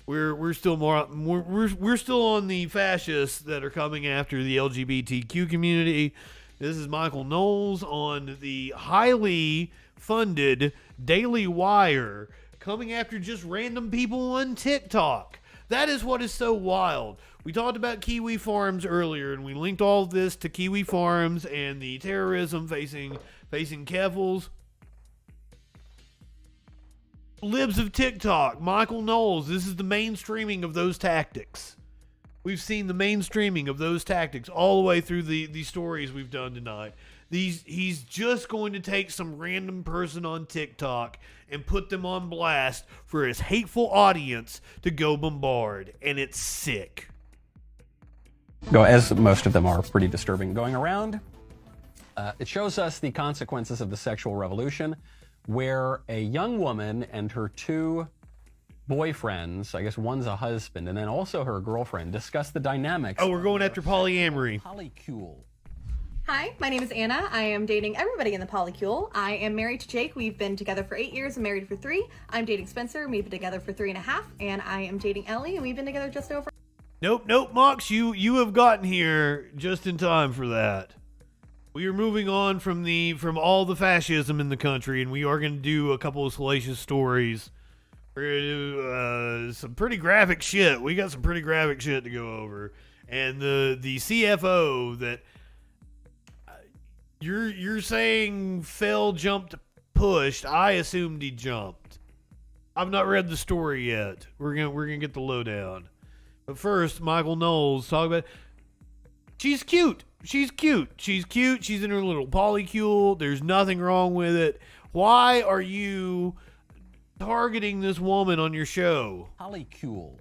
We're still we're still on the fascists that are coming after the LGBTQ community. This is Michael Knowles on the highly funded Daily Wire coming after just random people on TikTok. That is what is so wild. We talked about Kiwifarms earlier, and we linked all of this to Kiwifarms and the terrorism facing Keffels. Libs of TikTok, Michael Knowles, this is the mainstreaming of those tactics. We've seen the mainstreaming of those tactics all the way through the stories we've done tonight. He's just going to take some random person on TikTok and put them on blast for his hateful audience to go bombard, and it's sick. As most of them are pretty disturbing going around, it shows us the consequences of the sexual revolution, where a young woman and her 2 boyfriends, I guess one's a husband, and then also her girlfriend, discuss the dynamics. Oh, we're going after polyamory. Polycule. Hi, my name is Anna. I am dating everybody in the polycule. I am married to Jake. We've been together for 8 years and married for 3. I'm dating Spencer. We've been together for 3.5. And I am dating Ellie, and we've been together just over. Nope, Mox, you have gotten here just in time for that. We are moving on from all the fascism in the country, and we are going to do a couple of salacious stories. We're going to do some pretty graphic shit. We got some pretty graphic shit to go over. And the CFO that you're saying fell, jumped, pushed. I assumed he jumped. I've not read the story yet. We're gonna get the lowdown. But first, Michael Knowles talk about. She's cute. She's cute. She's cute. She's in her little polycule. There's nothing wrong with it. Why are you targeting this woman on your show? Polycule.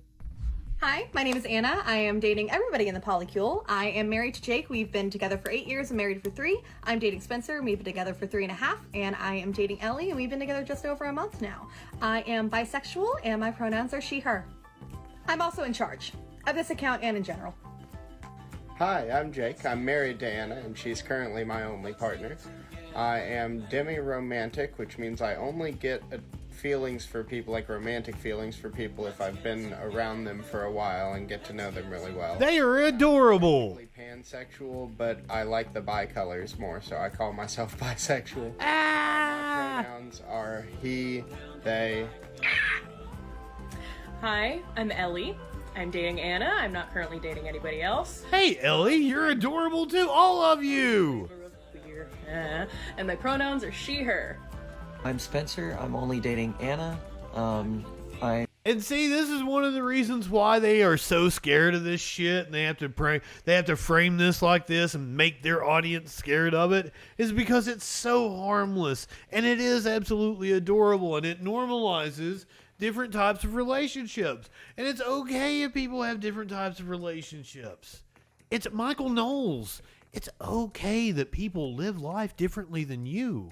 Hi, my name is Anna. I am dating everybody in the polycule. I am married to Jake. We've been together for 8 years and married for 3. I'm dating Spencer. We've been together for 3.5. And I am dating Ellie, and we've been together just over a month now. I am bisexual, and my pronouns are she, her. I'm also in charge of this account and in general. Hi, I'm Jake. I'm married to Anna, and she's currently my only partner. I am demi-romantic, which means I only get feelings for people, like romantic feelings for people, if I've been around them for a while and get to know them really well. They are adorable. I'm pansexual, but I like the bi-colors more, so I call myself bisexual. Ah! My pronouns are he, they. Hi, I'm Ellie. I'm dating Anna. I'm not currently dating anybody else. Hey, Ellie, you're adorable too. All of you. And my pronouns are she, her. I'm Spencer. I'm only dating Anna. And see, this is one of the reasons why they are so scared of this shit, and they have to frame this like this and make their audience scared of it, is because it's so harmless, and it is absolutely adorable, and it normalizes different types of relationships. And it's okay if people have different types of relationships. It's Michael Knowles. It's okay that people live life differently than you.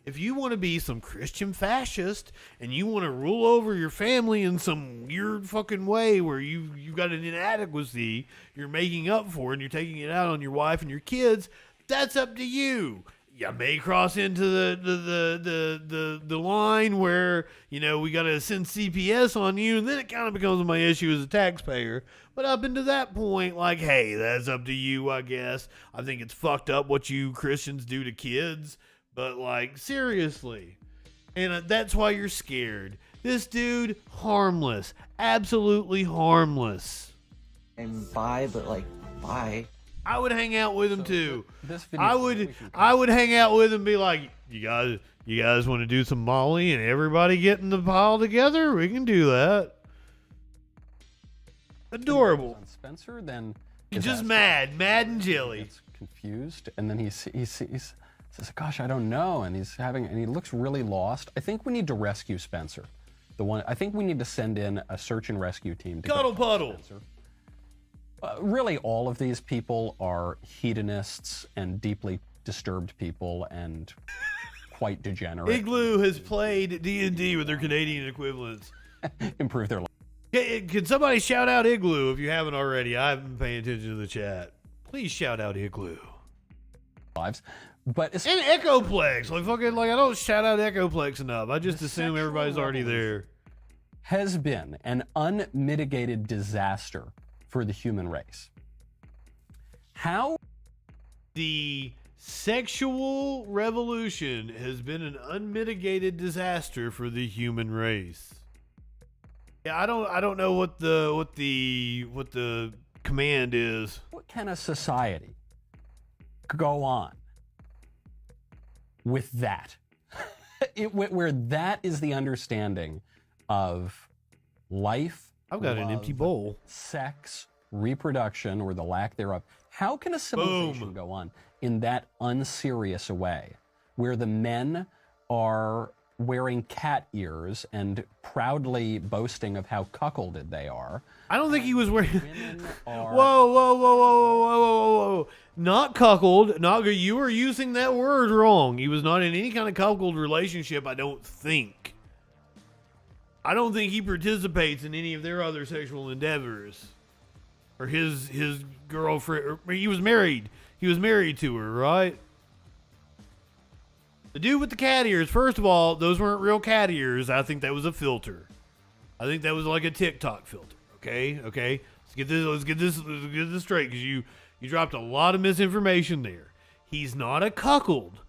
If you want to be some Christian fascist and you want to rule over your family in some weird fucking way where you've got an inadequacy you're making up for and you're taking it out on your wife and your kids, that's up to you. You may cross into the line where, you know, we got to send CPS on you, and then it kind of becomes my issue as a taxpayer. But up until that point, like, hey, that's up to you, I guess. I think it's fucked up what you Christians do to kids. But, like, seriously. And that's why you're scared. This dude, harmless. Absolutely harmless. I'm bi, but, like, bi. I would hang out with him too. This video I would hang out with him and be like, you guys want to do some Molly and everybody get in the pile together? We can do that. Adorable. On Spencer, then He's just mad and jelly. Gets confused, and then he says, "Gosh, I don't know," and he looks really lost. I think we need to rescue Spencer. I think we need to send in a search and rescue team to Cuddle puddle. Spencer. Really, all of these people are hedonists and deeply disturbed people and quite degenerate. Igloo has played D&D with their Canadian equivalents. Improve their life. Can somebody shout out Igloo if you haven't already? I haven't been paying attention to the chat. Please shout out Igloo. Lives. But and Echoplex. I don't shout out Echoplex enough. I just assume everybody's already there. Has been an unmitigated disaster for the human race. How? The sexual revolution has been an unmitigated disaster for the human race. Yeah, I don't know what the command is. What can a society go on with that? Where that is the understanding of life. I've got an empty bowl. Sex, reproduction, or the lack thereof. How can a civilization go on in that unserious a way, where the men are wearing cat ears and proudly boasting of how cuckolded they are? I don't think he was wearing. Whoa! Not cuckold. Not you were using that word wrong. He was not in any kind of cuckold relationship. I don't think. I don't think he participates in any of their other sexual endeavors. Or his girlfriend. Or he was married. He was married to her, right? The dude with the cat ears, first of all, those weren't real cat ears. I think that was a filter. I think that was like a TikTok filter. Okay? Let's get this straight, because you dropped a lot of misinformation there. He's not a cuckold.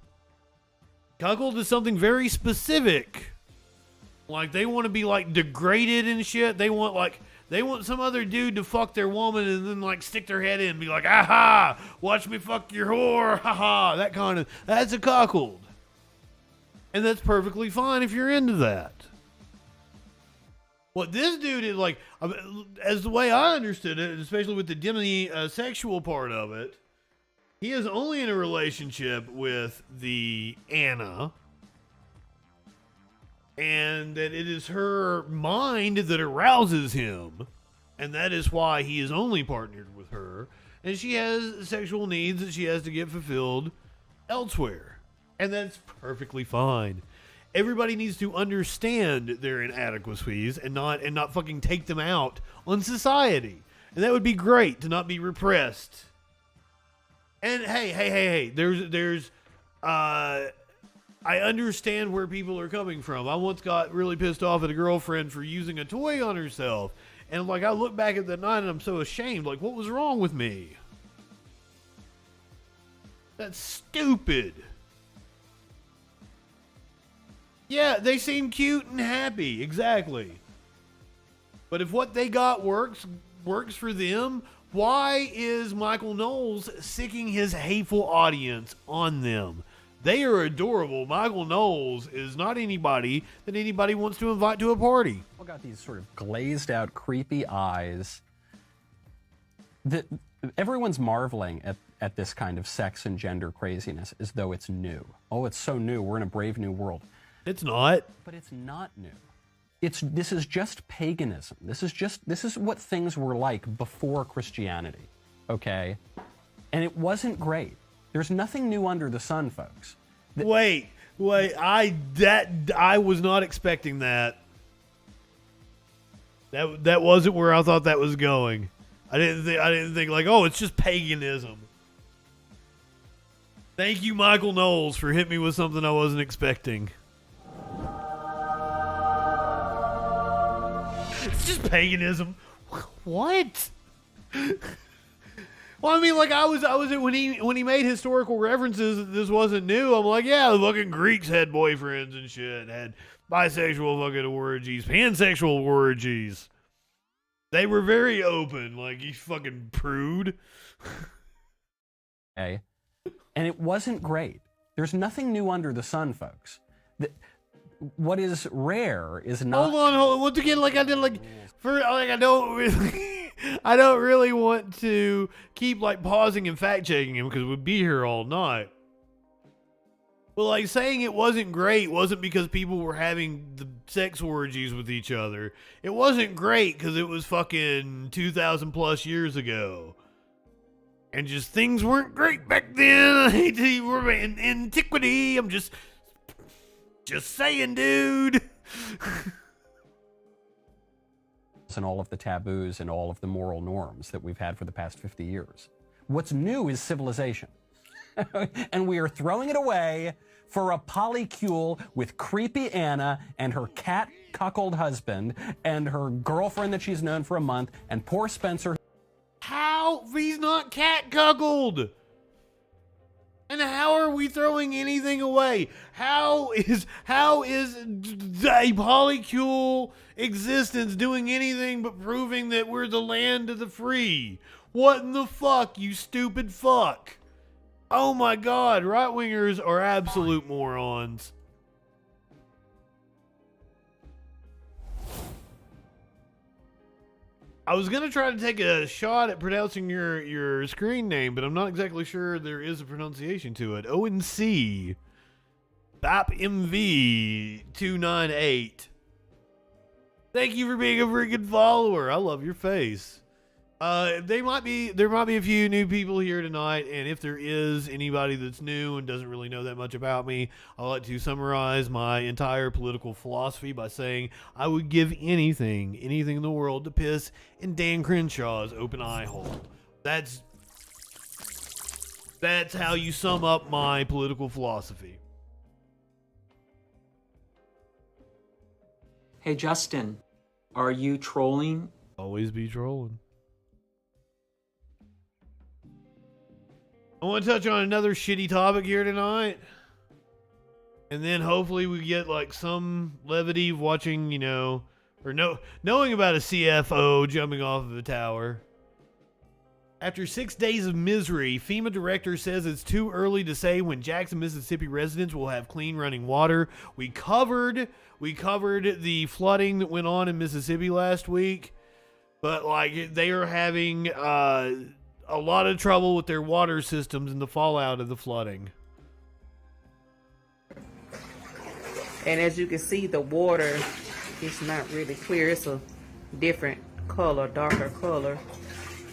Cuckold is something very specific. Like, they want to be like degraded and shit. They want some other dude to fuck their woman and then like stick their head in and be like, aha, watch me fuck your whore, haha. That's a cuckold. And that's perfectly fine if you're into that. What this dude is like, as the way I understood it, especially with the demisexual part of it, he is only in a relationship with the Anna, and that it is her mind that arouses him, and that is why he is only partnered with her, and she has sexual needs that she has to get fulfilled elsewhere, and that's perfectly fine. Everybody needs to understand their inadequacies and not fucking take them out on society, and that would be great to not be repressed. And hey, there's I understand where people are coming from. I once got really pissed off at a girlfriend for using a toy on herself. And I look back at that night and I'm so ashamed. Like, what was wrong with me? That's stupid. Yeah, they seem cute and happy. Exactly. But if what they got works for them, why is Michael Knowles sicking his hateful audience on them? They are adorable. Michael Knowles is not anybody that anybody wants to invite to a party. People got these sort of glazed out, creepy eyes. Everyone's marveling at this kind of sex and gender craziness as though it's new. Oh, it's so new. We're in a brave new world. It's not. But it's not new. This is just paganism. This is what things were like before Christianity. Okay? And it wasn't great. There's nothing new under the sun, folks. Wait. I was not expecting that. That wasn't where I thought that was going. I didn't think like, oh, it's just paganism. Thank you, Michael Knowles, for hitting me with something I wasn't expecting. It's just paganism. What? Well, I mean, like I was when he made historical references that this wasn't new. I'm like, yeah, the fucking Greeks had boyfriends and shit, had bisexual fucking orgies, pansexual orgies. They were very open, like you fucking prude. Okay? And it wasn't great. There's nothing new under the sun, folks. What is rare is not. Hold on. Once again, I don't really want to keep pausing and fact checking him because we'd be here all night. But saying it wasn't great wasn't because people were having the sex orgies with each other. It wasn't great because it was fucking 2,000 plus years ago. And just things weren't great back then. I hate to we're in antiquity. I'm just saying, dude. And all of the taboos and all of the moral norms that we've had for the past 50 years. What's new is civilization. And we are throwing it away for a polycule with creepy Anna and her cat cuckold husband and her girlfriend that she's known for a month and poor Spencer. How? He's not cat cuckold. And how are we throwing anything away? How is a polycule existence doing anything but proving that we're the land of the free? What in the fuck, you stupid fuck? Oh my God, right-wingers are absolute morons. I was going to try to take a shot at pronouncing your screen name, but I'm not exactly sure there is a pronunciation to it. ONC BAPMV298. Thank you for being a freaking follower. I love your face. There might be a few new people here tonight, and if there is anybody that's new and doesn't really know that much about me, I'd like to summarize my entire political philosophy by saying I would give anything in the world to piss in Dan Crenshaw's open eye hole. That's how you sum up my political philosophy. Hey Justin, are you trolling? Always be trolling. I want to touch on another shitty topic here tonight. And then hopefully we get some levity of watching, knowing about a CFO jumping off of a tower. After 6 days of misery, FEMA director says it's too early to say when Jackson, Mississippi residents will have clean running water. We covered the flooding that went on in Mississippi last week. But they are having a lot of trouble with their water systems and the fallout of the flooding. And as you can see, the water is not really clear. It's a different color, darker color.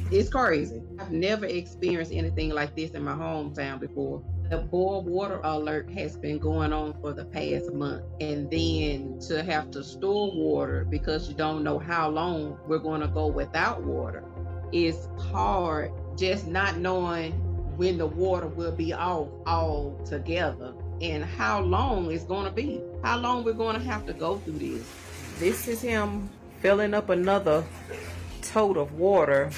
It's crazy. I've never experienced anything like this in my hometown before. The boil water alert has been going on for the past month. And then to have to store water because you don't know how long we're going to go without water is hard. Just not knowing when the water will be off altogether and how long it's going to be, how long we're going to have to go through this. This is him filling up another tote of water.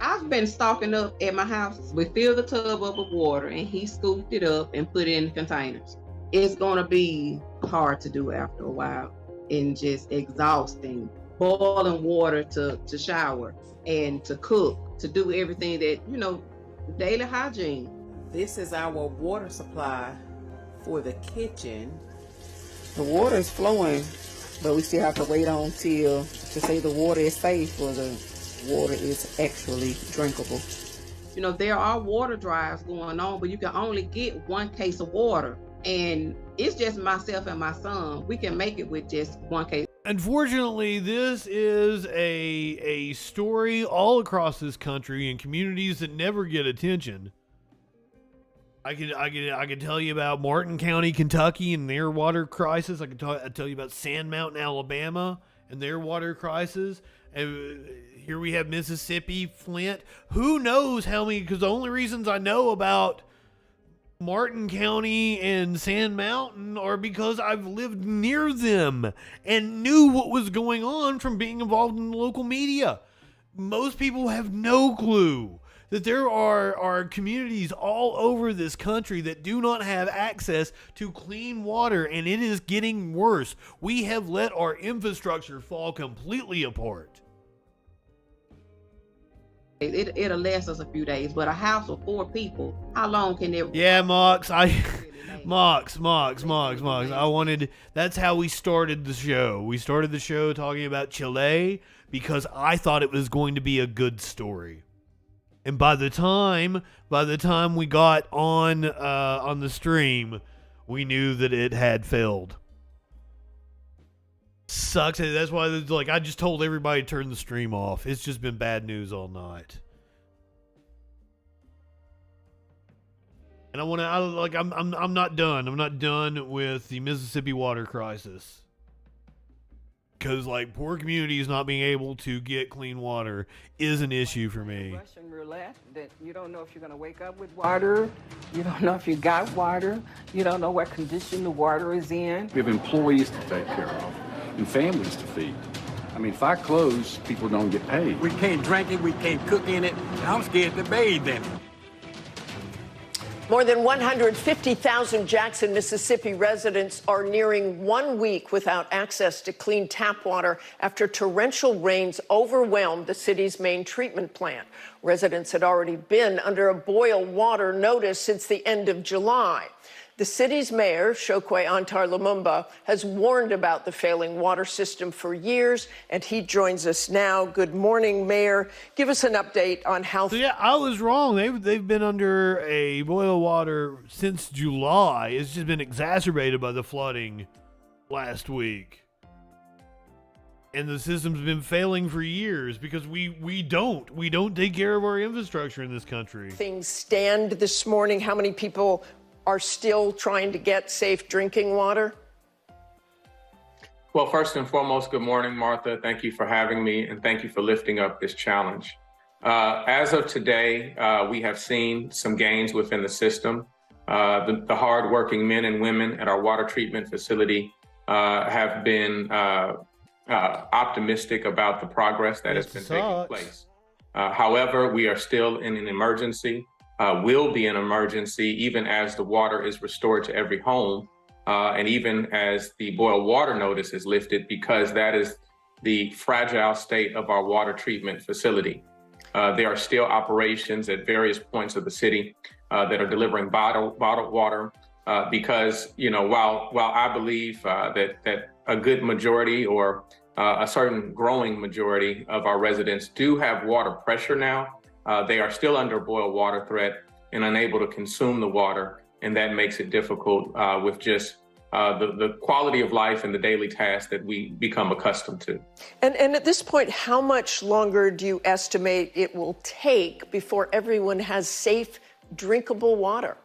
I've been stocking up at my house. We fill the tub up with water and he scooped it up and put it in containers. It's going to be hard to do after a while and just exhausting. Boiling water to shower and to cook, to do everything that, daily hygiene. This is our water supply for the kitchen. The water is flowing, but we still have to wait on till to say the water is safe or the water is actually drinkable. There are water drives going on, but you can only get 1 case of water. And it's just myself and my son. We can make it with just 1 case. Unfortunately, this is a story all across this country in communities that never get attention. I can tell you about Martin County, Kentucky, and their water crisis. I can tell you about Sand Mountain, Alabama, and their water crisis. And here we have Mississippi, Flint. Who knows how many? Because the only reasons I know about Martin County and Sand Mountain are because I've lived near them and knew what was going on from being involved in the local media. Most people have no clue that there are communities all over this country that do not have access to clean water, and it is getting worse. We have let our infrastructure fall completely apart. It'll last us a few days, but a house of 4 people, how long can it? Yeah, Mox, Mox. That's how we started the show. We started the show talking about Chile because I thought it was going to be a good story. And by the time we got on the stream, we knew that it had failed. Sucks. That's why I just told everybody to turn the stream off. It's just been bad news all night. And I'm not done. I'm not done with the Mississippi water crisis. Because poor communities not being able to get clean water is an issue for me. Russian roulette, that you don't know if you're going to wake up with water. You don't know if you got water. You don't know what condition the water is in. We have employees to take care of and families to feed. I mean, if I close, people don't get paid. We can't drink it, we can't cook in it, and I'm scared to bathe in it. More than 150,000 Jackson, Mississippi residents are nearing 1 week without access to clean tap water after torrential rains overwhelmed the city's main treatment plant. Residents had already been under a boil water notice since the end of July. The city's mayor, Chokwe Antar Lumumba, has warned about the failing water system for years, and he joins us now. Good morning, Mayor. Give us an update on how... So yeah, I was wrong. They've been under a boil water since July. It's just been exacerbated by the flooding last week. And the system's been failing for years because we don't take care of our infrastructure in this country. Things stand this morning. How many people are still trying to get safe drinking water? Well, first and foremost, good morning, Martha. Thank you for having me, and thank you for lifting up this challenge. As of today, we have seen some gains within the system. The hardworking men and women at our water treatment facility have been optimistic about the progress that has been taking place. However, we are still in an emergency. Will be an emergency even as the water is restored to every home and even as the boil water notice is lifted, because that is the fragile state of our water treatment facility. There are still operations at various points of the city that are delivering bottled water because, while I believe that a good majority or a certain growing majority of our residents do have water pressure now, they are still under boil water threat and unable to consume the water. And that makes it difficult with just the quality of life and the daily tasks that we become accustomed to. And at this point, how much longer do you estimate it will take before everyone has safe, drinkable water?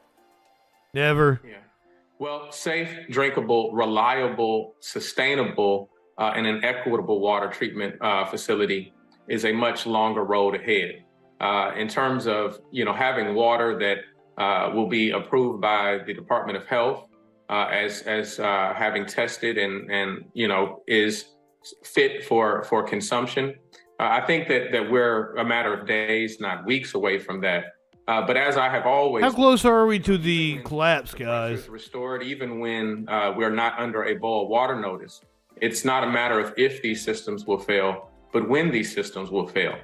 Never. Yeah. Well, safe, drinkable, reliable, sustainable, and an equitable water treatment facility is a much longer road ahead. In terms of, having water that will be approved by the Department of Health as having tested and is fit for consumption. I think that we're a matter of days, not weeks away from that. But as I have always... How close are we to the collapse, guys? Restored even when we're not under a boil water notice. It's not a matter of if these systems will fail, but when these systems will fail.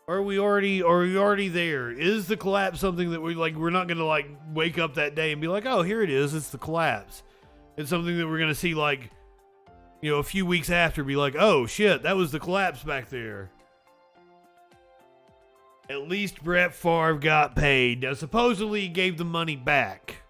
Are we already there? Is the collapse something that we're not going to wake up that day and be like, oh, here it is, it's the collapse. It's something that we're going to see a few weeks after, be like, oh shit, that was the collapse back there. At least Brett Favre got paid. Now supposedly he gave the money back.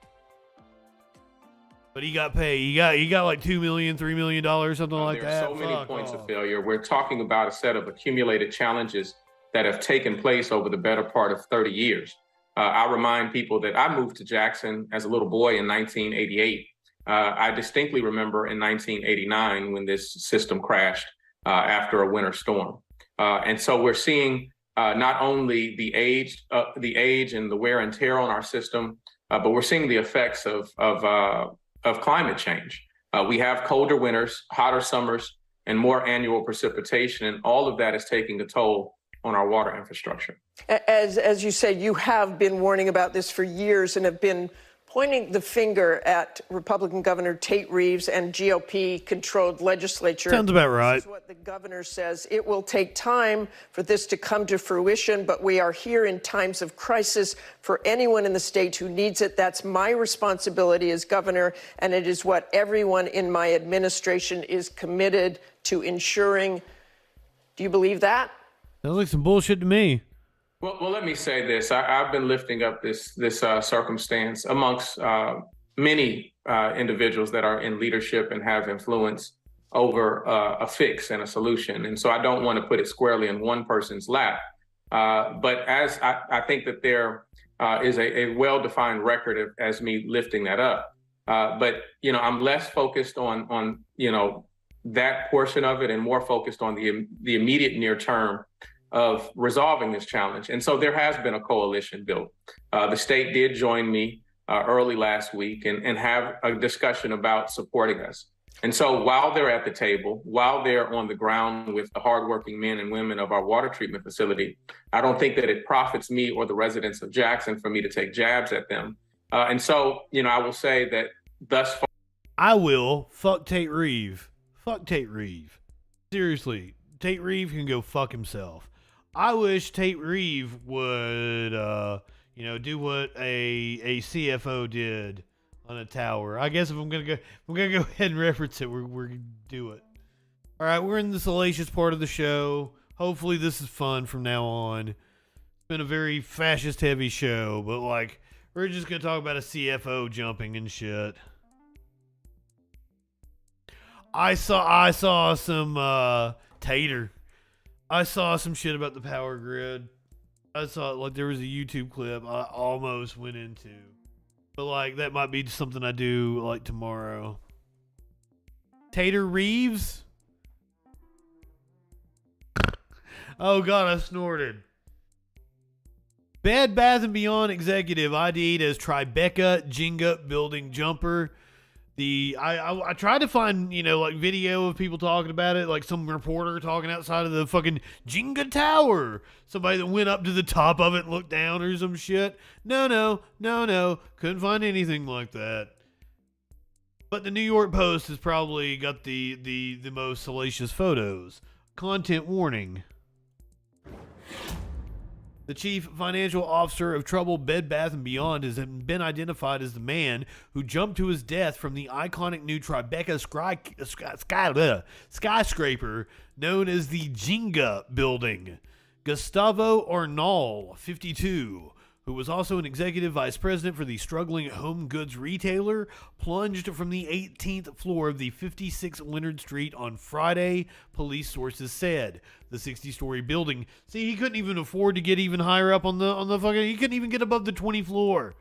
But he got paid. He got like $2 million, $3 million, something like that. There are so many points of failure. We're talking about a set of accumulated challenges that have taken place over the better part of 30 years. I remind people that I moved to Jackson as a little boy in 1988. I distinctly remember in 1989 when this system crashed after a winter storm. And so we're seeing not only the age and the wear and tear on our system, but we're seeing the effects of climate change. We have colder winters, hotter summers, and more annual precipitation, and all of that is taking a toll on our water infrastructure. As you said, you have been warning about this for years and have been pointing the finger at Republican Governor Tate Reeves and GOP-controlled legislature. Sounds about right. This is what the governor says. It will take time for this to come to fruition, but we are here in times of crisis for anyone in the state who needs it. That's my responsibility as governor, and it is what everyone in my administration is committed to ensuring. Do you believe that? Sounds like some bullshit to me. Well, let me say this. I've been lifting up this circumstance amongst many individuals that are in leadership and have influence over a fix and a solution. And so I don't want to put it squarely in one person's lap. But as I think that there is a well-defined record as me lifting that up. But, I'm less focused on that portion of it and more focused on the immediate near term of resolving this challenge. And so there has been a coalition built. The state did join me early last week and have a discussion about supporting us. And so while they're at the table, while they're on the ground with the hardworking men and women of our water treatment facility, I don't think that it profits me or the residents of Jackson for me to take jabs at them. And so, I will say that thus far. I will. Fuck Tate Reeves. Fuck Tate Reeves. Seriously, Tate Reeves can go fuck himself. I wish Tate Reeves would, do what a CFO did on a tower. I guess if I'm gonna go ahead and reference it, we're gonna do it. All right, we're in the salacious part of the show. Hopefully, this is fun from now on. It's been a very fascist-heavy show, but we're just gonna talk about a CFO jumping and shit. I saw some Tater. I saw some shit about the power grid. I saw there was a YouTube clip I almost went into. But that might be something I do tomorrow. Tater Reeves? Oh god, I snorted. Bed Bath & Beyond executive ID'd as Tribeca Jenga building jumper. I tried to find, video of people talking about it, some reporter talking outside of the fucking Jenga tower. Somebody that went up to the top of it and looked down or some shit. No. Couldn't find anything like that. But the New York Post has probably got the most salacious photos. Content warning. The chief financial officer of troubled Bed Bath & Beyond has been identified as the man who jumped to his death from the iconic new Tribeca skyscraper known as the Jenga building. Gustavo Arnal, 52, who was also an executive vice president for the struggling home goods retailer, plunged from the 18th floor of the 56 Leonard Street on Friday, police sources said. The 60-story building. See, he couldn't even afford to get even higher up on the fucking. He couldn't even get above the 20th floor.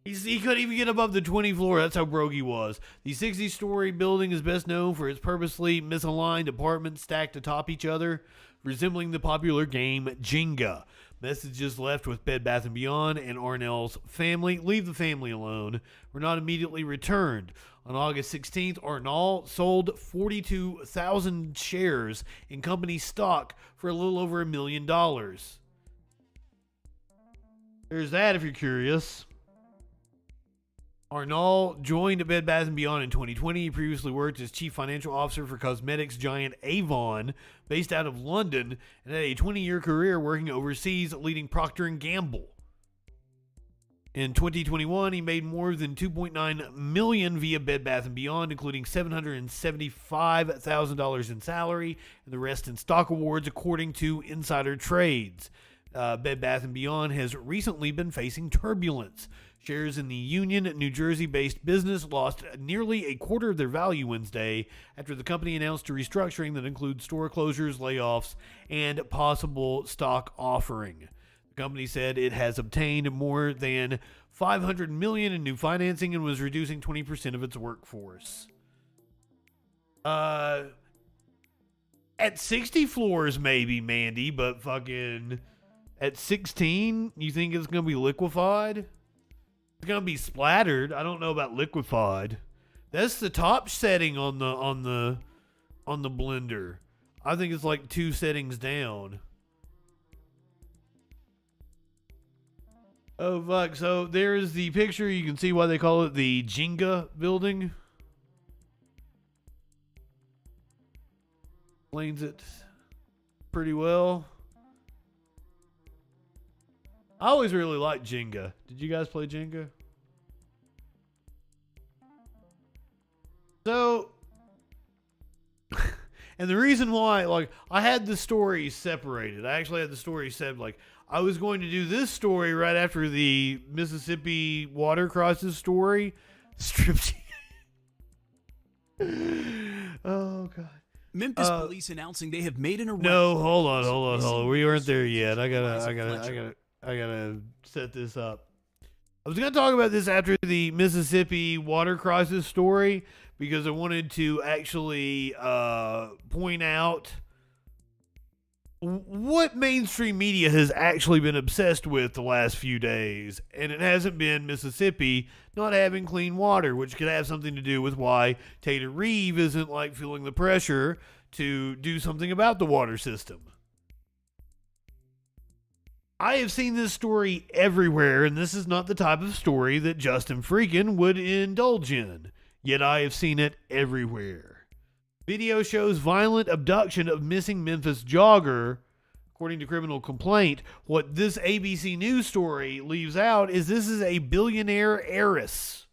He couldn't even get above the 20th floor. That's how broke he was. The 60-story building is best known for its purposely misaligned apartments stacked atop each other, resembling the popular game Jenga. Messages left with Bed Bath & Beyond and Arnell's family. Leave the family alone. Were not immediately returned. On August 16th, Arnall sold 42,000 shares in company stock for a little over $1 million. There's that if you're curious. Arnall joined Bed Bath & Beyond in 2020. He previously worked as chief financial officer for cosmetics giant Avon, based out of London, and had a 20-year career working overseas, leading Procter & Gamble. In 2021, he made more than $2.9 million via Bed Bath & Beyond, including $775,000 in salary and the rest in stock awards, according to Insider Trades. Bed Bath & Beyond has recently been facing turbulence. Shares in the Union, New Jersey-based business lost nearly a quarter of their value Wednesday after the company announced a restructuring that includes store closures, layoffs, and possible stock offering. The company said it has obtained more than $500 million in new financing and was reducing 20% of its workforce. At 60 floors, maybe, Mandy, but fucking at 16, you think it's going to be liquefied? It's gonna be splattered. I don't know about liquefied. That's the top setting on the blender. I think it's 2 settings down. Oh, fuck. So there's the picture. You can see why they call it the Jenga building. Explains it pretty well. I always really liked Jenga. Did you guys play Jenga? So, and the reason why, like, I had the stories separated. I actually had the stories said, like, I was going to do this story right after the Mississippi water crisis story. Oh, God. Memphis police announcing they have made an arrest. No, hold on. We aren't there yet. I gotta set this up. I was gonna talk about this after the Mississippi water crisis story because I wanted to actually point out what mainstream media has actually been obsessed with the last few days, and it hasn't been Mississippi not having clean water, which could have something to do with why Tater Reeve isn't like feeling the pressure to do something about the water system. I have seen this story everywhere, and this is not the type of story that Justin FREAKIN would indulge in, yet I have seen it everywhere. Video shows violent abduction of missing Memphis jogger. According to criminal complaint, what this ABC News story leaves out is this is a billionaire heiress.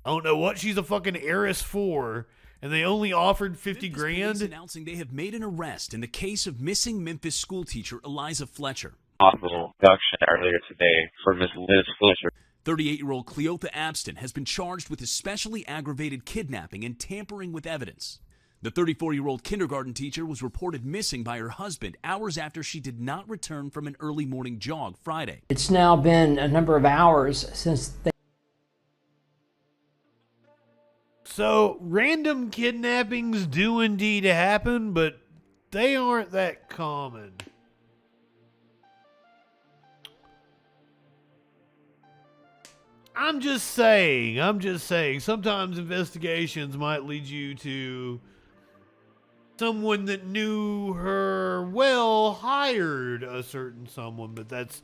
I don't know what she's a fucking heiress for, and they only offered 50 grand. Announcing they have made an arrest in the case of missing Memphis schoolteacher Eliza Fletcher. Possible abduction earlier today for Miss Liz Fletcher. 38-year-old Cleotha Abston has been charged with especially aggravated kidnapping and tampering with evidence. The 34-year-old kindergarten teacher was reported missing by her husband hours after she did not return from an early morning jog Friday. It's now been a number of hours since they... So, random kidnappings do indeed happen, but they aren't that common. I'm just saying. Sometimes investigations might lead you to someone that knew her well hired a certain someone, but that's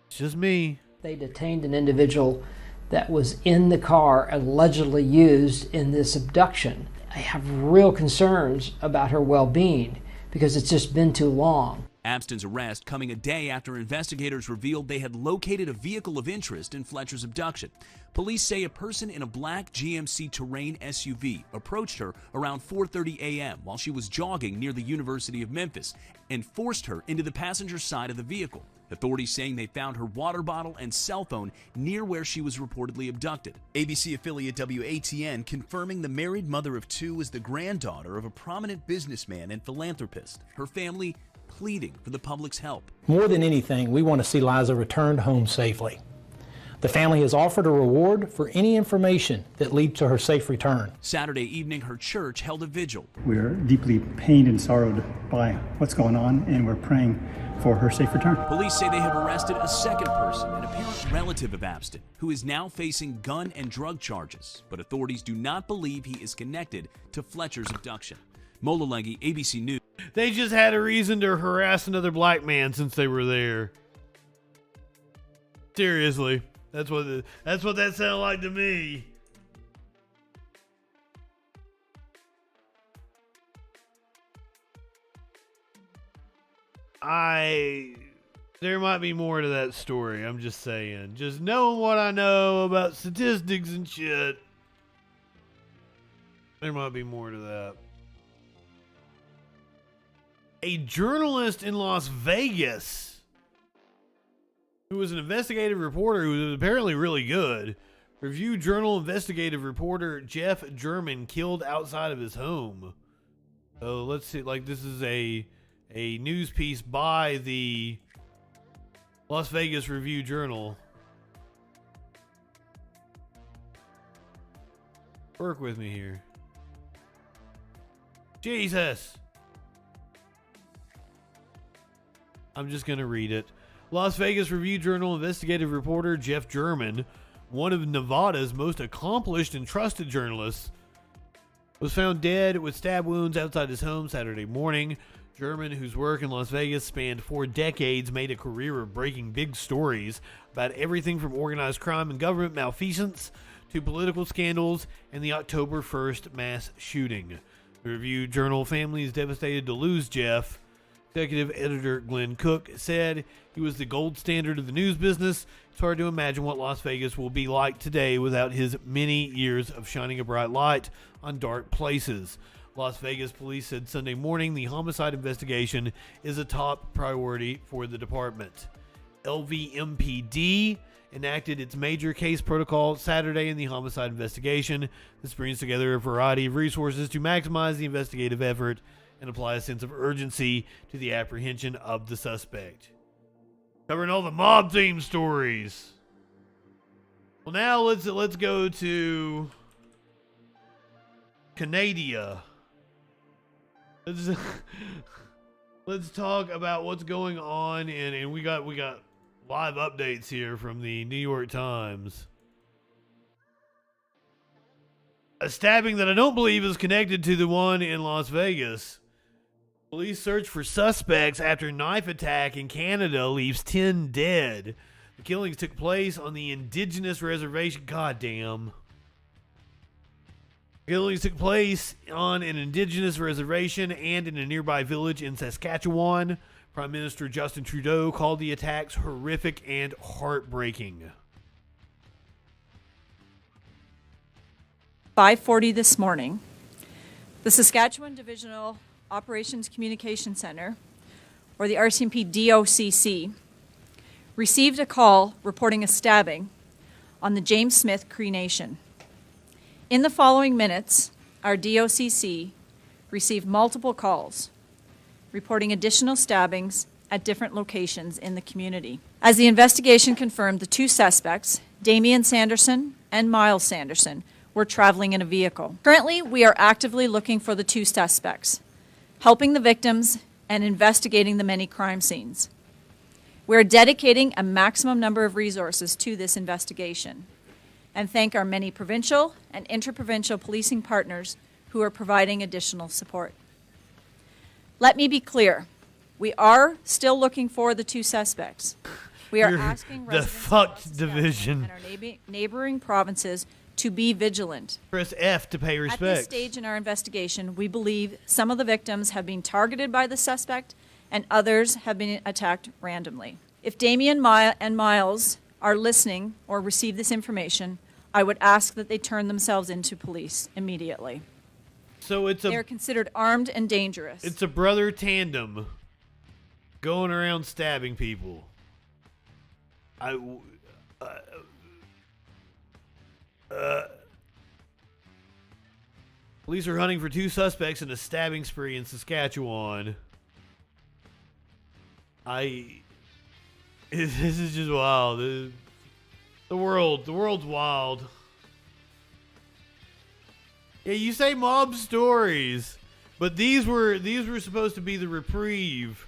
just me. They detained an individual that was in the car allegedly used in this abduction. I have real concerns about her well-being because it's just been too long. Abston's arrest coming a day after investigators revealed they had located a vehicle of interest in Fletcher's abduction. Police say a person in a black GMC Terrain SUV approached her around 4:30 a.m. while she was jogging near the University of Memphis and forced her into the passenger side of the vehicle. Authorities saying they found her water bottle and cell phone near where she was reportedly abducted. ABC affiliate WATN confirming the married mother of two is the granddaughter of a prominent businessman and philanthropist. Her family pleading for the public's help. More than anything, we want to see Liza returned home safely. The family has offered a reward for any information that leads to her safe return. Saturday evening, her church held a vigil. We're deeply pained and sorrowed by what's going on, and we're praying for her safe return. Police say they have arrested a second person, an apparent relative of Abston, who is now facing gun and drug charges, but authorities do not believe he is connected to Fletcher's abduction. Mola Legge, ABC News. They just had a reason to harass another black man since they were there. Seriously. That's what that sounded like to me. There might be more to that story. I'm just saying. Just knowing what I know about statistics and shit, there might be more to that. A journalist in Las Vegas who was an investigative reporter who was apparently really good. Review Journal investigative reporter Jeff German killed outside of his home. So let's see, like this is a news piece by the Las Vegas Review Journal. Work with me here. Jesus. I'm just going to read it. Las Vegas Review Journal investigative reporter Jeff German, one of Nevada's most accomplished and trusted journalists, was found dead with stab wounds outside his home Saturday morning. German whose work in Las Vegas spanned 4 decades made a career of breaking big stories about everything from organized crime and government malfeasance to political scandals and the October 1st mass shooting. The Review Journal family is devastated to lose Jeff. Executive editor Glenn Cook said he was the gold standard of the news business. It's hard to imagine what Las Vegas will be like today without his many years of shining a bright light on dark places. Las Vegas police said Sunday morning the homicide investigation is a top priority for the department. LVMPD enacted its major case protocol Saturday in the homicide investigation. This brings together a variety of resources to maximize the investigative effort and apply a sense of urgency to the apprehension of the suspect. Covering all the mob-themed stories. Well, now let's go to Canada. Let's talk about what's going on, and we got live updates here from the New York Times. A stabbing that I don't believe is connected to the one in Las Vegas. Police search for suspects after knife attack in Canada leaves 10 dead. The killings took place on the indigenous reservation. Goddamn. Killings took place on an indigenous reservation and in a nearby village in Saskatchewan. Prime Minister Justin Trudeau called the attacks horrific and heartbreaking. 5:40 this morning, the Saskatchewan Divisional Operations Communication Center, or the RCMP DOCC, received a call reporting a stabbing on the James Smith Cree Nation. In the following minutes, our DOCC received multiple calls reporting additional stabbings at different locations in the community. As the investigation confirmed, the 2 suspects, Damian Sanderson and Miles Sanderson, were traveling in a vehicle. Currently, we are actively looking for the 2 suspects, helping the victims and investigating the many crime scenes. We are dedicating a maximum number of resources to this investigation and thank our many provincial and interprovincial policing partners who are providing additional support. Let me be clear. We are still looking for the 2 suspects. We are asking residents the fucked division and our neighboring provinces to be vigilant. Press F to pay respect. At this stage in our investigation, we believe some of the victims have been targeted by the suspect and others have been attacked randomly. If Damian and Miles are listening or receive this information, I would ask that they turn themselves into police immediately. So they are considered armed and dangerous. It's a brother tandem going around stabbing people. Police are hunting for 2 suspects in a stabbing spree in Saskatchewan. This is just wild. The world's wild. Yeah, you say mob stories, but these were supposed to be the reprieve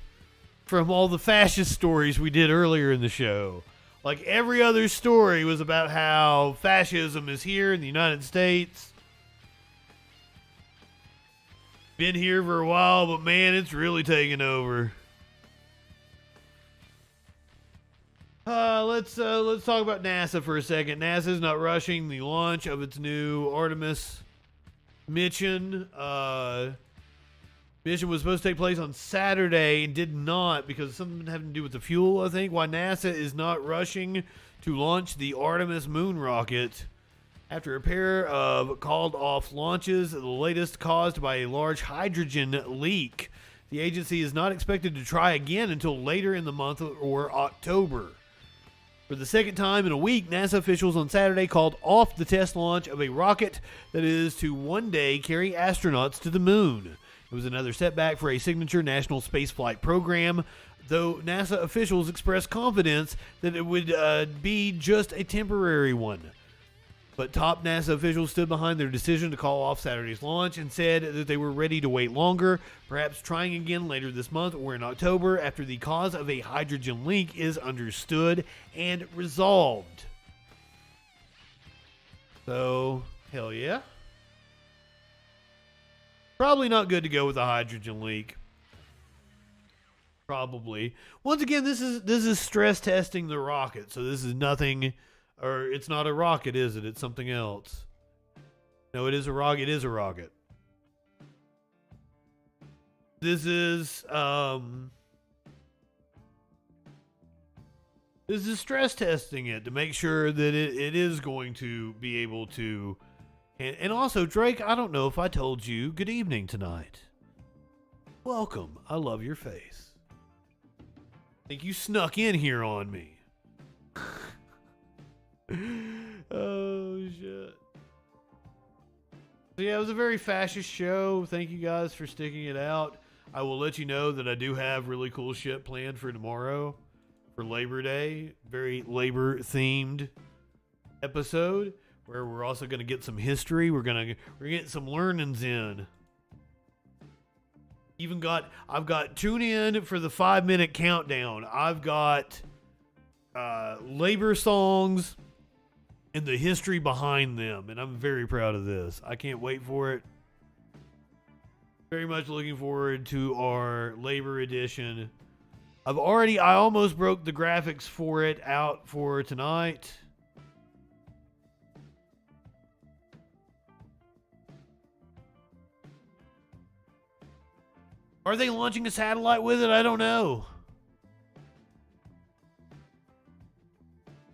from all the fascist stories we did earlier in the show. Like, every other story was about how fascism is here in the United States. Been here for a while, but man, it's really taken over. Let's talk about NASA for a second. NASA's not rushing the launch of its new Artemis mission. Mission was supposed to take place on Saturday and did not because of something having to do with the fuel, I think. Why NASA is not rushing to launch the Artemis moon rocket after a pair of called off launches, the latest caused by a large hydrogen leak. The agency is not expected to try again until later in the month or October. For the second time in a week, NASA officials on Saturday called off the test launch of a rocket that is to one day carry astronauts to the moon. It was another setback for a signature national spaceflight program, though NASA officials expressed confidence that it would be just a temporary one. But top NASA officials stood behind their decision to call off Saturday's launch and said that they were ready to wait longer, perhaps trying again later this month or in October after the cause of a hydrogen leak is understood and resolved. So, hell yeah. Probably not good to go with a hydrogen leak. Probably. Once again, this is stress testing the rocket. So this is nothing, or it's not a rocket, is it? It's something else. No, it is a rocket. It is a rocket. This is stress testing it to make sure that it is going to be able to. And also, Drake, I don't know if I told you, good evening tonight. Welcome. I love your face. I think you snuck in here on me. Oh, shit. So, yeah, it was a very fascist show. Thank you guys for sticking it out. I will let you know that I do have really cool shit planned for tomorrow for Labor Day. Very labor-themed episode where we're also going to get some history. We're getting some learnings in. I've got tune in for the 5-minute countdown. I've got labor songs and the history behind them, and I'm very proud of this. I can't wait for it. Very much looking forward to our labor edition. I almost broke the graphics for it out for tonight. Are they launching a satellite with it? I don't know.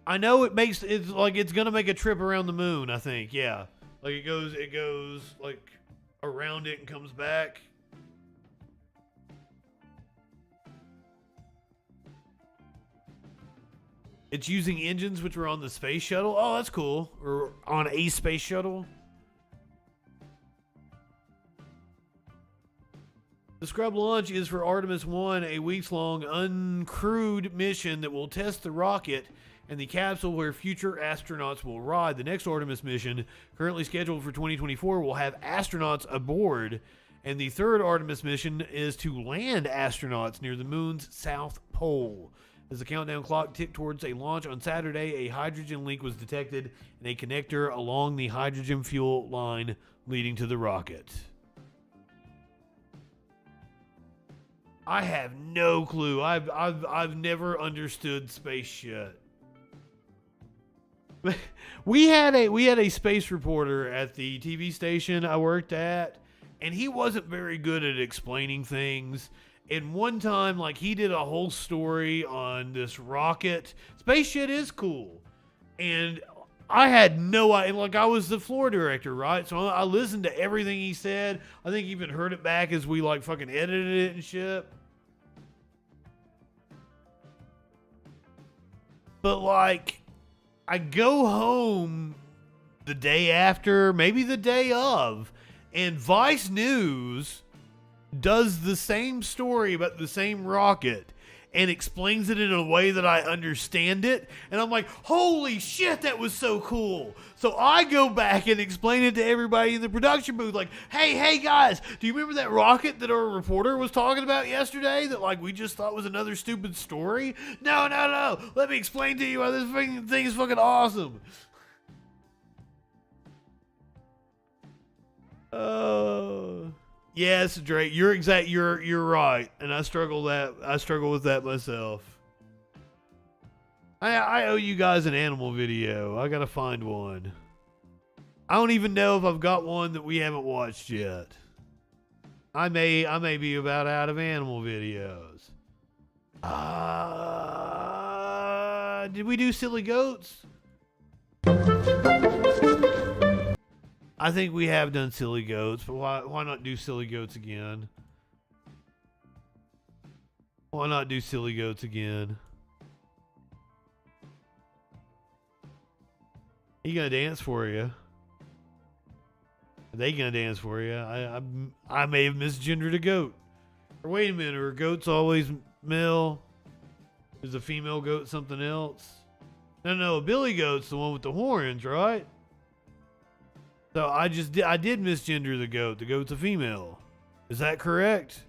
I know it's like it's gonna make a trip around the moon, I think, yeah. Like it goes like around it and comes back. It's using engines which were on the space shuttle. Oh, that's cool. Or on a space shuttle. The Scrub launch is for Artemis 1, a weeks-long uncrewed mission that will test the rocket and the capsule where future astronauts will ride. The next Artemis mission, currently scheduled for 2024, will have astronauts aboard, and the third Artemis mission is to land astronauts near the moon's south pole. As the countdown clock ticked towards a launch on Saturday, a hydrogen leak was detected in a connector along the hydrogen fuel line leading to the rocket. I have no clue. I've never understood space shit. We had a space reporter at the TV station I worked at, and he wasn't very good at explaining things. And one time, like, he did a whole story on this rocket. Space shit is cool. And I had no idea. Like, I was the floor director, right? So I listened to everything he said. I think even heard it back as we, like, fucking edited it and shit. But, like, I go home the day after, maybe the day of, and Vice News does the same story about the same rocket and explains it in a way that I understand it. And I'm like, holy shit, that was so cool. So I go back and explain it to everybody in the production booth. Like, hey guys, do you remember that rocket that our reporter was talking about yesterday that, like, we just thought was another stupid story? No. Let me explain to you why this thing is fucking awesome. Oh. Yes, Drake, you're right, and I struggle with that myself. I owe you guys an animal video. I gotta find one. I don't even know if I've got one that we haven't watched yet. I may be about out of animal videos. Did we do silly goats? I think we have done silly goats, but why not do silly goats again? Why not do silly goats again? He gonna dance for you? Are they gonna dance for you? I may have misgendered a goat. Or wait a minute, are goats always male? Is a female goat something else? No, a billy goat's the one with the horns, right? So I did misgender the goat. The goat's a female. Is that correct?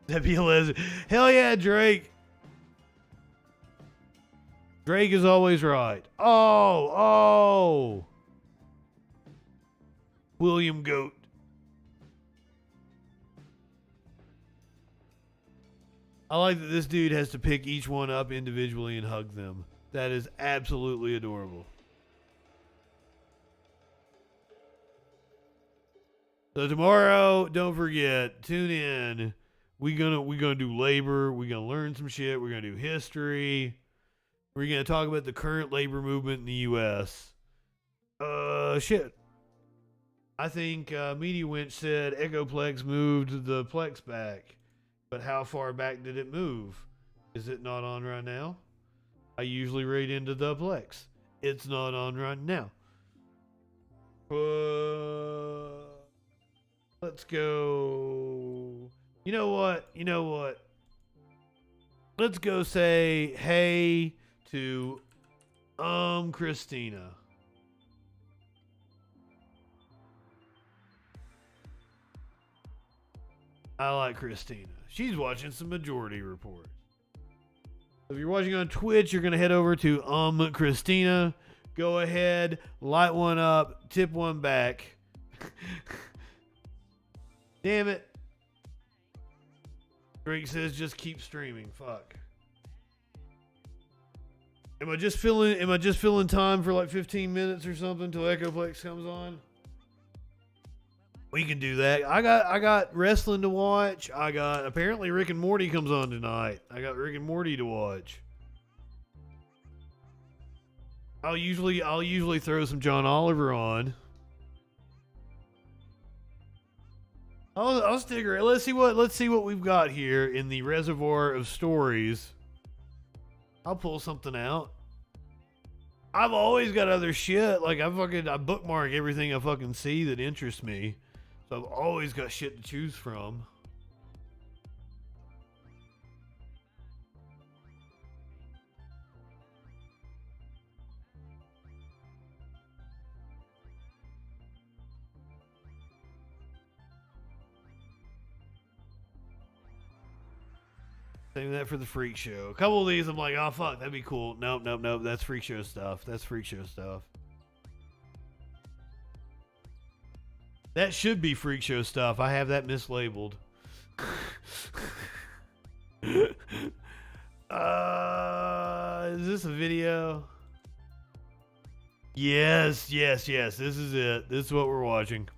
That'd be a lesbian. Hell yeah, Drake. Drake is always right. Oh. William Goat. I like that this dude has to pick each one up individually and hug them. That is absolutely adorable. So tomorrow, don't forget, tune in. We're gonna do labor. We're gonna learn some shit. We're gonna do history. We're gonna talk about the current labor movement in the U.S. Shit. I think Media Winch said Echoplex moved the Plex back. But how far back did it move? Is it not on right now? I usually read into the Plex. It's not on right now. Let's go. You know what? Let's go say hey to Christina. I like Christina. She's watching some Majority Report. If you're watching on Twitch, you're going to head over to Christina. Go ahead, light one up, tip one back. Damn it. Drake says just keep streaming. Fuck. Am I just filling time for like 15 minutes or something till Echoplex comes on? We can do that. I got wrestling to watch. Apparently Rick and Morty comes on tonight. I got Rick and Morty to watch. I'll usually throw some John Oliver on. I'll stick around. Let's see what we've got here in the reservoir of stories. I'll pull something out. I've always got other shit. Like I bookmark everything I fucking see that interests me. So I've always got shit to choose from. Saving that for the freak show. A couple of these I'm like, oh fuck, that'd be cool. Nope. That's freak show stuff. That should be freak show stuff. I have that mislabeled. Is this a video? Yes. This is it. This is what we're watching.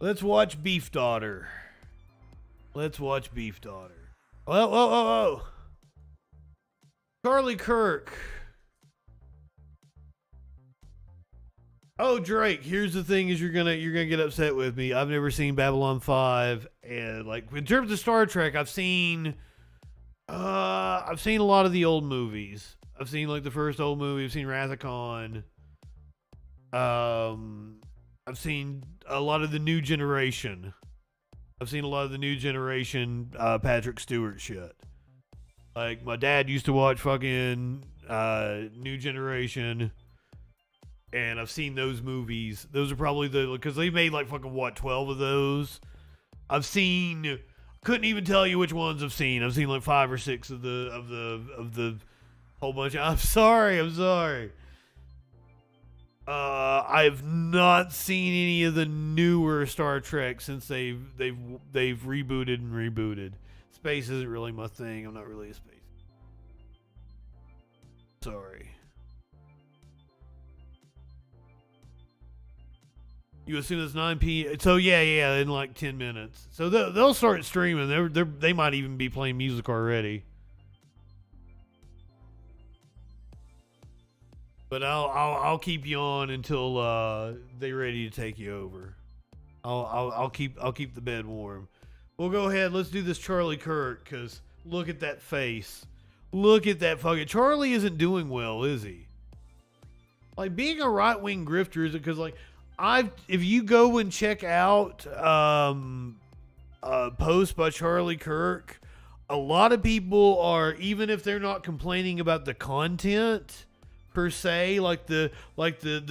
Let's watch Beef Daughter. Whoa. Charlie Kirk. Oh, Drake, here's the thing is you're gonna get upset with me. I've never seen Babylon 5, and like in terms of Star Trek, I've seen a lot of the old movies. I've seen like the first old movie, I've seen Wrath of Khan. I've seen a lot of the new generation. Patrick Stewart shit. Like my dad used to watch fucking New Generation. And I've seen those movies. Those are probably because they made like fucking 12 of those. Couldn't even tell you which ones I've seen. I've seen like 5 or 6 of the whole bunch. I'm sorry. I've not seen any of the newer Star Trek since they've rebooted and rebooted. Space isn't really my thing. I'm not really a space. Sorry. You assume it's 9 p.m. So yeah, in like 10 minutes. So they'll start streaming. They might even be playing music already. But I'll keep you on until they're ready to take you over. I'll keep the bed warm. We'll go ahead. Let's do this Charlie Kirk, because look at that face. Look at that fucking Charlie isn't doing well, is he? Like being a right wing grifter is it because like. If you go and check out a post by Charlie Kirk, a lot of people are, even if they're not complaining about the content per se, like the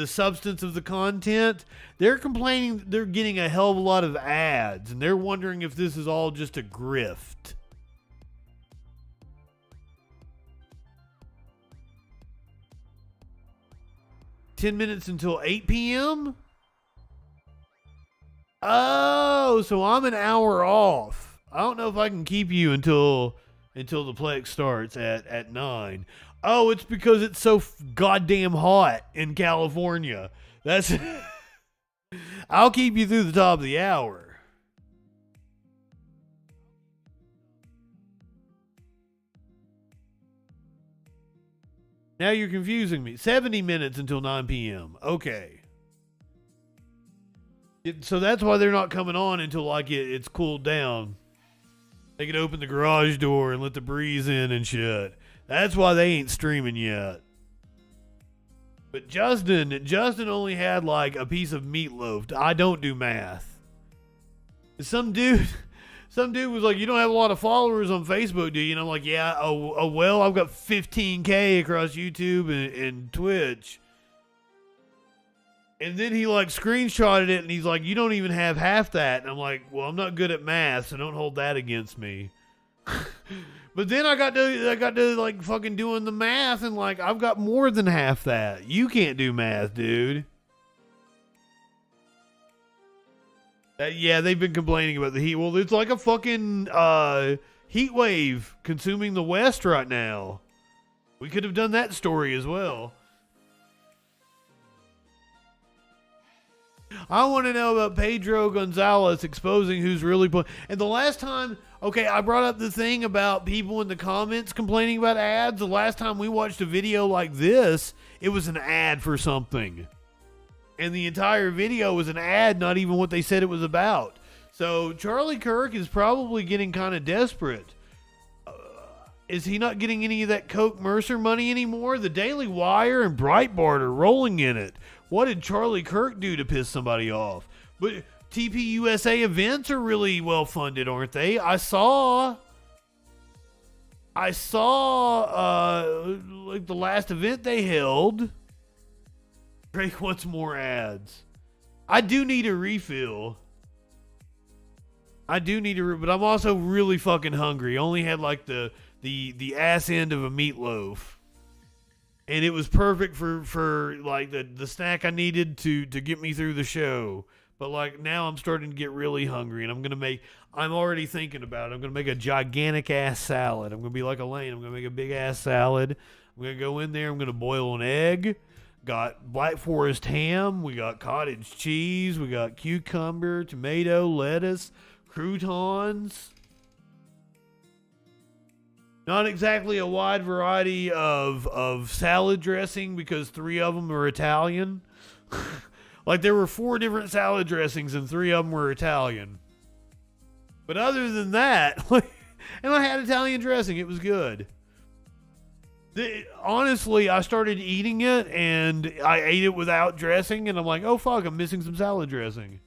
substance of the content, they're complaining they're getting a hell of a lot of ads, and they're wondering if this is all just a grift. $10 minutes until 8 p.m. Oh, oh, so I'm an hour off. I don't know if I can keep you until the Plex starts at 9. Oh, it's because it's so goddamn hot in California. That's I'll keep you through the top of the hour. Now you're confusing me. 70 minutes until 9 p.m. Okay. So that's why they're not coming on until like it's cooled down. They can open the garage door and let the breeze in and shit. That's why they ain't streaming yet. But Justin only had like a piece of meatloaf. I don't do math. Some dude was like, you don't have a lot of followers on Facebook, do you? And I'm like, yeah, oh well, I've got 15K across YouTube and Twitch. And then he like screenshotted it and he's like, you don't even have half that. And I'm like, well, I'm not good at math, so don't hold that against me. But then I got to like fucking doing the math and like I've got more than half that. You can't do math, dude. Yeah, they've been complaining about the heat. Well, it's like a fucking heat wave consuming the West right now. We could have done that story as well. I want to know about Pedro Gonzalez exposing who's really and the last time, okay, I brought up the thing about people in the comments complaining about ads. The last time we watched a video like this, it was an ad for something. And the entire video was an ad, not even what they said it was about. So Charlie Kirk is probably getting kind of desperate. Is he not getting any of that Coke Mercer money anymore? The Daily Wire and Breitbart are rolling in it. What did Charlie Kirk do to piss somebody off? But TPUSA events are really well funded, aren't they? I saw like the last event they held. Drake wants more ads. I do need a refill. But I'm also really fucking hungry. I only had like the ass end of a meatloaf. And it was perfect for like the snack I needed to get me through the show. But like now I'm starting to get really hungry and I'm already thinking about it. I'm going to make a gigantic ass salad. I'm going to be like Elaine. I'm going to make a big ass salad. I'm going to go in there. I'm going to boil an egg. Got Black Forest ham. We got cottage cheese. We got cucumber, tomato, lettuce, croutons. Not exactly a wide variety of salad dressing because 3 of them are Italian. Like there were 4 different salad dressings and 3 of them were Italian. But other than that, and I had Italian dressing. It was good. Honestly, I started eating it and I ate it without dressing and I'm like, oh fuck, I'm missing some salad dressing.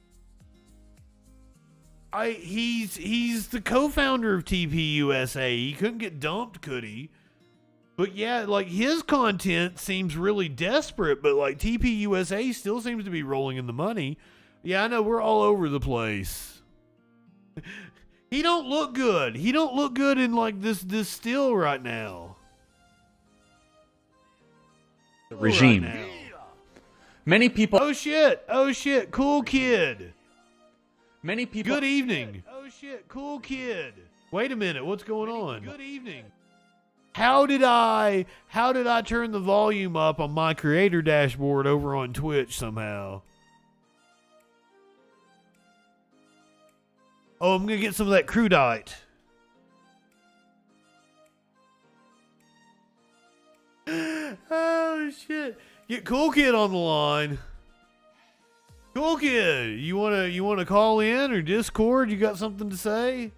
He's the co-founder of TPUSA. He couldn't get dumped, could he? But yeah, like his content seems really desperate, but like TPUSA still seems to be rolling in the money. Yeah, I know we're all over the place. He don't look good. He don't look good in like this still right now. The regime. Right now. Many people. Oh shit. Cool kid. Many people. Good evening. Oh shit, cool kid. Wait a minute, what's going on? Good evening. How did I turn the volume up on my creator dashboard over on Twitch somehow? Oh, I'm gonna get some of that crudite. Oh shit. Get Cool Kid on the line. Cool Kid, you wanna call in or Discord? You got something to say?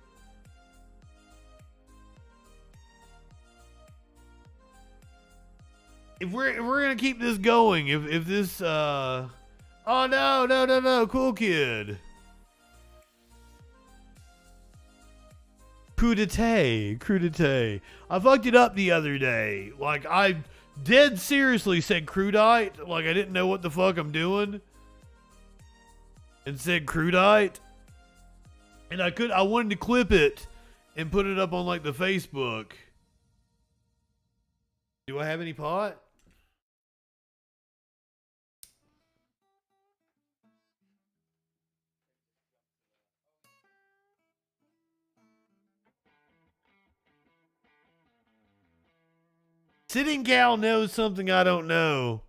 If we're gonna keep this going, if this oh no, Cool Kid. Crudite. I fucked it up the other day. Like I dead seriously said crudite, like I didn't know what the fuck I'm doing. And said crudite. And I wanted to clip it and put it up on like the Facebook. Do I have any pot? Sitting Cal knows something I don't know.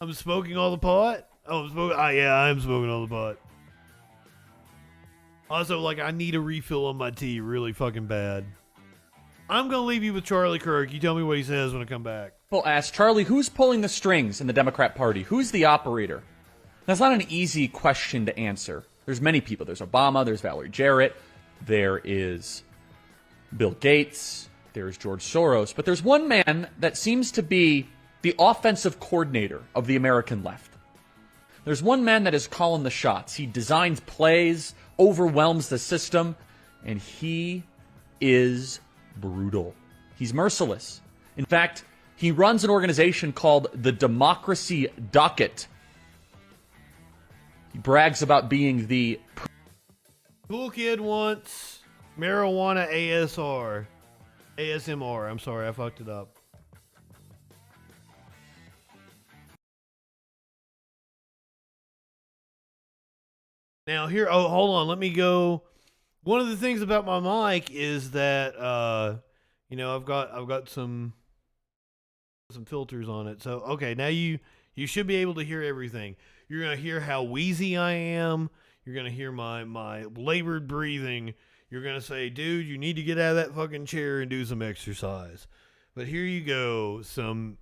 I'm smoking all the pot? Oh, yeah, I'm smoking all the pot. Also, like, I need a refill on my tea really fucking bad. I'm going to leave you with Charlie Kirk. You tell me what he says when I come back. People ask, Charlie, who's pulling the strings in the Democrat Party? Who's the operator? That's not an easy question to answer. There's many people. There's Obama, there's Valerie Jarrett, there is Bill Gates, there's George Soros, but there's one man that seems to be the offensive coordinator of the American left. There's one man that is calling the shots. He designs plays, overwhelms the system, and he is brutal. He's merciless. In fact, he runs an organization called the Democracy Docket. He brags about being the... Cool Kid wants marijuana ASMR. I'm sorry, I fucked it up. Now here, oh, hold on, let me go. One of the things about my mic is that, you know, I've got some filters on it. So, okay, now you should be able to hear everything. You're going to hear how wheezy I am. You're going to hear my labored breathing. You're going to say, dude, you need to get out of that fucking chair and do some exercise. But here you go,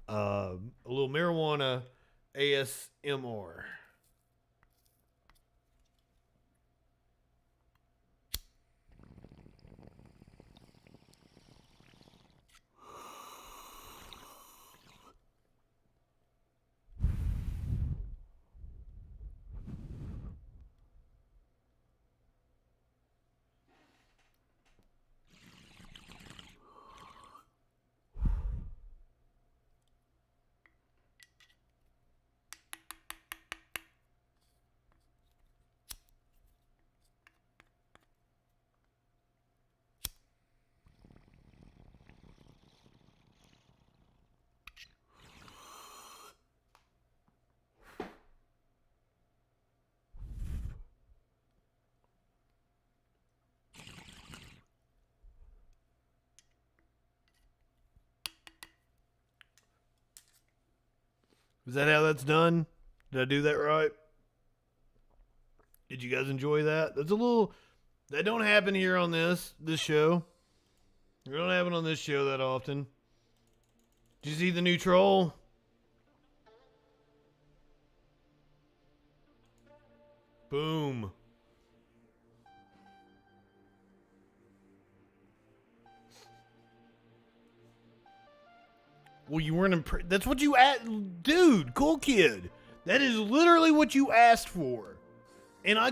a little marijuana ASMR. Is that how that's done? Did I do that right? Did you guys enjoy that? That don't happen here on this show. It don't happen on this show that often. Did you see the new troll? Boom. Well, you weren't impressed. That's what you asked. Dude, Cool Kid. That is literally what you asked for. And I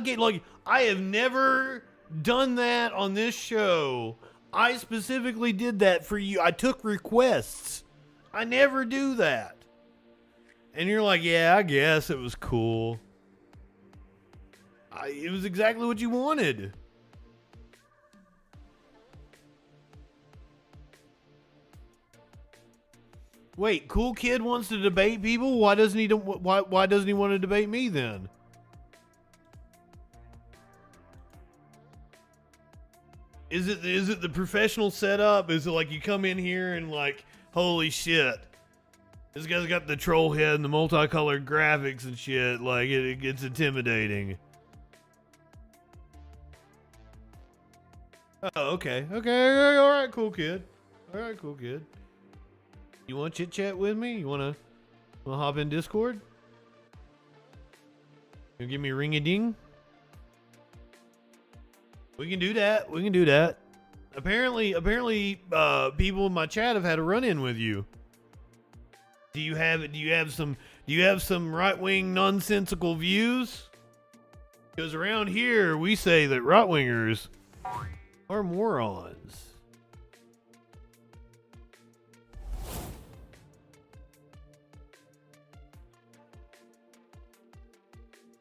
have never done that on this show. I specifically did that for you. I took requests. I never do that. And you're like, yeah, I guess it was cool. It was exactly what you wanted. Wait, Cool Kid wants to debate people? Why doesn't he want to debate me then? Is it the professional setup? Is it like you come in here and like, holy shit, this guy's got the troll head and the multicolored graphics and shit, like it gets intimidating. Oh, okay, all right, Cool Kid. All right, Cool Kid. You want to chit chat with me? You want to hop in Discord? You give me a ring a ding? We can do that. Apparently, people in my chat have had a run-in with you. Do you have some right-wing nonsensical views? Because around here we say that right-wingers are morons.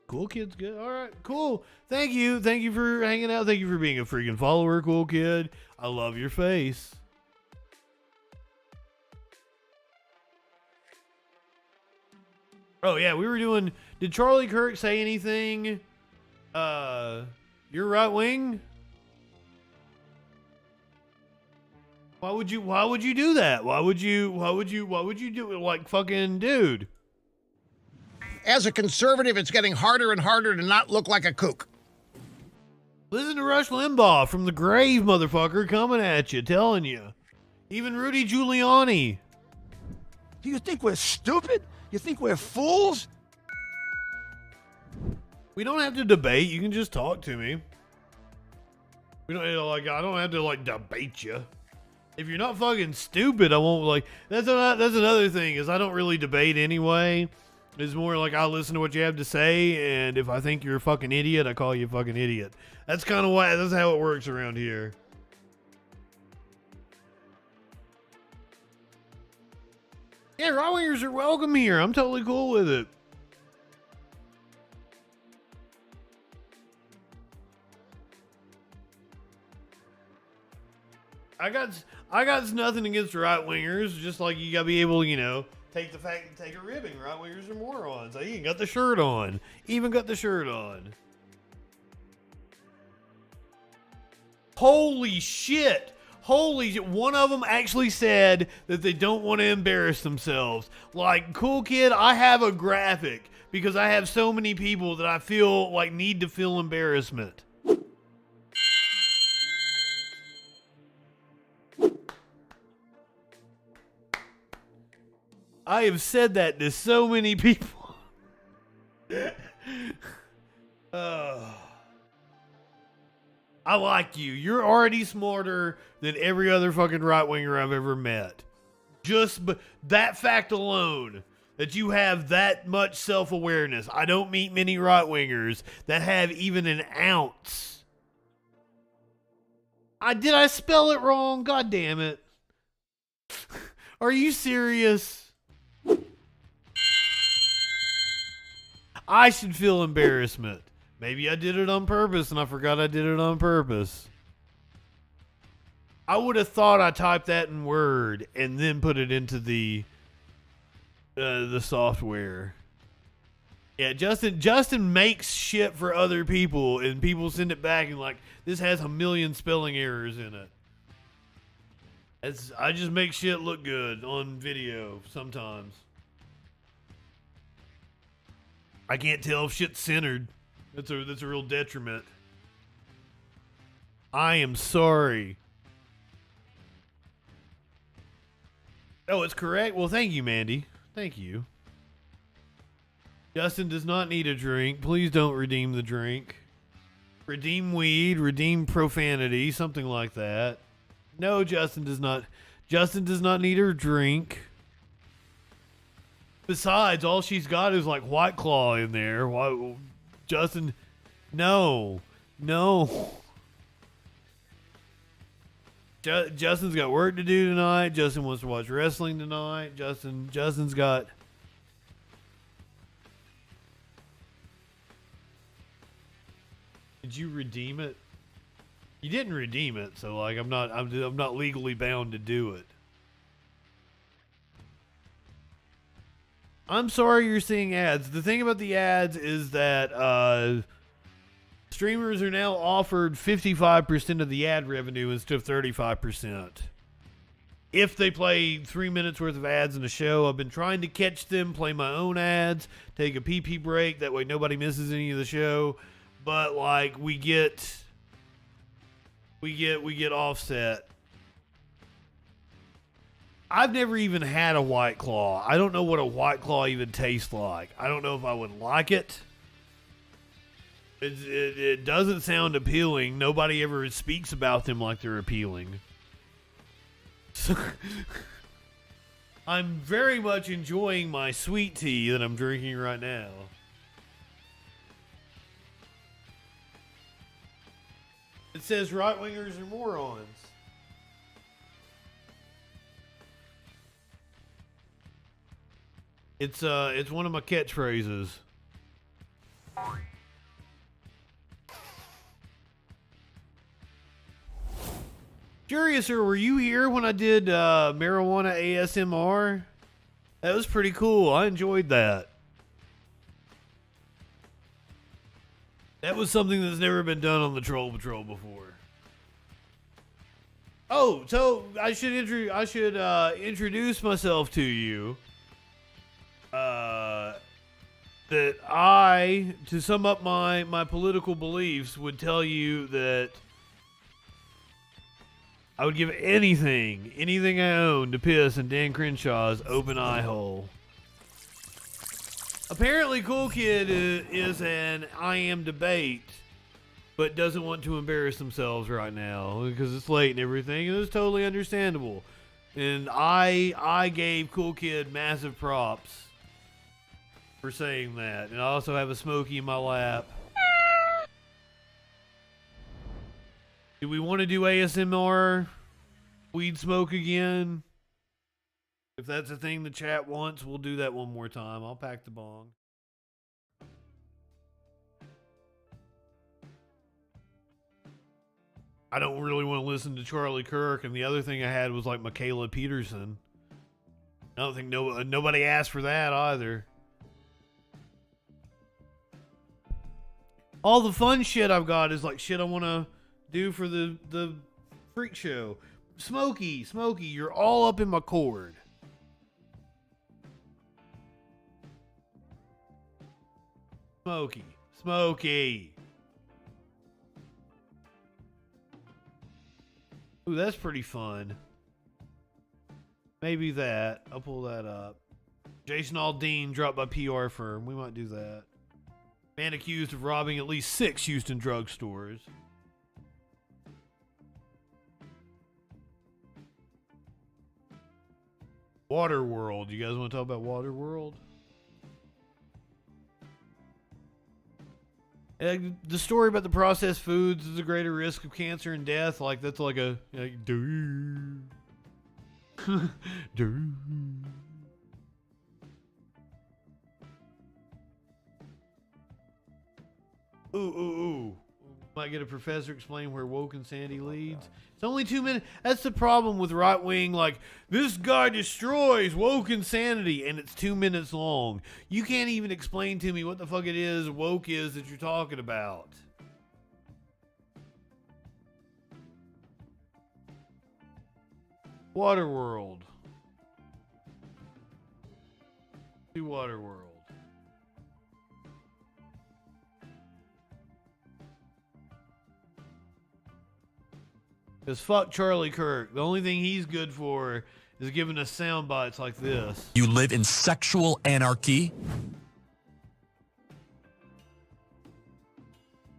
Cool Kid's good. All right, cool. Thank you for hanging out. Thank you for being a freaking follower, Cool Kid. I love your face. Oh yeah, we were doing. Did Charlie Kirk say anything? You're right wing. Why would you do that? Why would you do it like fucking dude? As a conservative, it's getting harder and harder to not look like a kook. Listen to Rush Limbaugh from the grave, motherfucker, coming at you, telling you. Even Rudy Giuliani. Do you think we're stupid? You think we're fools? We don't have to debate. You can just talk to me. We don't I don't have to debate you. If you're not fucking stupid, I won't that's another thing is I don't really debate anyway. It's more like I listen to what you have to say, and if I think you're a fucking idiot, I call you a fucking idiot. That's kind of that's how it works around here. Yeah, right-wingers are welcome here. I'm totally cool with it. I got nothing against right-wingers, just like you gotta be able to, take a ribbing. Right-wingers are morons. I even got the shirt on. Holy shit. One of them actually said that they don't want to embarrass themselves. Like, cool kid, I have a graphic because I have so many people that I feel like need to feel embarrassment. I have said that to so many people. I like you. You're already smarter than every other fucking right-winger I've ever met. Just that fact alone, that you have that much self-awareness. I don't meet many right-wingers that have even an ounce. Did I spell it wrong? God damn it. Are you serious? I should feel embarrassment. Maybe I did it on purpose and I forgot I did it on purpose. I would have thought I typed that in Word and then put it into the software. Yeah, Justin makes shit for other people and people send it back and this has a million spelling errors in it. I just make shit look good on video sometimes. I can't tell if shit's centered. That's a real detriment. I am sorry. Oh, it's correct? Well, thank you, Mandy. Thank you. Justin does not need a drink. Please don't redeem the drink. Redeem weed, redeem profanity, something like that. No, Justin does not. Justin does not need her drink. Besides, all she's got is White Claw in there. Why, Justin? No. Justin's got work to do tonight. Justin wants to watch wrestling tonight. Justin's got. Did you redeem it? You didn't redeem it, so I'm not legally bound to do it. I'm sorry you're seeing ads. The thing about the ads is that streamers are now offered 55% of the ad revenue instead of 35%. If they play 3 minutes worth of ads in a show, I've been trying to catch them, play my own ads, take a pee-pee break. That way nobody misses any of the show. But we get offset. I've never even had a White Claw. I don't know what a White Claw even tastes like. I don't know if I would like it. It doesn't sound appealing. Nobody ever speaks about them like they're appealing. So I'm very much enjoying my sweet tea that I'm drinking right now. It says right-wingers are morons. It's one of my catchphrases. Curious, were you here when I did marijuana ASMR? That was pretty cool. I enjoyed that. That was something that's never been done on the Troll Patrol before. Oh, so I should introduce myself to you. That I, to sum up my political beliefs, would tell you that I would give anything I own to piss in Dan Crenshaw's open eye hole. Apparently, Cool Kid is an I am debate, but doesn't want to embarrass themselves right now because it's late and everything, and it's totally understandable. And I gave Cool Kid massive props for saying that. And I also have a Smokey in my lap. Do we want to do ASMR weed smoke again? If that's a thing the chat wants, we'll do that one more time. I'll pack the bong. I don't really want to listen to Charlie Kirk, and the other thing I had was like Michaela Peterson. I don't think nobody asked for that either. All the fun shit I've got is like shit I want to do for the freak show. Smokey, you're all up in my cord. Smokey. Ooh, that's pretty fun. Maybe that. I'll pull that up. Jason Aldean dropped by PR firm. We might do that. Man accused of robbing at least 6 Houston drugstores. Waterworld. You guys want to talk about Waterworld? The story about the processed foods is a greater risk of cancer and death. Like, that's like a... Like, ooh. Might get a professor explain where woke insanity leads. It's only 2 minutes. That's the problem with right wing. Like, this guy destroys woke insanity, and it's 2 minutes long. You can't even explain to me what the fuck it is woke is that you're talking about. Waterworld. Do Waterworld. Because fuck Charlie Kirk. The only thing he's good for is giving us sound bites like this. You live in sexual anarchy?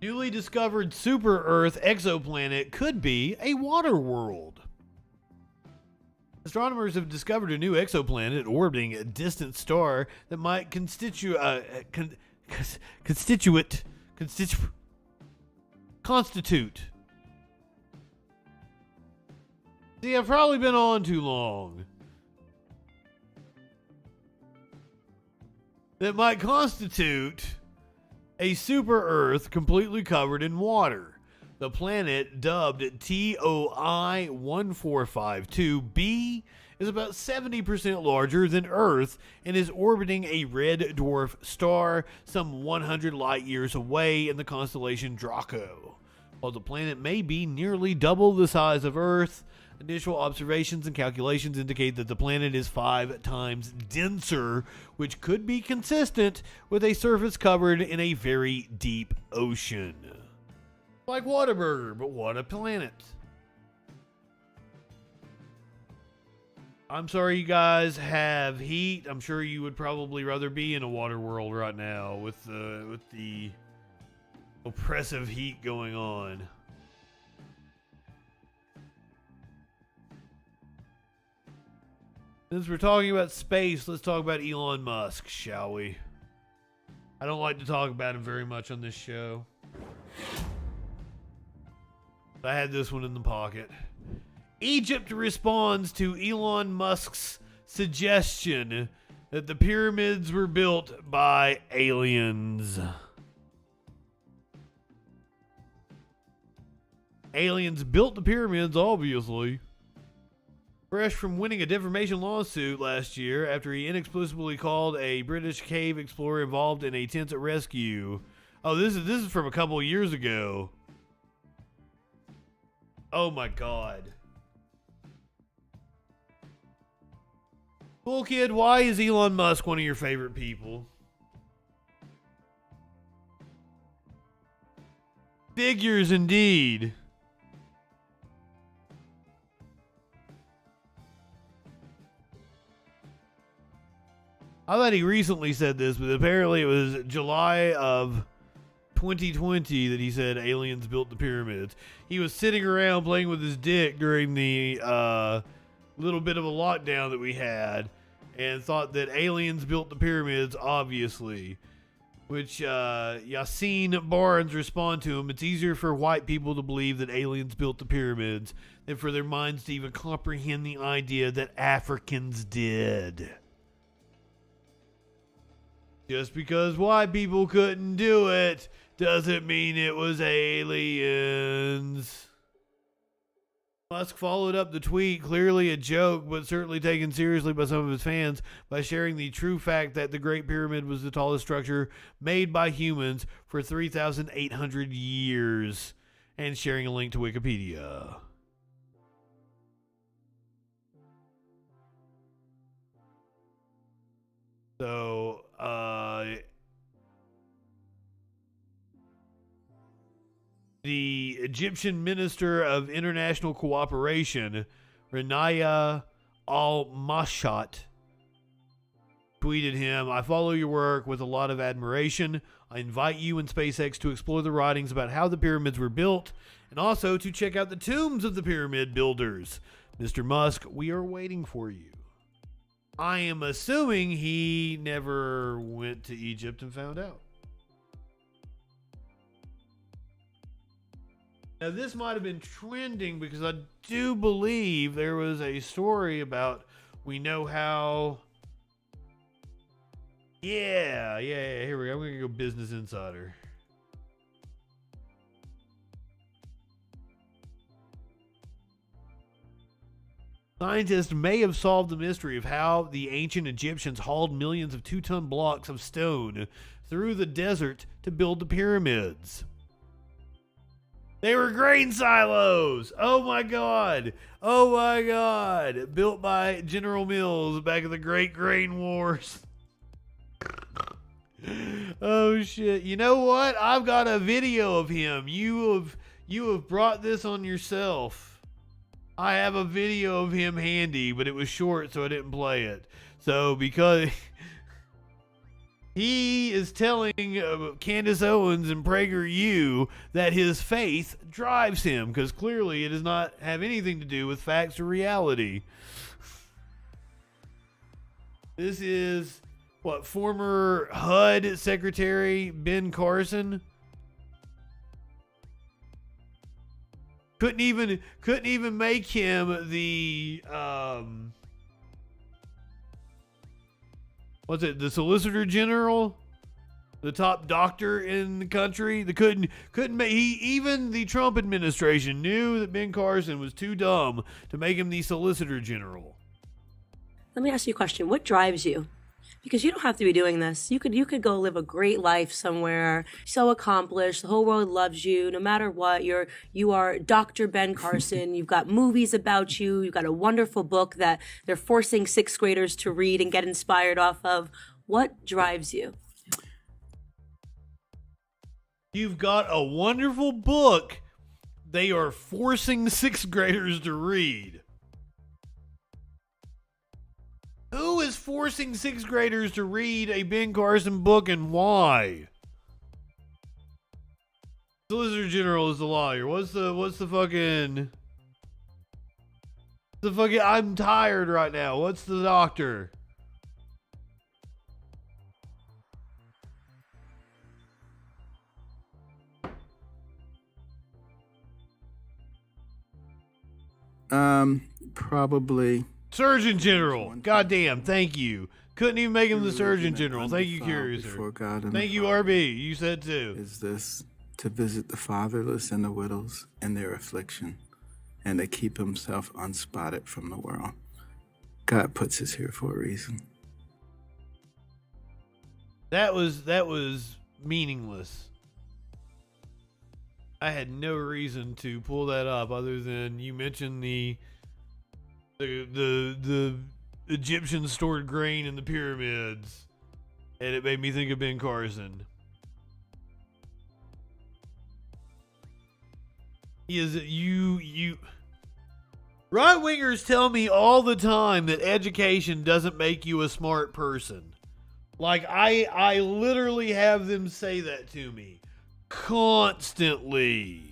Newly discovered super Earth exoplanet could be a water world. Astronomers have discovered a new exoplanet orbiting a distant star that might constitute. See, I've probably been on too long. That might constitute a super Earth completely covered in water. The planet, dubbed TOI 1452b, is about 70% larger than Earth and is orbiting a red dwarf star some 100 light years away in the constellation Draco. While the planet may be nearly double the size of Earth, initial observations and calculations indicate that the planet is 5 times denser, which could be consistent with a surface covered in a very deep ocean. Like Whataburger, but what a planet. I'm sorry you guys have heat. I'm sure you would probably rather be in a water world right now with the oppressive heat going on. Since we're talking about space, let's talk about Elon Musk, shall we? I don't like to talk about him very much on this show. I had this one in the pocket. Egypt responds to Elon Musk's suggestion that the pyramids were built by aliens. Aliens built the pyramids, obviously. Fresh from winning a defamation lawsuit last year after he inexplicably called a British cave explorer involved in a tent rescue. Oh, this is from a couple of years ago. Oh my God. Cool Kid, why is Elon Musk one of your favorite people? Figures indeed. I thought he recently said this, but apparently it was July of 2020 that he said aliens built the pyramids. He was sitting around playing with his dick during the little bit of a lockdown that we had and thought that aliens built the pyramids, obviously. Which Yassine Barnes respond to him, it's easier for white people to believe that aliens built the pyramids than for their minds to even comprehend the idea that Africans did. Just because white people couldn't do it doesn't mean it was aliens. Musk followed up the tweet, clearly a joke, but certainly taken seriously by some of his fans, by sharing the true fact that the Great Pyramid was the tallest structure made by humans for 3,800 years, and sharing a link to Wikipedia. So, the Egyptian Minister of International Cooperation, Renaya Al-Mashat, tweeted him, I follow your work with a lot of admiration. I invite you and SpaceX to explore the writings about how the pyramids were built and also to check out the tombs of the pyramid builders. Mr. Musk, we are waiting for you. I am assuming he never went to Egypt and found out. Now, this might have been trending because I do believe there was a story about we know how. Yeah, here we go. I'm going to go Business Insider. Scientists may have solved the mystery of how the ancient Egyptians hauled millions of 2-ton blocks of stone through the desert to build the pyramids. They were grain silos! Oh my god! Oh my god! Built by General Mills back in the Great Grain Wars. Oh shit. You know what? I've got a video of him. You have brought this on yourself. I have a video of him handy, but it was short, so I didn't play it. So, because he is telling Candace Owens and PragerU that his faith drives him, because clearly it does not have anything to do with facts or reality. This is, former HUD Secretary Ben Carson? Couldn't even make him the the Solicitor General, the top doctor in the country. They couldn't make even the Trump administration knew that Ben Carson was too dumb to make him the Solicitor General. Let me ask you a question. What drives you? Because you don't have to be doing this. You could go live a great life somewhere, so accomplished. The whole world loves you, no matter what. You are Dr. Ben Carson. You've got movies about you. You've got a wonderful book that they're forcing sixth graders to read and get inspired off of. What drives you? You've got a wonderful book they are forcing sixth graders to read. Who is forcing sixth graders to read a Ben Carson book and why? Solicitor General is the lawyer. What's the fucking I'm tired right now. What's the doctor? Probably Surgeon General. Goddamn, thank you. Couldn't even make him the Surgeon General. Thank you, Curiouser. Thank you, RB. You said too. Is this to visit the fatherless and the widows in their affliction, and to keep himself unspotted from the world? God puts us here for a reason. That was meaningless. I had no reason to pull that up other than you mentioned the Egyptians stored grain in the pyramids, and it made me think of Ben Carson. Right-wingers tell me all the time that education doesn't make you a smart person. Like, I literally have them say that to me constantly.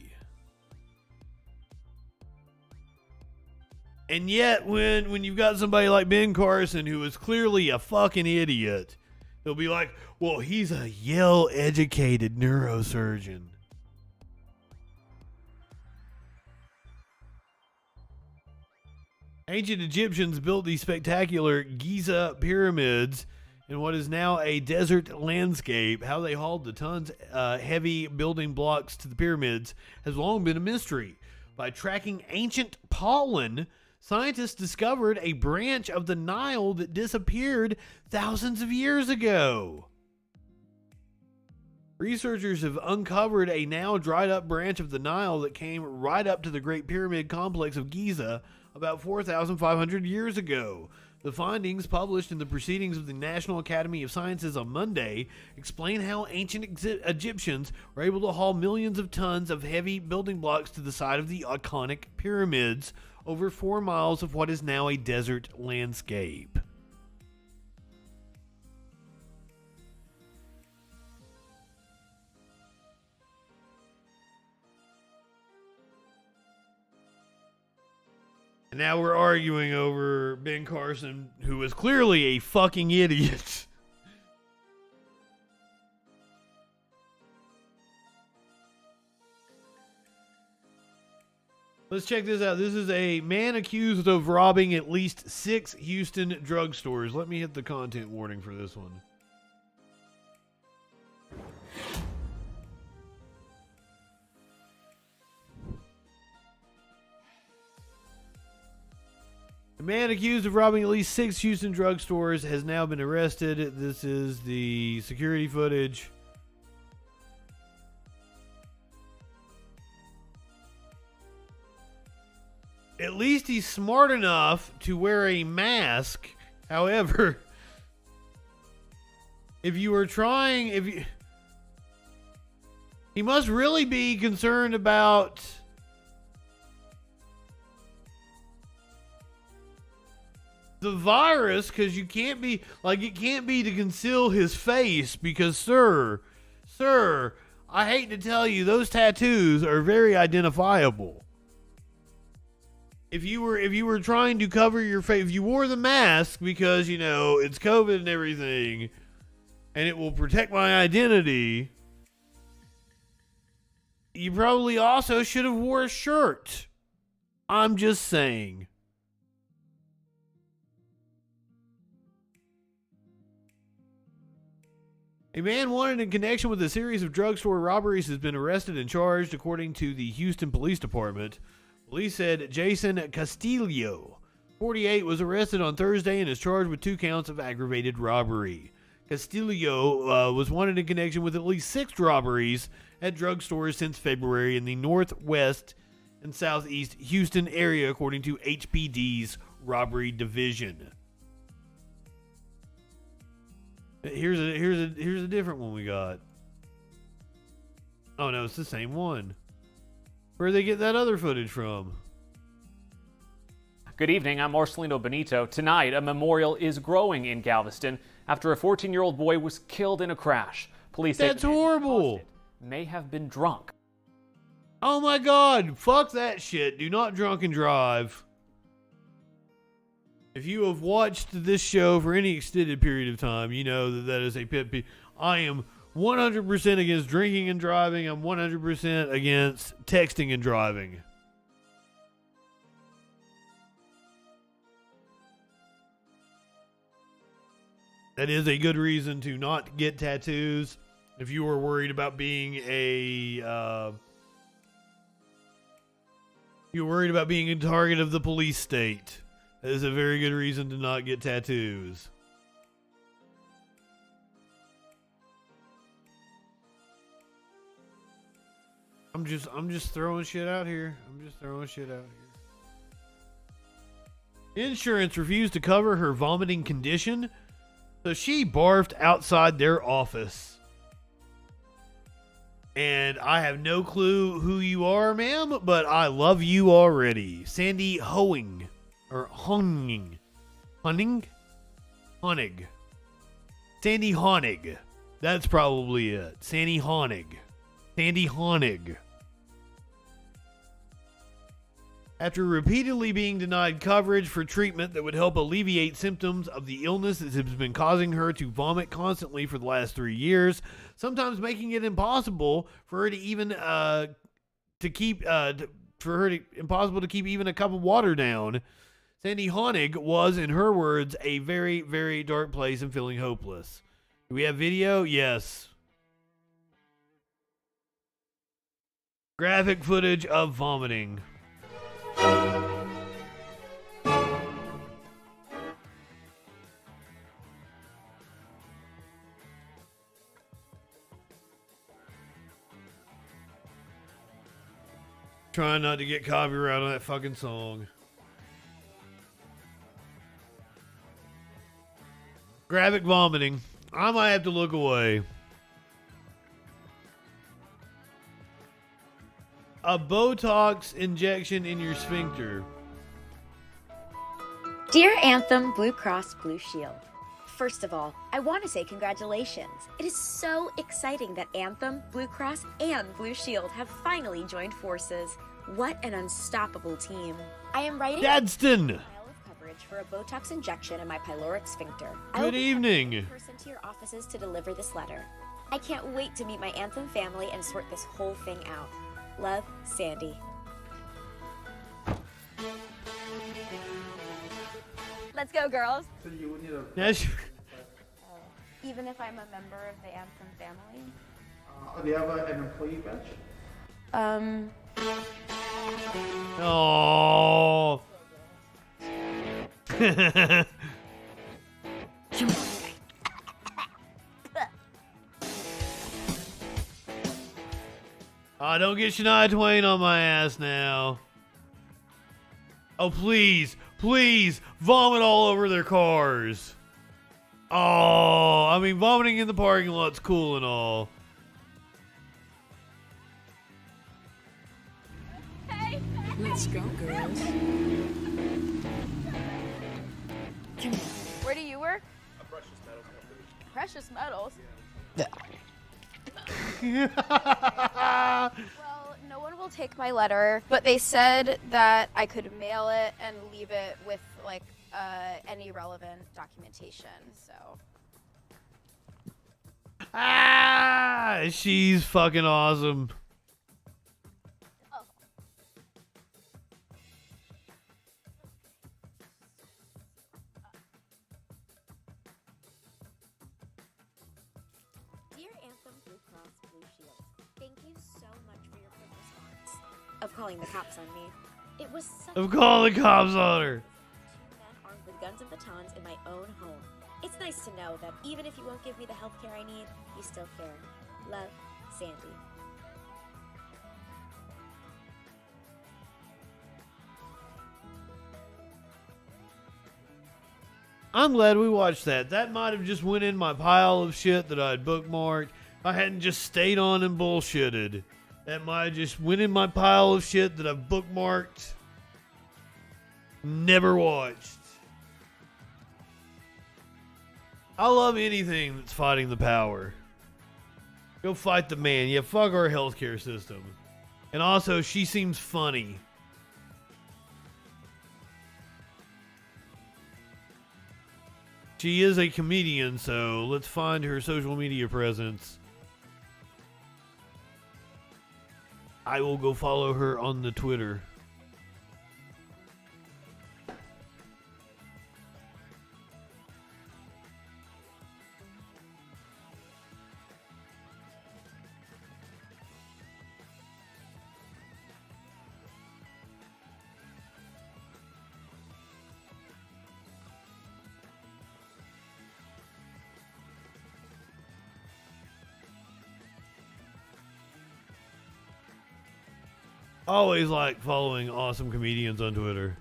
And yet, when you've got somebody like Ben Carson, who is clearly a fucking idiot, they'll be like, well, he's a Yale-educated neurosurgeon. Ancient Egyptians built the spectacular Giza pyramids in what is now a desert landscape. How they hauled the tons heavy building blocks to the pyramids has long been a mystery. By tracking ancient pollen, scientists discovered a branch of the Nile that disappeared thousands of years ago. Researchers have uncovered a now dried up branch of the Nile that came right up to the Great Pyramid complex of Giza about 4,500 years ago. The findings, published in the Proceedings of the National Academy of Sciences on Monday, explain how ancient Egyptians were able to haul millions of tons of heavy building blocks to the side of the iconic pyramids over 4 miles of what is now a desert landscape. And now we're arguing over Ben Carson, who is clearly a fucking idiot. Let's check this out. This is a man accused of robbing at least 6 Houston drugstores. Let me hit the content warning for this one. A man accused of robbing at least 6 Houston drugstores has now been arrested. This is the security footage. At least he's smart enough to wear a mask. However, he must really be concerned about the virus, because you can't be like, it can't be to conceal his face, because sir, I hate to tell you, those tattoos are very identifiable. If you were trying to cover your face, if you wore the mask because, you know, it's COVID and everything, and it will protect my identity, you probably also should have wore a shirt. I'm just saying. A man wanted in connection with a series of drugstore robberies has been arrested and charged, according to the Houston Police Department. Police said Jason Castillo, 48, was arrested on Thursday and is charged with 2 counts of aggravated robbery. Castillo was wanted in connection with at least 6 robberies at drugstores since February in the northwest and southeast Houston area, according to HPD's robbery division. Here's a different one we got. Oh no, it's the same one. Where'd they get that other footage from? Good evening, I'm Marcelino Benito. Tonight, a memorial is growing in Galveston after a 14-year-old boy was killed in a crash. Police say That's horrible. May have been drunk. Oh my God, fuck that shit. Do not drunk and drive. If you have watched this show for any extended period of time, you know that that is a pet peeve. I am 100% against drinking and driving. I'm 100% against texting and driving. That is a good reason to not get tattoos. If you are worried about being a target of the police state, that is a very good reason to not get tattoos. I'm just throwing shit out here. Insurance refused to cover her vomiting condition, so she barfed outside their office. And I have no clue who you are, ma'am, but I love you already. Sandy Honig. Or Honig. Honig? Honig. Sandy Honig. That's probably it. Sandy Honig. Sandy Honig. After repeatedly being denied coverage for treatment that would help alleviate symptoms of the illness that has been causing her to vomit constantly for the last 3 years, sometimes making it impossible for her to even impossible to keep even a cup of water down. Sandy Honig was, in her words, a very, very dark place and feeling hopeless. Do we have video? Yes. Graphic footage of vomiting. Trying not to get copyright on that fucking song. Graphic vomiting. I might have to look away. A Botox injection in your sphincter. Dear Anthem Blue Cross Blue Shield, first of all, I want to say congratulations. It is so exciting that Anthem, Blue Cross, and Blue Shield have finally joined forces. What an unstoppable team. I am writing Gadsden. a file of coverage for a Botox injection in my pyloric sphincter. Good evening. I will be person to your offices to deliver this letter. I can't wait to meet my Anthem family and sort this whole thing out. Love, Sandy. Let's go, girls. Yes. Even if I'm a member of the Anthem family? Do you have an employee badge? Oh. Don't get Shania Twain on my ass now. Oh, please, please, vomit all over their cars. Oh, I mean, vomiting in the parking lot's cool and all. Hey. Let's go, girls. Where do you work? Precious metals company. Precious metals? Well, no one will take my letter, but they said that I could mail it and leave it with, like, any relevant documentation, so. She's fucking awesome. Dear Anthem Blue Cross Blue Shield, thank you so much for your quick response of calling the cops on me. It was such Of calling the cops on her. 2 men armed with guns and batons in my own home. It's nice to know that even if you won't give me the health care I need, you still care. Love, Sandy. I'm glad we watched that. That might have just went in my pile of shit that I'd bookmarked. If I hadn't just stayed on and bullshitted. That might have just went in my pile of shit that I've bookmarked. Never watched. I love anything that's fighting the power. Go fight the man. Yeah, fuck our healthcare system. And also, she seems funny. She is a comedian, so let's find her social media presence. I will go follow her on the Twitter. Always like following awesome comedians on Twitter.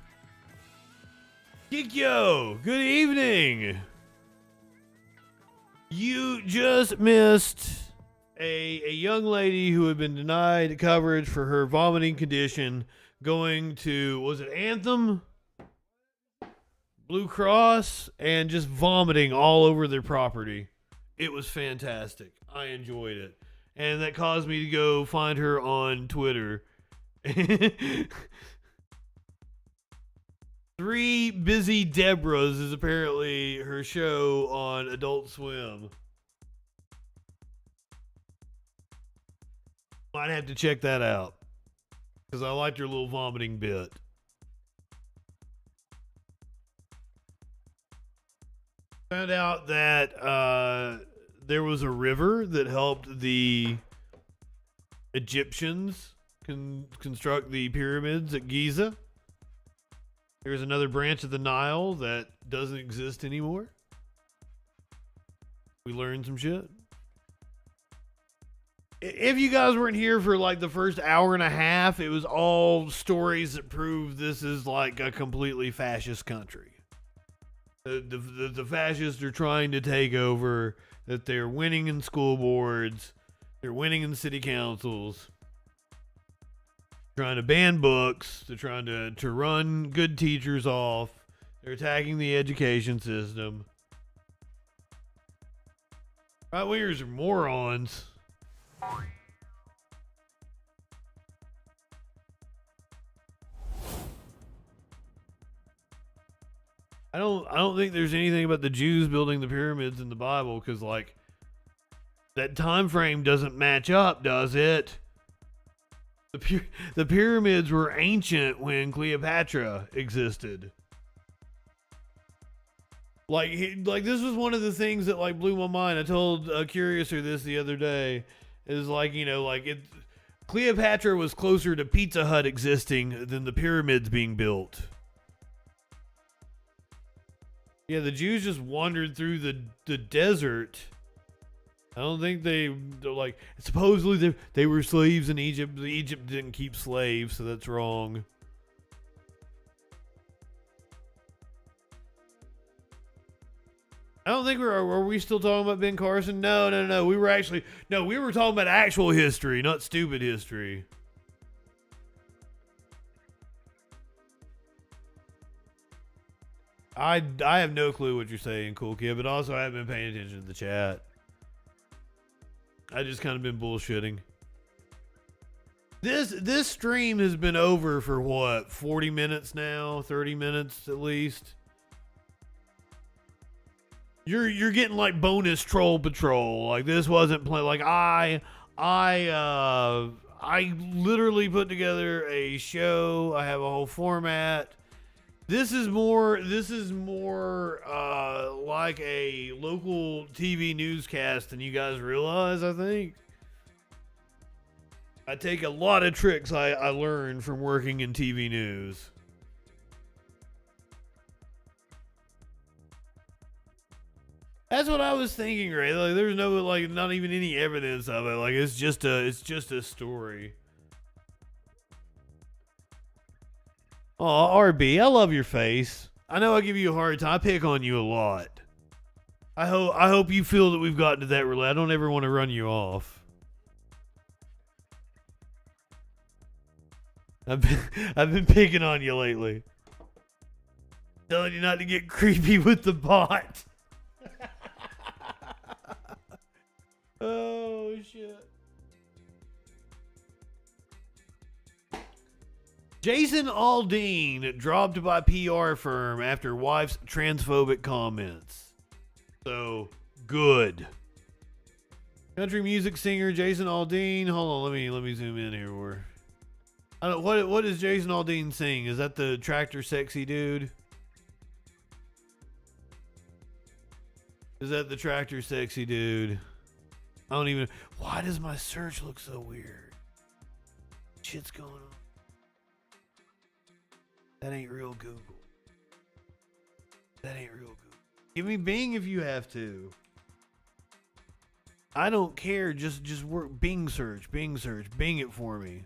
Kikyo, good evening. You just missed a young lady who had been denied coverage for her vomiting condition going to, was it Anthem? Blue Cross, and just vomiting all over their property. It was fantastic. I enjoyed it. And that caused me to go find her on Twitter. 3 Busy Debras is apparently her show on Adult Swim. Might have to check that out, because I liked her little vomiting bit. Found out that there was a river that helped the Egyptians construct the pyramids at Giza. There's another branch of the Nile that doesn't exist anymore. We learned some shit. If you guys weren't here for like the first hour and a half, it was all stories that prove this is like a completely fascist country. The fascists are trying to take over, that they're winning in school boards, they're winning in city councils, trying to ban books, they're trying to run good teachers off, they're attacking the education system. Right-wingers are morons. I don't think there's anything about the Jews building the pyramids in the Bible, because like that time frame doesn't match up, does it? The pyramids were ancient when Cleopatra existed. Like this was one of the things that like blew my mind. I told Curiouser this the other day. Is like, you know, like Cleopatra was closer to Pizza Hut existing than the pyramids being built. Yeah, the Jews just wandered through the desert. I don't think they're like, supposedly they were slaves in Egypt. Egypt didn't keep slaves, so that's wrong. I don't think are we still talking about Ben Carson? No. We were talking about actual history, not stupid history. I have no clue what you're saying, Cool Kid, but also I haven't been paying attention to the chat. I just kind of been bullshitting. This stream has been over for what, 40 minutes now? 30 minutes at least? You're getting like bonus troll patrol. Like this wasn't play. Like I literally put together a show. I have a whole format. This is more like a local TV newscast than you guys realize, I think. I take a lot of tricks I learned from working in TV news. That's what I was thinking, Ray. Like, there's no, like, not even any evidence of it. Like, it's just a story. Oh, RB, I love your face. I know I give you a hard time. I pick on you a lot. I hope you feel that we've gotten to that relay. I don't ever want to run you off. I've been picking on you lately. Telling you not to get creepy with the bot. Oh, shit. Jason Aldean dropped by PR firm after wife's transphobic comments. So, good. Country music singer Jason Aldean. Hold on, let me zoom in here. What does Jason Aldean sing? Is that the Tractor Sexy dude? Is that the Tractor Sexy dude? I don't even... Why does my search look so weird? Shit's going on. That ain't real Google. That ain't real Google. Give me Bing if you have to. I don't care. Just work Bing search. Bing it for me.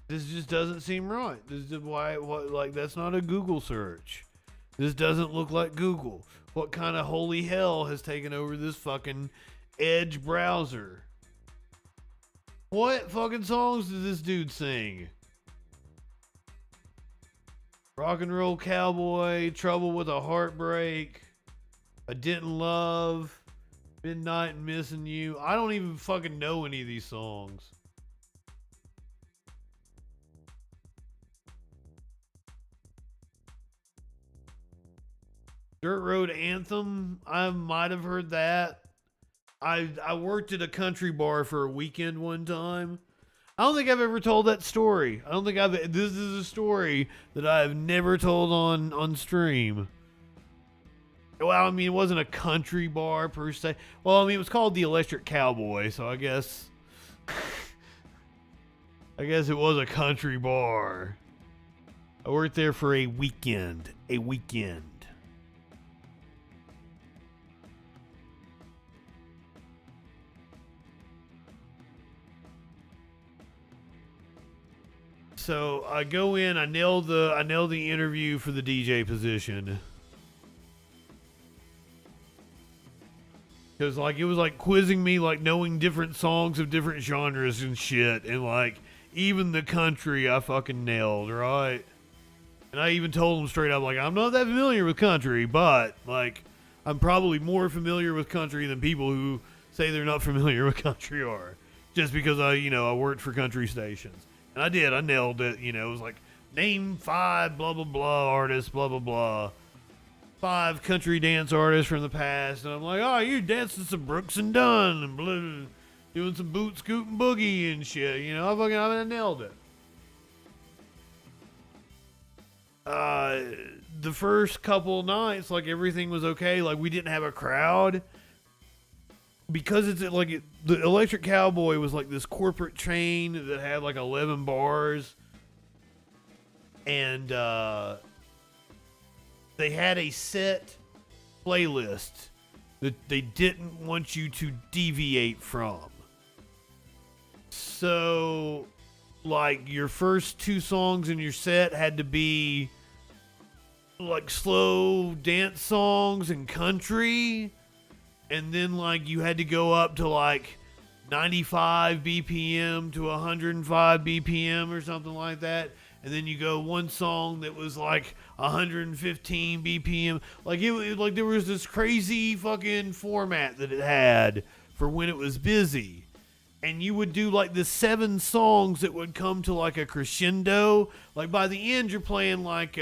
This just doesn't seem right. This is why, like, that's not a Google search. This doesn't look like Google. What kind of holy hell has taken over this fucking Edge browser? What fucking songs did this dude sing? Rock and Roll Cowboy, Trouble with a Heartbreak, I Didn't Love, Midnight and Missing You. I don't even fucking know any of these songs. Dirt Road Anthem, I might have heard that. I worked at a country bar for a weekend one time. I don't think I've ever told that story. This is a story that I have never told on stream. Well, I mean, it wasn't a country bar per se. Well, I mean, it was called the Electric Cowboy, so I guess it was a country bar. I worked there for a weekend. So I go in, I nailed the interview for the DJ position. Because, like, it was like quizzing me, like, knowing different songs of different genres and shit. And, like, even the country I fucking nailed, right? And I even told them straight up, like, I'm not that familiar with country, but, like, I'm probably more familiar with country than people who say they're not familiar with country are. Just because I worked for country stations. And I did. I nailed it. It was like, name 5 blah, blah, blah artists, blah, blah, blah. 5 country dance artists from the past. And I'm like, oh, you're dancing some Brooks and Dunn and blah, doing some boot scoot and boogie and shit. I nailed it. The first couple nights, like, everything was okay. Like, we didn't have a crowd. Because the Electric Cowboy was like this corporate chain that had like 11 bars. And they had a set playlist that they didn't want you to deviate from. So, like, your first 2 songs in your set had to be like slow dance songs and country. And then, like, you had to go up to, like, 95 BPM to 105 BPM or something like that. And then you go one song that was, like, 115 BPM. Like, there was this crazy fucking format that it had for when it was busy. And you would do, like, the 7 songs that would come to, like, a crescendo. Like, by the end, you're playing, like,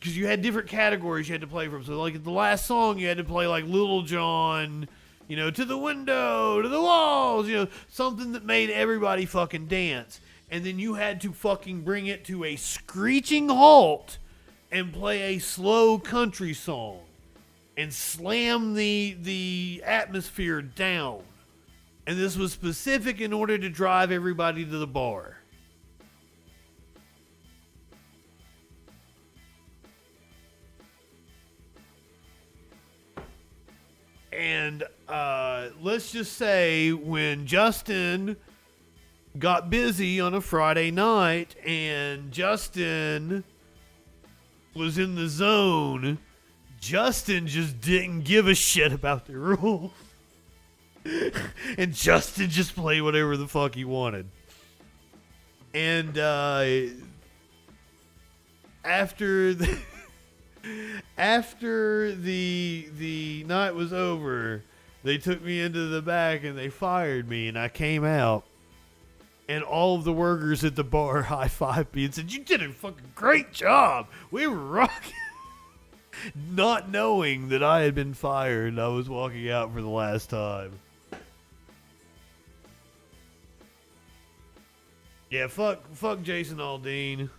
because you had different categories you had to play from. So, like, at the last song, you had to play, like, Little John, to the window, to the walls, something that made everybody fucking dance. And then you had to fucking bring it to a screeching halt and play a slow country song and slam the atmosphere down. And this was specific in order to drive everybody to the bar. And let's just say when Justin got busy on a Friday night and Justin was in the zone, Justin just didn't give a shit about the rules. And Justin just played whatever the fuck he wanted. And after the night was over, they took me into the back and they fired me, and I came out, and all of the workers at the bar high-fived me and said, "You did a fucking great job. We were rocking." Not knowing that I had been fired and I was walking out for the last time. Yeah, fuck Jason Aldean.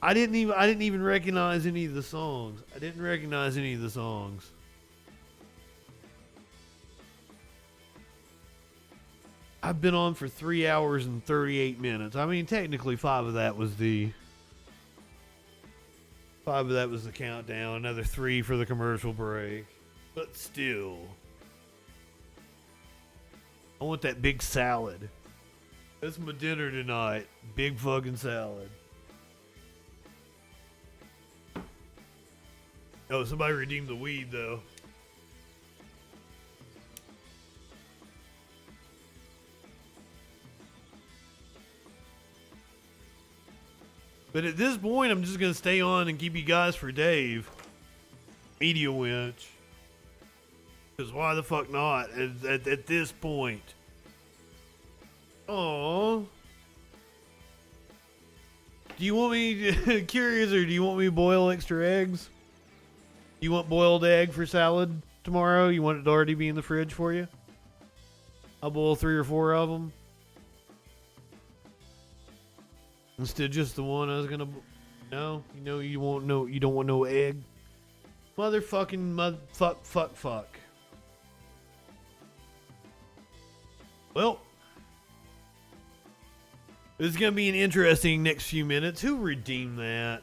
I didn't even recognize any of the songs. I've been on for 3 hours and 38 minutes. I mean, technically 5 of that was the countdown. Another 3 for the commercial break. But still, I want that big salad. That's my dinner tonight. Big fucking salad. Oh, somebody redeemed the weed, though. But at this point, I'm just going to stay on and keep you guys for Dave. Media winch. Because why the fuck not at this point? Oh. Do you want me curious, or do you want me to boil extra eggs? You want boiled egg for salad tomorrow? You want it to already be in the fridge for you? I'll boil 3 or 4 of them. Instead of just the one I was gonna. No, you won't know. You don't want no egg. Motherfucking fuck. Well, this is gonna be an interesting next few minutes. Who redeemed that?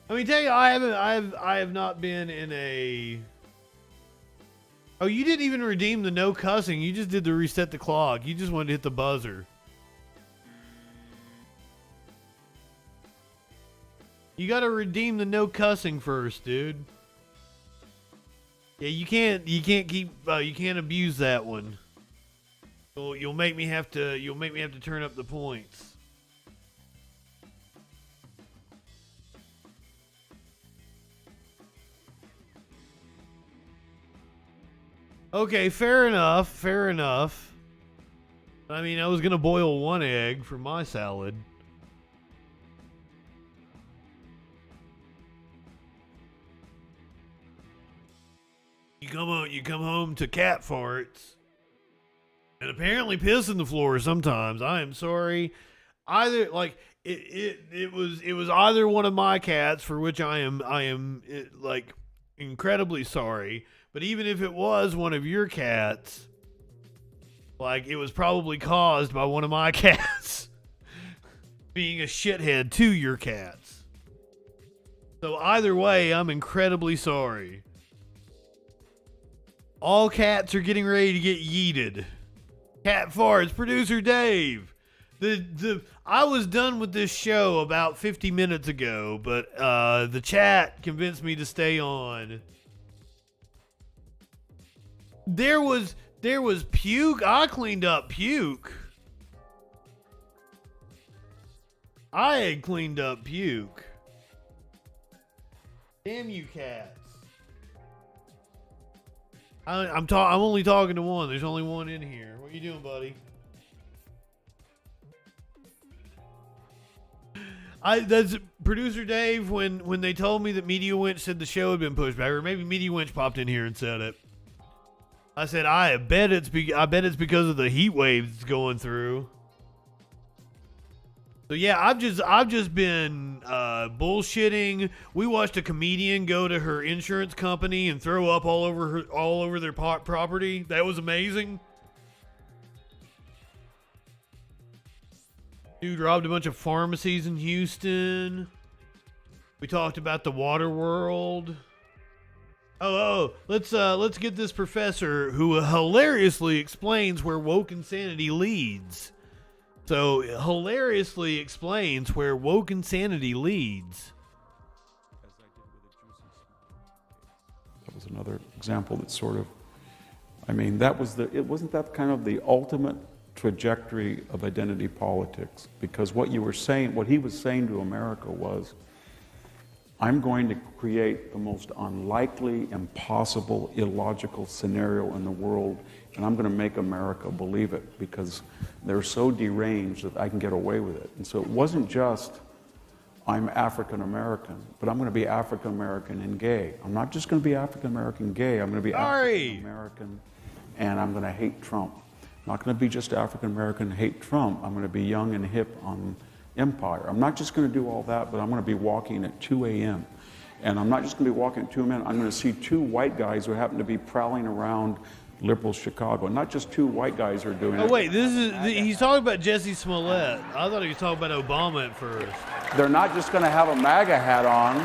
I mean, tell you, I have not been in a. Oh, you didn't even redeem the no cussing. You just did the reset the clock. You just wanted to hit the buzzer. You gotta redeem the no cussing first, dude. Yeah, you can't abuse that one. You'll make me have to turn up the points. Okay, fair enough. I mean, I was gonna boil 1 egg for my salad. You come home to cat farts, and apparently piss in the floor sometimes. I am sorry. Either like it was either one of my cats, for which I am like incredibly sorry. But even if it was one of your cats, like, it was probably caused by one of my cats being a shithead to your cats. So either way, I'm incredibly sorry. All cats are getting ready to get yeeted. Cat farts, producer Dave. I was done with this show about 50 minutes ago, but the chat convinced me to stay on. There was puke. I cleaned up puke. I had cleaned up puke. Damn you cats. I'm only talking to one. There's only one in here. What you doing, buddy? That's producer Dave. When they told me that Media Winch said the show had been pushed back, or maybe Media Winch popped in here and said it. I said I bet it's because of the heat waves it's going through. So yeah, I've just been bullshitting. We watched a comedian go to her insurance company and throw up all over their property. That was amazing. Dude robbed a bunch of pharmacies in Houston. We talked about the water world. Oh, let's get this professor who hilariously explains where woke insanity leads. So, hilariously explains where woke insanity leads. That was another example that sort of, I mean, wasn't that kind of the ultimate trajectory of identity politics? Because what he was saying to America was, I'm going to create the most unlikely, impossible, illogical scenario in the world, and I'm going to make America believe it because they're so deranged that I can get away with it. And so it wasn't just, I'm African American, but I'm going to be African American and gay. I'm not just going to be African American gay, I'm going to be African American and I'm going to hate Trump. I'm not going to be just African American and hate Trump, I'm going to be young and hip on Empire. I'm not just going to do all that, but I'm going to be walking at 2 a.m. And I'm not just going to be walking at 2 a.m. I'm going to see 2 white guys who happen to be prowling around liberal Chicago. Not just 2 white guys are doing it. Oh, wait, he's talking about Jesse Smollett. I thought he was talking about Obama at first. They're not just going to have a MAGA hat on.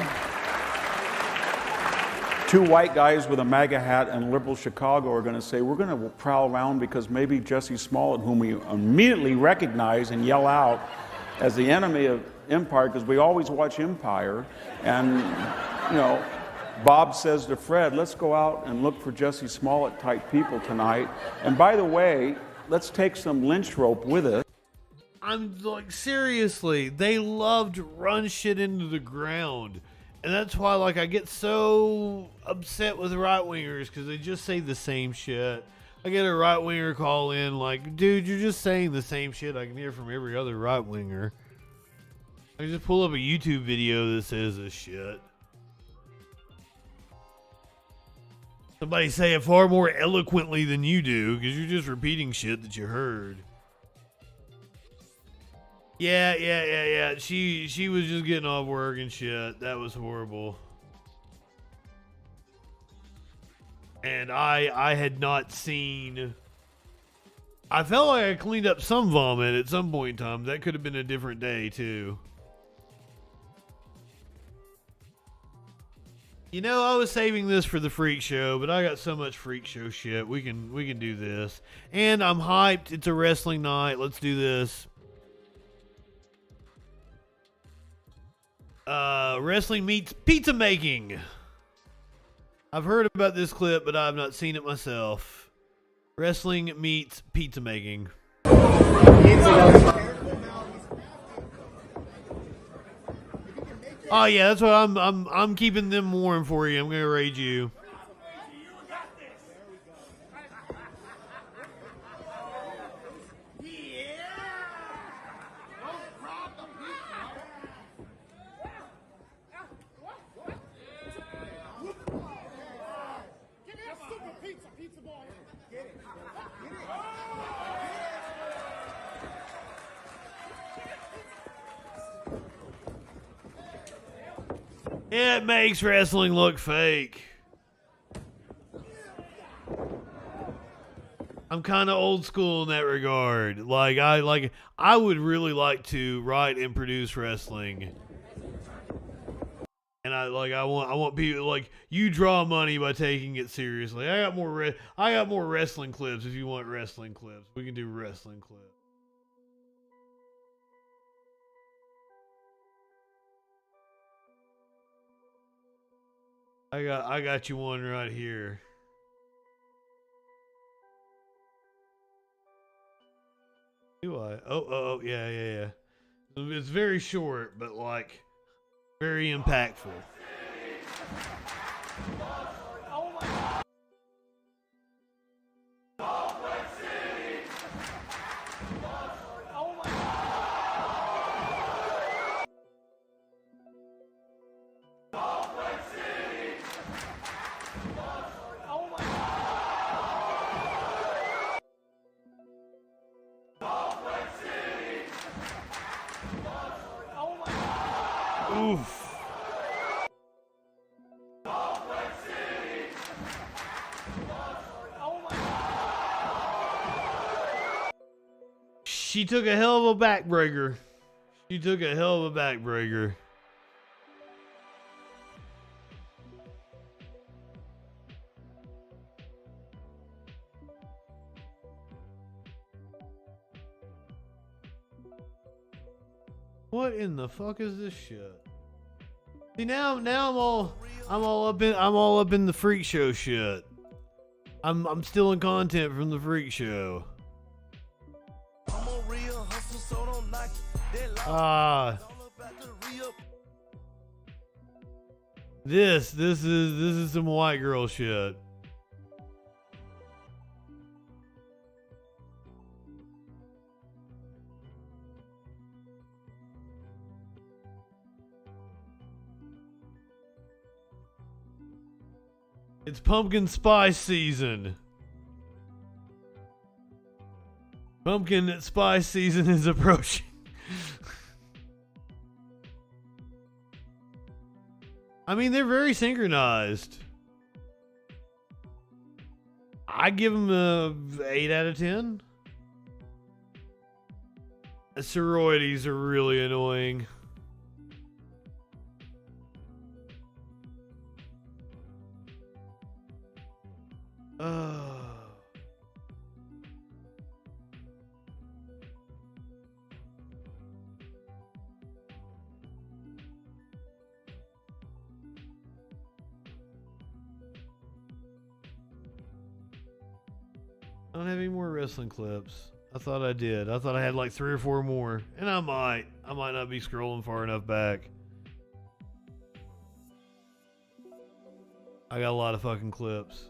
two white guys with a MAGA hat in liberal Chicago are going to say, we're going to prowl around because maybe Jesse Smollett, whom we immediately recognize and yell out as the enemy of Empire, because we always watch Empire, and, you know, Bob says to Fred, let's go out and look for Jesse Smollett type people tonight. And by the way, let's take some lynch rope with us. I'm like, seriously, they love to run shit into the ground. And that's why, like, I get so upset with right-wingers, because they just say the same shit. I get a right-winger call in, like, dude, you're just saying the same shit I can hear from every other right-winger. I just pull up a YouTube video that says this shit. Somebody say it far more eloquently than you do, because you're just repeating shit that you heard. Yeah. She was just getting off work and shit. That was horrible. And I had not seen... I felt like I cleaned up some vomit at some point in time. That could have been a different day, too. You know, I was saving this for the freak show, but I got so much freak show shit. We can do this. And I'm hyped. It's a wrestling night. Let's do this. Wrestling meets pizza making. I've heard about this clip, but I've not seen it myself. Wrestling meets pizza making. Oh yeah, that's what I'm keeping them warm for you. I'm gonna raid you. It makes wrestling look fake. I'm kind of old school in that regard. I would really like to write and produce wrestling. And I want people, like, you draw money by taking it seriously. I got more wrestling clips if you want wrestling clips. We can do wrestling clips. I got you one right here. Do I? Oh, yeah. It's very short, but like very impactful. Oof. She took a hell of a backbreaker. What in the fuck is this shit? See, now I'm all up in the freak show shit. I'm stealing content from the freak show. This is some white girl shit. It's pumpkin spice season. Pumpkin spice season is approaching. I mean, they're very synchronized. I give them a 8 out of 10. The sororities are really annoying. I don't have any more wrestling clips. I thought I did. I thought I had like 3 or 4 more. And I might not be scrolling far enough back. I got a lot of fucking clips.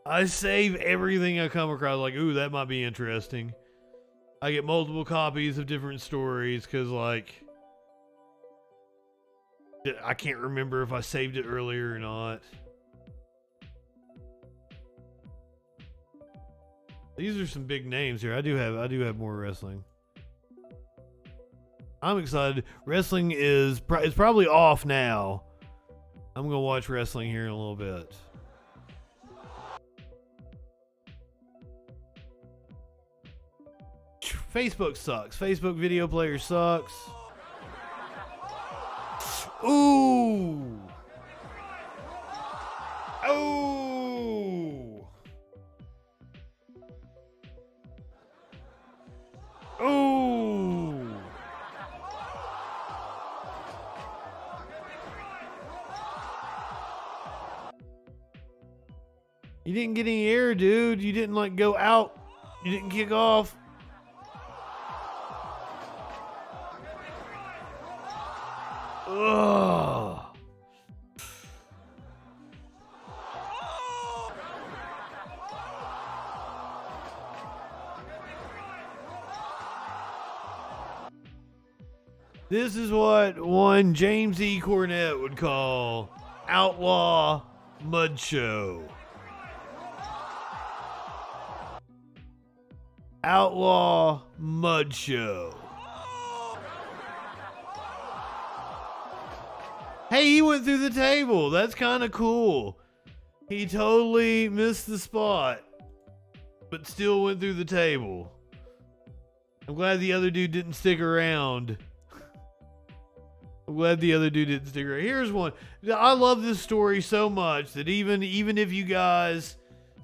I save everything I come across. Like, ooh, that might be interesting. I get multiple copies of different stories because, like, I can't remember if I saved it earlier or not. These are some big names here. I do have more wrestling. I'm excited. Wrestling is it's probably off now. I'm gonna watch wrestling here in a little bit. Facebook sucks. Facebook video player sucks. Ooh. Oh. Oh. You didn't get any air, dude. You didn't like go out. You didn't kick off. Ugh. This is what one James E. Cornette would call outlaw mud show. Outlaw mud show. Hey, he went through the table. That's kind of cool. He totally missed the spot, but still went through the table. I'm glad the other dude didn't stick around. Here's one. I love this story so much that even if you guys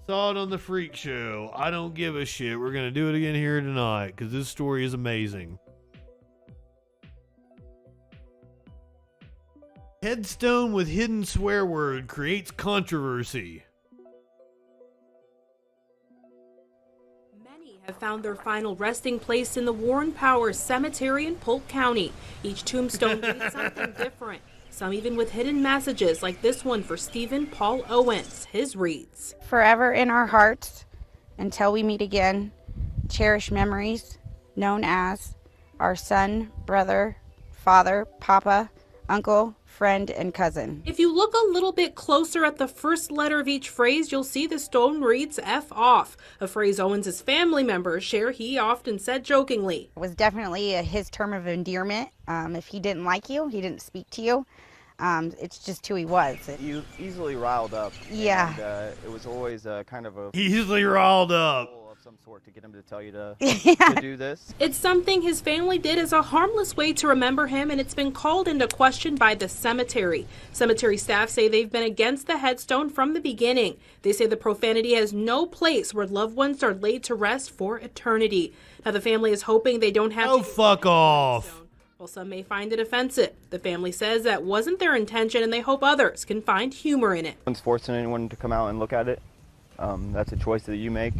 saw it on the Freak Show, I don't give a shit. We're going to do it again here tonight because this story is amazing. Headstone with hidden swear word creates controversy. Many have found their final resting place in the Warren Powers Cemetery in Polk County. Each tombstone reads something different. Some even with hidden messages like this one for Stephen Paul Owens. His reads: Forever in our hearts, until we meet again, cherish memories known as our son, brother, father, papa, uncle, friend, and cousin. If you look a little bit closer at the first letter of each phrase, you'll see the stone reads F off, a phrase Owens' family members share he often said jokingly. It was definitely his term of endearment. If he didn't like you, he didn't speak to you. It's just who he was. You easily riled up. Yeah. And, it was always kind of a... Easily riled up. ...of some sort to get him to tell you to Yeah. to do this. It's something his family did as a harmless way to remember him, and it's been called into question by the cemetery. Cemetery staff say they've been against the headstone from the beginning. They say the profanity has no place where loved ones are laid to rest for eternity. Now the family is hoping they don't have to fuck off. While some may find it offensive, the family says that wasn't their intention, and they hope others can find humor in it. No one's forcing anyone to come out and look at it. That's a choice that you make.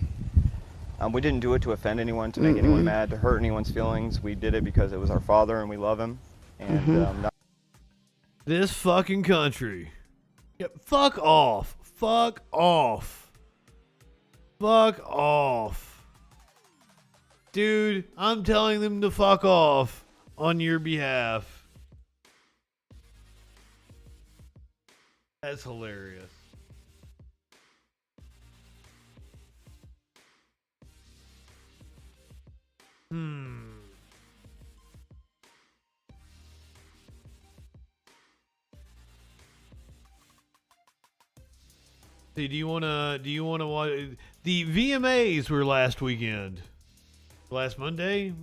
We didn't do it to offend anyone, to make anyone mad, to hurt anyone's feelings. We did it because it was our father and we love him. And this fucking country. Yep, fuck off. Fuck off. Fuck off. Dude, I'm telling them to fuck off on your behalf. That's hilarious. See, do you wanna watch the VMAs were last weekend? Last Monday?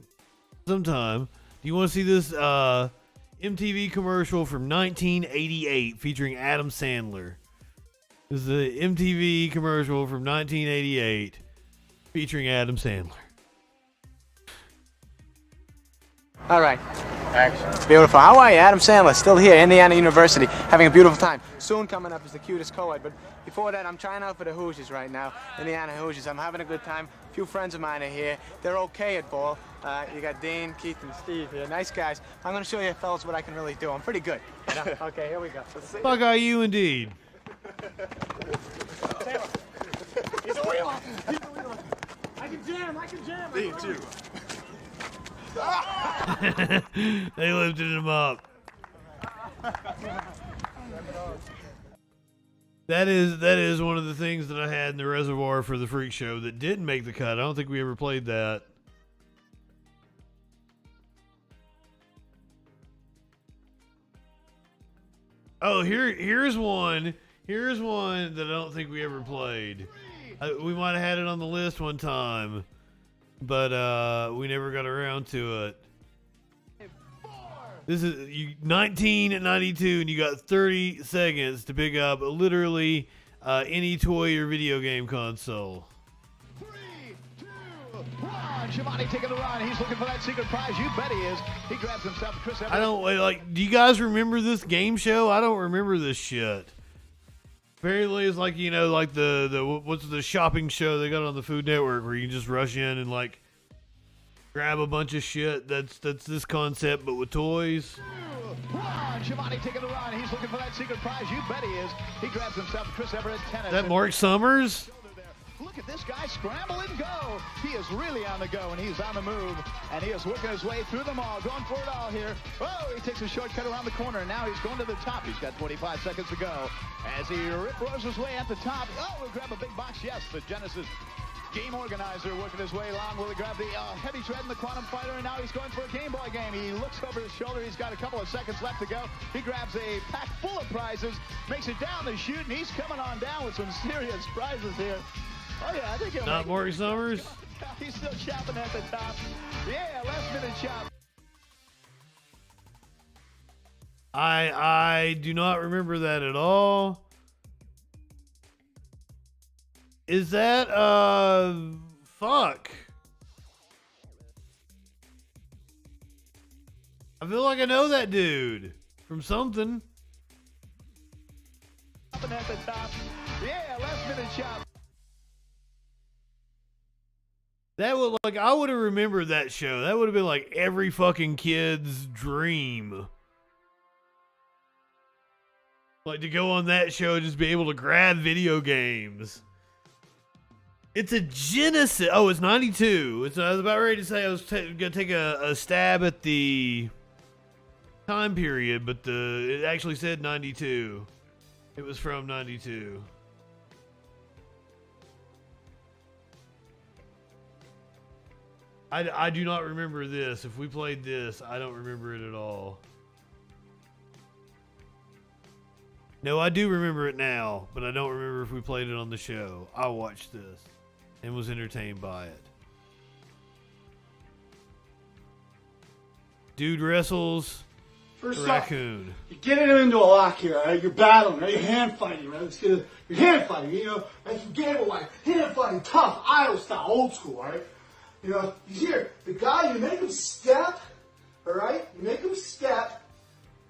Sometime. Do you want to see this MTV commercial from 1988 featuring Adam Sandler? This is an MTV commercial from 1988 featuring Adam Sandler. All right. Action. Beautiful. How are you? Adam Sandler, still here, Indiana University, having a beautiful time. Soon coming up is the cutest co-ed, but before that, I'm trying out for the Hoosiers right now, Indiana Hoosiers. I'm having a good time. A few friends of mine are here. They're okay at ball. You got Dean, Keith, and Steve here. Nice guys. I'm going to show you fellas what I can really do. I'm pretty good. Okay, here we go. Fuck are you indeed? He's a wheeler. He's a wheeler. I can jam. Me too. They lifted him up. That is one of the things that I had in the reservoir for the Freak Show that didn't make the cut. I don't think we ever played that. Oh, here's one. Here's one that I don't think we ever played. We might have had it on the list one time, but we never got around to it. This is 1992, and you got 30 seconds to pick up literally any toy or video game console. 3, 2, 1. Shivani taking the run. He's looking for that secret prize. You bet he is. He grabs himself. Chris Evans. I don't like. Do you guys remember this game show? I don't remember this shit. Apparently, it's like, like the what's the shopping show they got on the Food Network where you can just rush in and like grab a bunch of shit. That's this concept, but with toys. 2, 1. Shivani taking the run. He's looking for that secret prize. You bet he is. He grabs himself. Chris Evans. Tennis. Is that Mark Summers? Look at this guy scramble and go. He is really on the go, and he's on the move, and he is working his way through them all, going for it all here. Oh, he takes a shortcut around the corner, and now he's going to the top. He's got 25 seconds to go as he rip-roars his way at the top. Oh, we'll grab a big box. Yes, the Genesis game organizer working his way along. Will he grab the heavy tread in the Quantum Fighter, and now he's going for a Game Boy game. He looks over his shoulder. He's got a couple of seconds left to go. He grabs a pack full of prizes, makes it down the chute, and he's coming on down with some serious prizes here. Oh, yeah, I think he'll Not Mark Summers? He's still chopping at the top. Yeah, last minute chop. I do not remember that at all. Is that, fuck. I feel like I know that dude from something. Chopping at the top. Yeah, last minute chop. That would I would have remembered that show. That would have been like every fucking kid's dream. Like to go on that show and just be able to grab video games. It's a Genesis. Oh, it's 92. I was about ready to say I was going to take a stab at the time period, but it actually said 92. It was from 92. I do not remember this. If we played this, I don't remember it at all. No, I do remember it now, but I don't remember if we played it on the show. I watched this and was entertained by it. Dude wrestles a raccoon. You're getting him into a lock here, all right? You're battling, right? You're hand fighting, right? You're hand fighting, like some game of life. Hand fighting, tough, idle style, old school, all right? He's here. The guy, you make him step, all right? You make him step,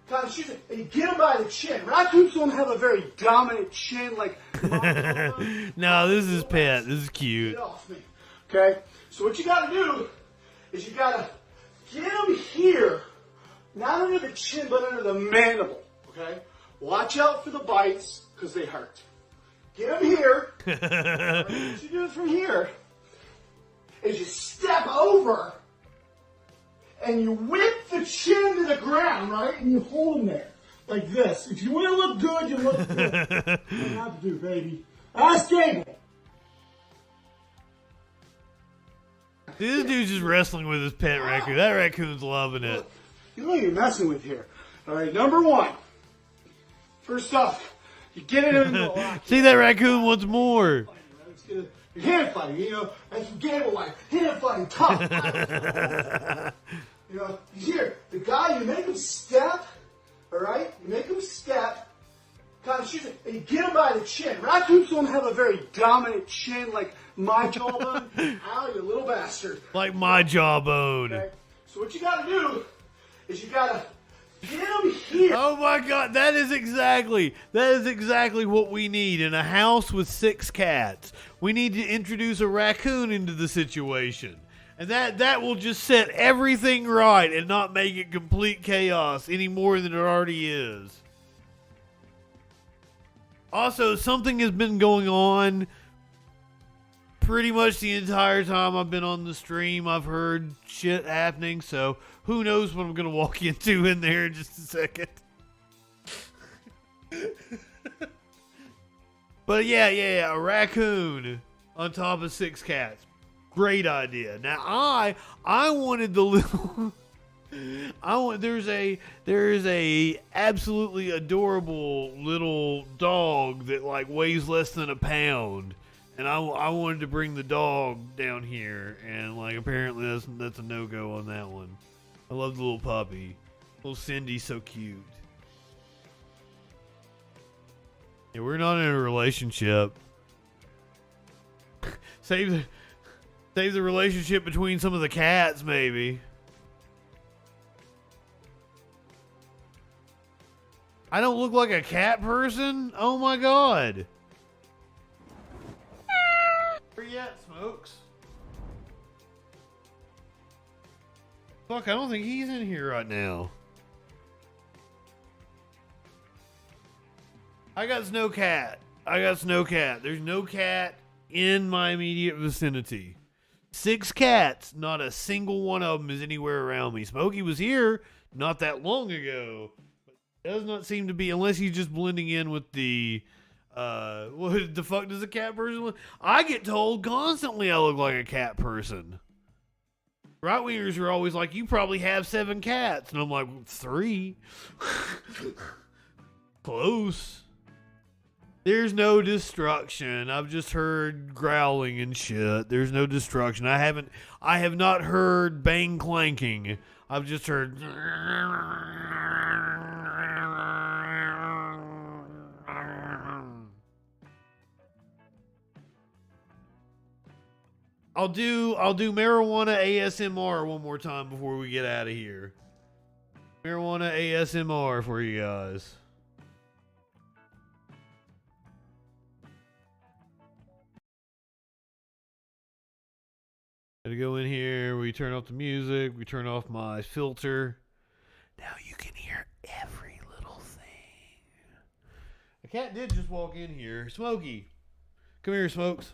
kind of shoots it, and you get him by the chin. Raccoons don't have a very dominant chin like... No, this is pet. This is cute. Get off me, okay? So what you gotta do is you gotta get him here, not under the chin, but under the mandible, okay? Watch out for the bites, because they hurt. Get him here. Right, what you do from here is you step over and you whip the chin to the ground, right? And you hold him there, like this. If you want to look good, you look good. That's what you have to do, baby. Ask Gable. This dude's just wrestling with his pet raccoon. That raccoon's loving it. You know what you're messing with here. All right, number one. First off, you get it into a lock. See, that raccoon wants more. You're hand fighting, like some game of life. Hand fighting, tough. He's here. The guy, you make him step, all right? You make him step, kind of shoots it, and you get him by the chin. Raccoons don't have a very dominant chin like my jawbone. Ow, you little bastard. Like my jawbone. Okay? So what you gotta do is you gotta get him here. Oh my God, that is exactly what we need in a house with 6 cats. We need to introduce a raccoon into the situation. And that will just set everything right and not make it complete chaos any more than it already is. Also, something has been going on pretty much the entire time I've been on the stream. I've heard shit happening, so who knows what I'm going to walk into in there in just a second. But yeah, a raccoon on top of 6 cats. Great idea. Now I wanted the little there's a absolutely adorable little dog that like weighs less than a pound. And I wanted to bring the dog down here, and like apparently that's a no-go on that one. I love the little puppy. Little Cindy's so cute. Yeah, we're not in a relationship. Save the relationship between some of the cats, maybe. I don't look like a cat person? Oh my God. Where you at, Smokes? Fuck, I don't think he's in here right now. I got no cat. There's no cat in my immediate vicinity. 6 cats, not a single one of them is anywhere around me. Smokey was here not that long ago, but does not seem to be, unless he's just blending in with the, what the fuck does a cat person look? I get told constantly I look like a cat person. Right-wingers are always like, you probably have 7 cats. And I'm like, 3. Close. There's no destruction. I've just heard growling and shit. There's no destruction. I have not heard bang clanking. I've just heard. I'll do marijuana ASMR one more time before we get out of here. Marijuana ASMR for you guys. Gotta go in here, we turn off the music, we turn off my filter. Now you can hear every little thing. A cat did just walk in here. Smokey. Come here, Smokes.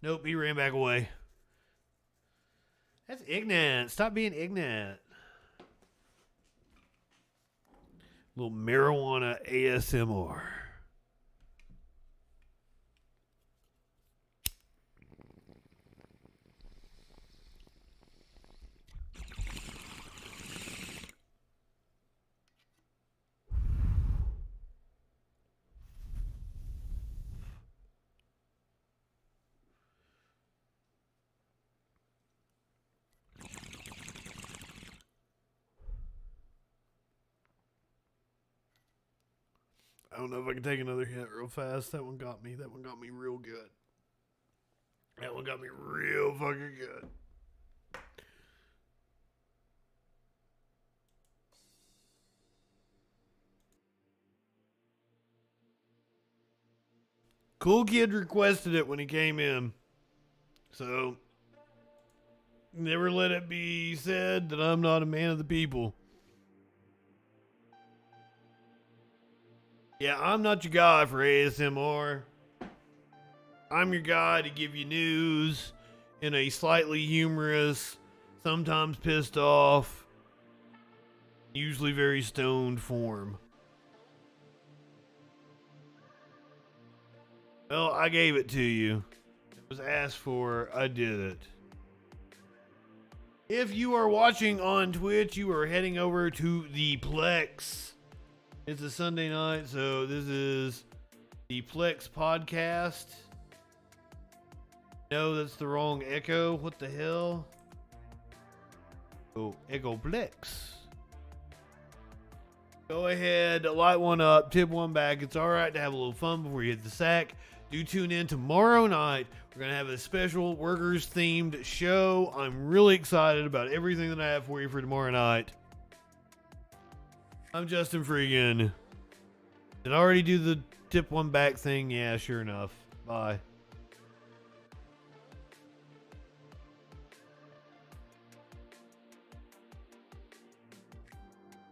Nope, he ran back away. That's ignorant. Stop being ignorant. Little marijuana ASMR. I don't know if I can take another hit real fast. That one got me. That one got me real good. That one got me real fucking good. Cool Kid requested it when he came in. So, never let it be said that I'm not a man of the people. Yeah, I'm not your guy for ASMR. I'm your guy to give you news in a slightly humorous, sometimes pissed off, usually very stoned form. Well, I gave it to you. It was asked for. I did it. If you are watching on Twitch, you are heading over to the Plex. It's a Sunday night, so this is the Plex podcast. No, that's the wrong Echo. What the hell? Oh, Echo Plex. Go ahead, light one up, tip one back. It's all right to have a little fun before you hit the sack. Do tune in tomorrow night. We're going to have a special workers-themed show. I'm really excited about everything that I have for you for tomorrow night. I'm Justin Freakin. Did I already do the tip one back thing? Yeah, sure enough. Bye.